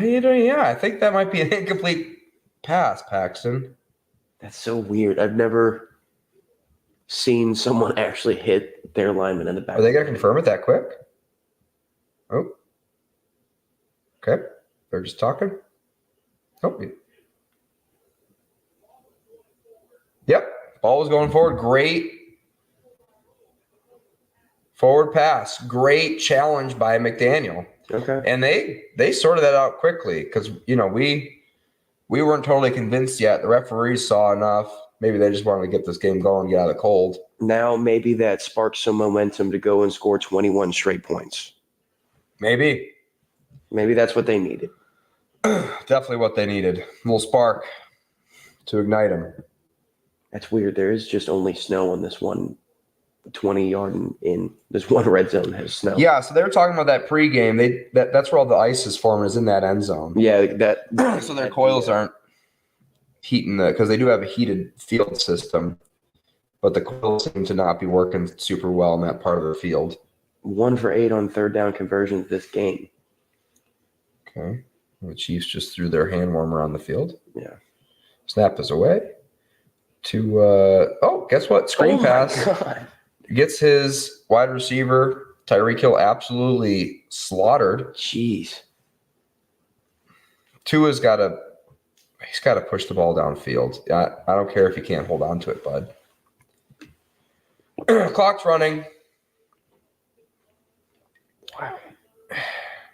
Yeah, I think that might be an incomplete pass, Paxton. That's so weird. I've never seen someone actually hit their lineman in the back. Are they going to confirm it that quick? Oh. Okay. They're just talking. Oh. Yep. Ball was going forward. Great forward pass. Great challenge by McDaniel. Okay. And they sorted that out quickly because, we weren't totally convinced yet. The referees saw enough. Maybe they just wanted to get this game going, get out of the cold. Now maybe that sparks some momentum to go and score 21 straight points. Maybe. Maybe that's what they needed. Definitely what they needed. A little spark to ignite them. That's weird. There is just only snow on this one 20-yard in. This one red zone has snow. Yeah, so they were talking about that pregame. That's where all the ice is forming, is in that end zone. Yeah, that. So their coils aren't heating because they do have a heated field system, but the coils seem to not be working super well in that part of the field. 1 for 8 on third down conversions this game. Okay. The Chiefs just threw their hand warmer on the field. Yeah. Snap is away. Guess what? Screen pass. God. Gets his wide receiver, Tyreek Hill, absolutely slaughtered. Jeez. Tua's got to push the ball downfield. I don't care if you can't hold on to it, bud. Clock's running. Wow.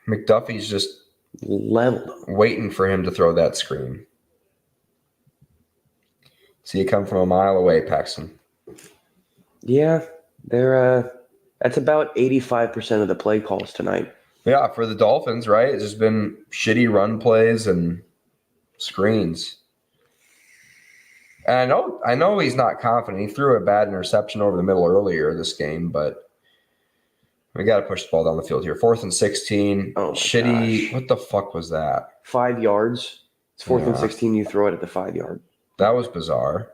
McDuffie's just Leveled him. waiting for him to throw that screen. See it come from a mile away, Paxton. Yeah, that's about 85% of the play calls tonight. Yeah, for the Dolphins, right? It's just been shitty run plays and screens. And I know he's not confident. He threw a bad interception over the middle earlier this game, but we got to push the ball down the field here. 4th and 16. Oh my shitty. gosh. What the fuck was that? 5 yards. It's 4th and Yeah. 16. You throw it at the 5-yard. That was bizarre.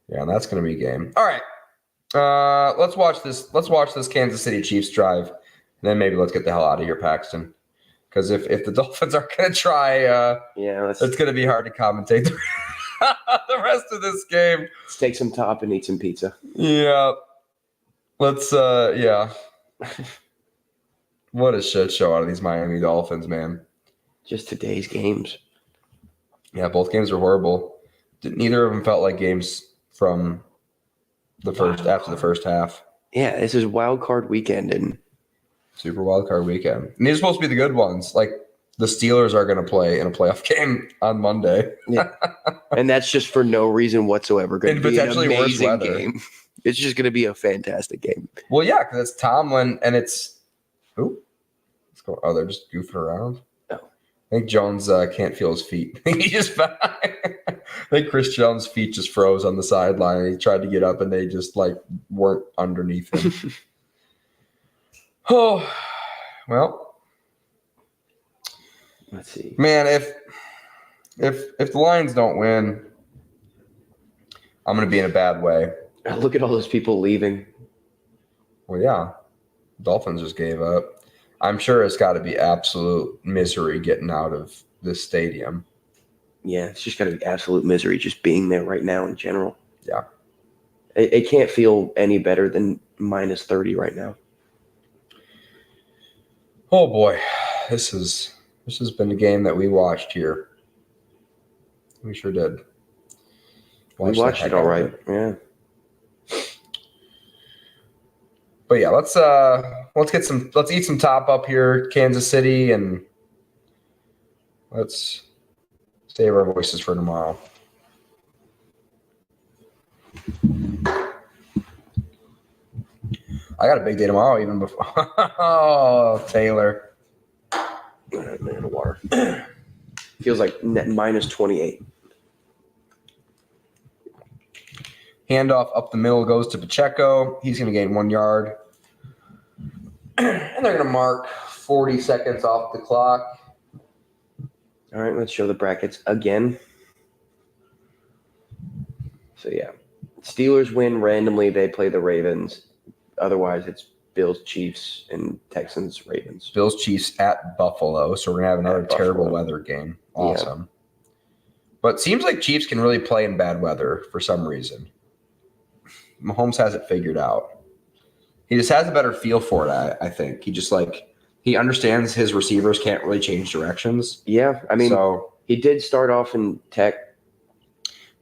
Yeah, and that's going to be a game. All right. Let's watch this. Let's watch this Kansas City Chiefs drive. And then maybe let's get the hell out of here, Paxton. Because if the Dolphins are going to try, it's going to be hard to commentate the rest of this game. Let's take some top and eat some pizza. Yeah. Let's, yeah. What a shit show out of these Miami Dolphins, man. Just today's games. Yeah, both games were horrible. Neither of them felt like games from after the first half. Yeah, this is wild card weekend and Super wild card weekend. And these are supposed to be the good ones. Like the Steelers are going to play in a playoff game on Monday. yeah. And that's just for no reason whatsoever. Going In to be potentially an worse amazing weather. game. It's just going to be a fantastic game. Well, yeah, because it's Tomlin and it's they're just goofing around. Oh. I think Jones can't feel his feet. He just, I think Chris Jones' feet just froze on the sideline. He tried to get up, and they just like weren't underneath him. Oh, well, let's see, man. If the Lions don't win, I'm gonna be in a bad way. Look at all those people leaving. Well, yeah, Dolphins just gave up. I'm sure it's got to be absolute misery getting out of this stadium. Yeah, it's just got to be absolute misery just being there right now in general. Yeah. It can't feel any better than minus 30 right now. Oh boy, this has been the game that we watched here. We sure did. We watched it all right. Yeah. But yeah, let's eat some top up here, Kansas City, and let's save our voices for tomorrow. I got a big day tomorrow, even before. Oh, Taylor. All right, man, water. Feels like minus 28. Handoff up the middle goes to Pacheco. He's going to gain 1 yard. And they're going to mark 40 seconds off the clock. All right, let's show the brackets again. So, yeah. Steelers win randomly. They play the Ravens. Otherwise, it's Bills, Chiefs, and Texans, Ravens. Bills, Chiefs at Buffalo. So we're going to have another terrible weather game. Awesome. Yeah. But it seems like Chiefs can really play in bad weather for some reason. Mahomes has it figured out. He just has a better feel for it, I think. He understands his receivers can't really change directions. Yeah, I mean, he did start off in Tech.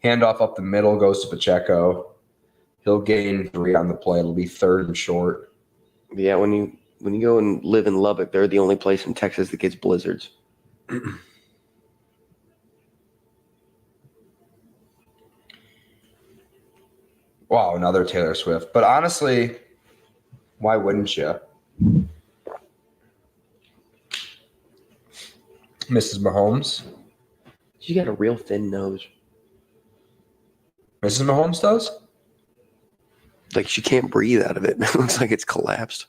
Handoff up the middle goes to Pacheco. He'll gain 3 on the play. It'll be 3rd and short. Yeah, when you go and live in Lubbock, they're the only place in Texas that gets blizzards. Wow, another Taylor Swift. But honestly, why wouldn't you? Mrs. Mahomes. She got a real thin nose. Mrs. Mahomes does? Like she can't breathe out of it. It looks like it's collapsed.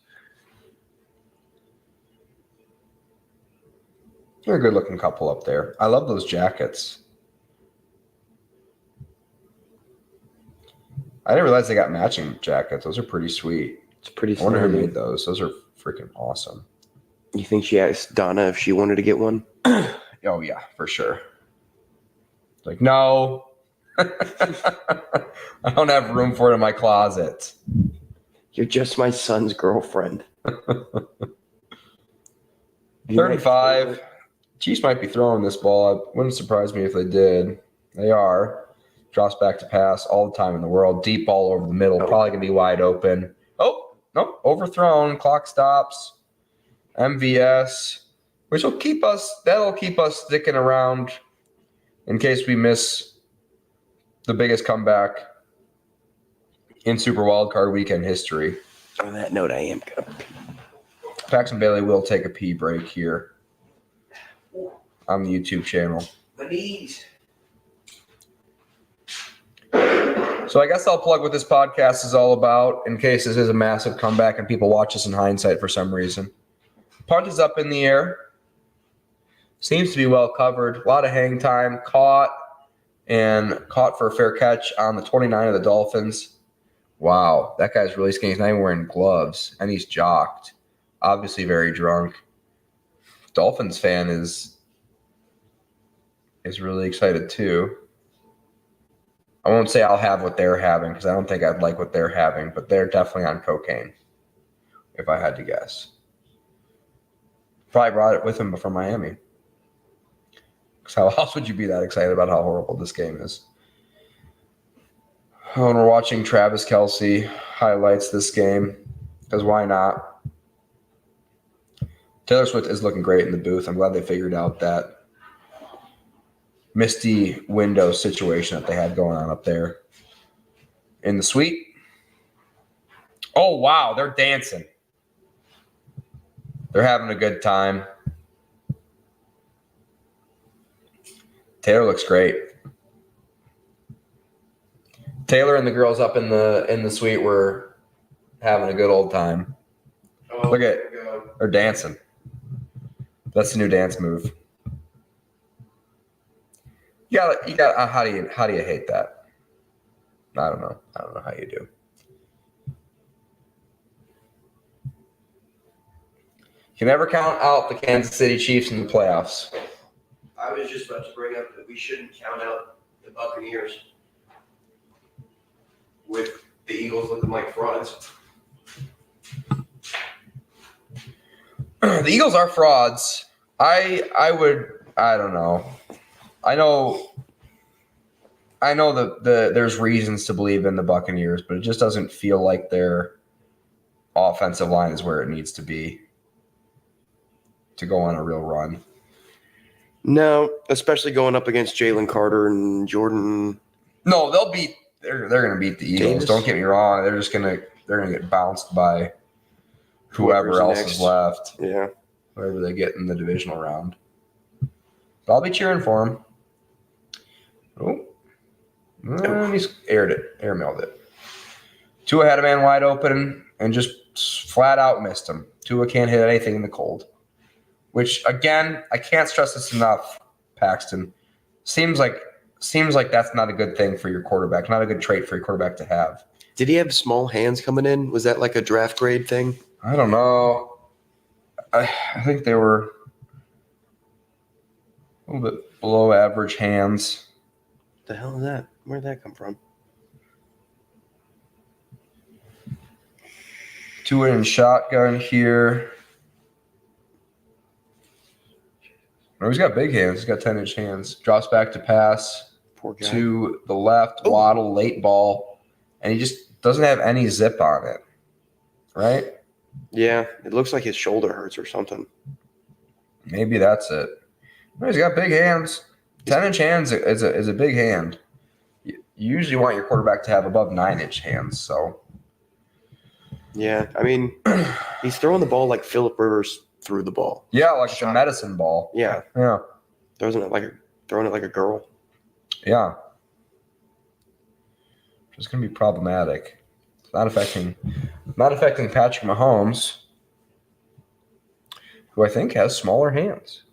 They're a good-looking couple up there. I love those jackets. I didn't realize they got matching jackets. Those are pretty sweet. It's pretty. I wonder who made those. Those are freaking awesome. You think she asked Donna if she wanted to get one? Oh yeah, for sure. Like, no. I don't have room for it in my closet. You're just my son's girlfriend. 3rd and 5. Chiefs might be throwing this ball. It wouldn't surprise me if they did. They are. Drops back to pass all the time in the world. Deep ball over the middle. Probably going to be wide open. Oh, nope. Overthrown. Clock stops. MVS. That'll keep us sticking around in case we miss the biggest comeback in Super Wildcard Weekend history. On that note, I am going to pee. Paxton Bailey will take a pee break here on the YouTube channel. My knees. So I guess I'll plug what this podcast is all about in case this is a massive comeback and people watch us in hindsight for some reason. Punt is up in the air. Seems to be well covered. A lot of hang time. Caught for a fair catch on the 29 of the Dolphins. Wow, that guy's really skinny. He's not even wearing gloves, and he's jocked. Obviously very drunk. Dolphins fan is really excited too. I won't say I'll have what they're having because I don't think I'd like what they're having, but they're definitely on cocaine, if I had to guess. Probably brought it with him from Miami. Because how else would you be that excited about how horrible this game is? When we're watching Travis Kelce highlights this game, because why not? Taylor Swift is looking great in the booth. I'm glad they figured out that misty window situation that they had going on up there in the suite. Oh, wow, they're dancing. They're having a good time. Taylor looks great. Taylor and the girls up in the suite were having a good old time. Oh, Look at they're dancing. That's the new dance move. You got. How do you hate that? I don't know how you do. You can never count out the Kansas City Chiefs in the playoffs. I was just about to bring up that we shouldn't count out the Buccaneers with the Eagles looking like frauds. The Eagles are frauds. I don't know. I know that there's reasons to believe in the Buccaneers, but it just doesn't feel like their offensive line is where it needs to be to go on a real run. No, especially going up against Jalen Carter and Jordan. No, they're gonna beat the Eagles. Davis? Don't get me wrong. They're gonna get bounced by whoever else is left. Yeah. Whoever they get in the divisional round. But I'll be cheering for him. Oh. And he's airmailed it. Tua had a man wide open and just flat out missed him. Tua can't hit anything in the cold. Which, again, I can't stress this enough, Paxton. Seems like that's not a good thing for your quarterback, not a good trait for your quarterback to have. Did he have small hands coming in? Was that like a draft grade thing? I don't know. I think they were a little bit below average hands. What the hell is that? Where'd that come from? Tua in shotgun here. No, he's got big hands. He's got 10-inch hands. Drops back to pass. Poor guy. To the left. Oh. Waddle, late ball. And he just doesn't have any zip on it. Right? Yeah, it looks like his shoulder hurts or something. Maybe that's it. Well, he's got big hands. 10-inch hands is a big hand. You usually want your quarterback to have above 9-inch hands. So, yeah, I mean, he's throwing the ball like Phillip Rivers threw the ball. yeah, like it's a medicine ball. Yeah, Yeah. throwing it like a girl. Yeah. It's going to be problematic. It's not affecting Patrick Mahomes, who I think has smaller hands.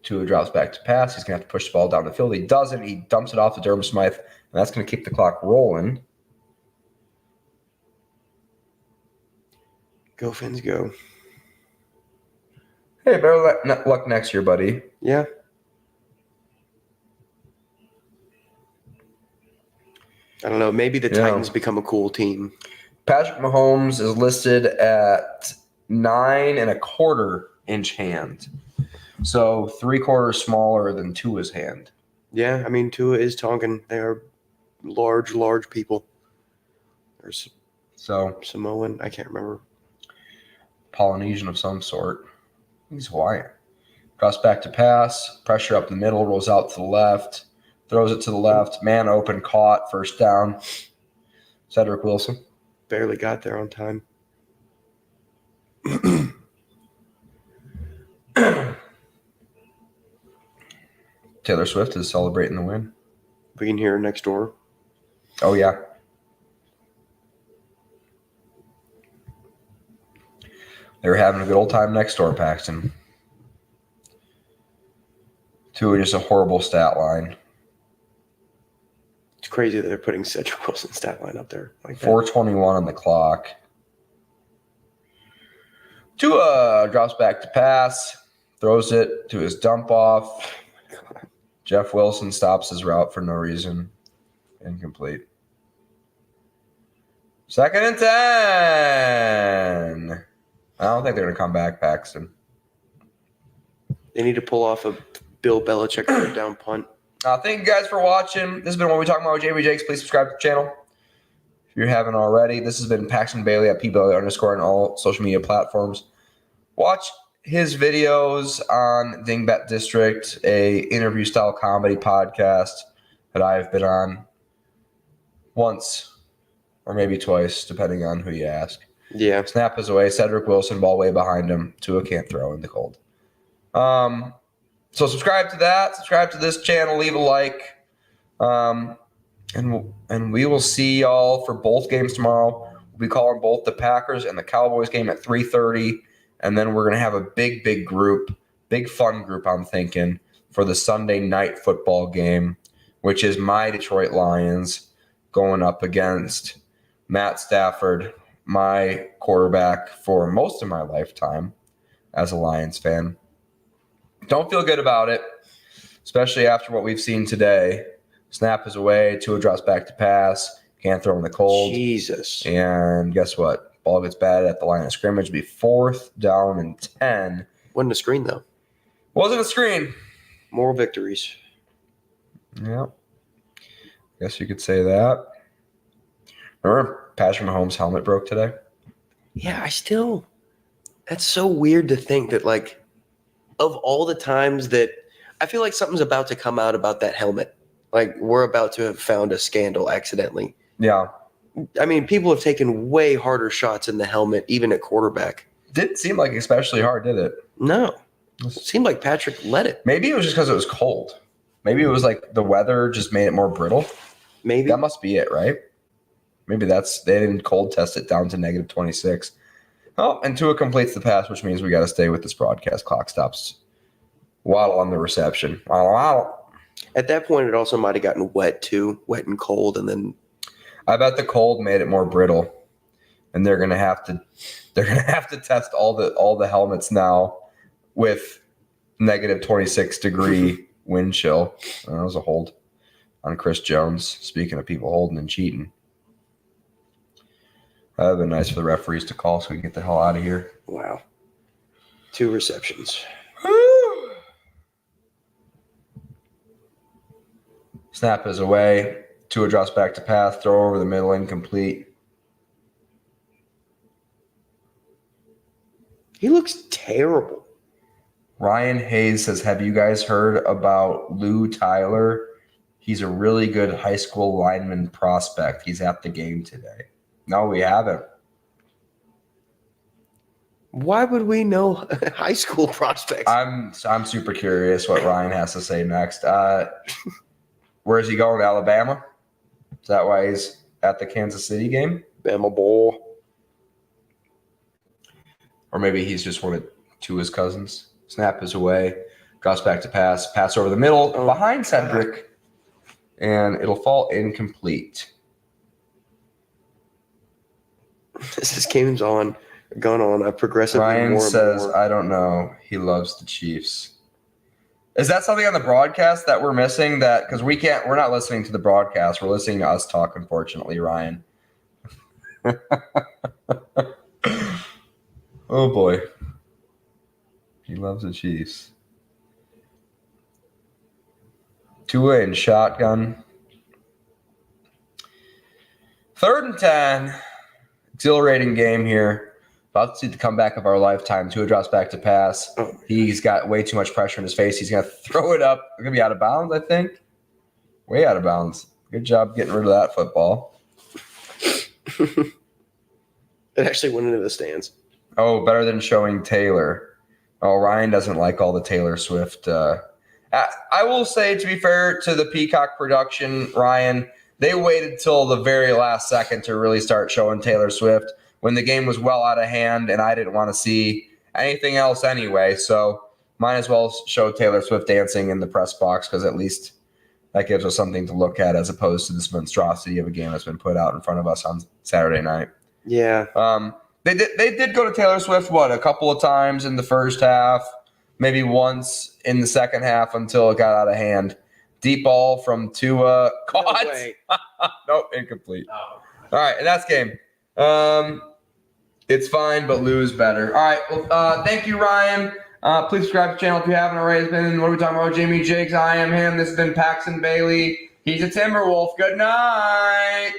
Tua drops back to pass. He's going to have to push the ball down the field. He doesn't. He dumps it off to Durham Smythe, and that's going to keep the clock rolling. Go, Fins, go. Hey, better luck next year, buddy. Yeah. I don't know. Maybe the Titans become a cool team. Patrick Mahomes is listed at 9.25-inch hand. So 3/4 smaller than Tua's hand. Yeah, I mean, Tua is Tongan. They are large people. There's Samoan. I can't remember. Polynesian of some sort. He's Hawaiian. Cross back to pass. Pressure up the middle. Rolls out to the left. Throws it to the left. Man open. Caught. First down. Cedric Wilson. Barely got there on time. Taylor Swift is celebrating the win. We can hear her next door. Oh, yeah. They were having a good old time next door, Paxton. Tua, just a horrible stat line. It's crazy that they're putting Cedric Wilson's stat line up there like that. 4:21 on the clock. Tua drops back to pass. Throws it to his dump off. Jeff Wilson stops his route for no reason. Incomplete. 2nd and 10. I don't think they're going to come back, Paxton. They need to pull off a Bill Belichick third down punt. Thank you guys for watching. This has been What We Talking About with JB Jakes. Please subscribe to the channel if you haven't already. This has been Paxton Bailey at @PBailey_ on all social media platforms. Watch his videos on Dingbat District, a interview-style comedy podcast that I have been on once or maybe twice, depending on who you ask. Yeah. Snap is away. Cedric Wilson, ball way behind him. Tua can't throw in the cold. So subscribe to that. Subscribe to this channel. Leave a like. And we will see y'all for both games tomorrow. We'll be calling both the Packers and the Cowboys game at 3:30. And then we're going to have a big group, big fun group, I'm thinking, for the Sunday night football game, which is my Detroit Lions going up against Matt Stafford, my quarterback for most of my lifetime as a Lions fan. Don't feel good about it, especially after what we've seen today. Snap is away, Tua drops back to pass, can't throw in the cold. Jesus. And guess what? Ball gets batted at the line of scrimmage. It'll be 4th down and 10. Wasn't a screen, though. Wasn't a screen. Moral victories. Yeah. Guess you could say that. Remember Patrick Mahomes' helmet broke today? Yeah, that's so weird to think that, like, of all the times that I feel like something's about to come out about that helmet. Like, we're about to have found a scandal accidentally. Yeah. I mean, people have taken way harder shots in the helmet, even at quarterback. Didn't seem like especially hard, did it? No. It seemed like Patrick let it. Maybe it was just because it was cold. Maybe it was like the weather just made it more brittle. Maybe. That must be it, right? Maybe they didn't cold test it down to negative 26. Oh, and Tua completes the pass, which means we got to stay with this broadcast. Clock stops. Waddle on the reception. Waddle. At that point, it also might have gotten wet too, wet and cold, and then I bet the cold made it more brittle, and they're gonna have to test all the helmets now with negative 26 degree wind chill. That was a hold on Chris Jones. Speaking of people holding and cheating, that would have been nice for the referees to call so we can get the hell out of here. wow, 2 receptions. Snap is away. Tua drops back to pass. Throw over the middle, incomplete. He looks terrible. Ryan Hayes says, have you guys heard about Lou Tyler? He's a really good high school lineman prospect. He's at the game today. No, we haven't. Why would we know high school prospects? I'm super curious what Ryan has to say next. Where is he going? Alabama? Is that why he's at the Kansas City game? Bama ball. Or maybe he's just one of Tua's cousins. Snap is away. Drops back to pass. Pass over the middle behind Cedric. And it'll fall incomplete. This game's gone on a progressive. Ryan says, I don't know. He loves the Chiefs. Is that something on the broadcast that we're missing? That because we're not listening to the broadcast. We're listening to us talk, unfortunately, Ryan. Oh boy. He loves the Chiefs. Tua in shotgun. 3rd and 10. Exhilarating game here. About to see the comeback of our lifetime. Tua drops back to pass. He's got way too much pressure in his face. He's going to throw it up. It's going to be out of bounds, I think. Way out of bounds. Good job getting rid of that football. It actually went into the stands. Oh, better than showing Taylor. Oh, Ryan doesn't like all the Taylor Swift. I will say, to be fair to the Peacock production, Ryan, they waited till the very last second to really start showing Taylor Swift when the game was well out of hand, and I didn't want to see anything else anyway. So might as well show Taylor Swift dancing in the press box because at least that gives us something to look at as opposed to this monstrosity of a game that's been put out in front of us on Saturday night. Yeah. They did go to Taylor Swift, a couple of times in the first half, maybe once in the second half until it got out of hand. Deep ball from Tua. Caught. No nope, incomplete. Oh. All right, and that's game. It's fine, but Lou's better. All right, well, thank you, Ryan. Please subscribe to the channel if you haven't already. It's been, what are we talking about? Jamie Jakes, I am him. This has been Paxton Bailey. He's a Timberwolf. Good night.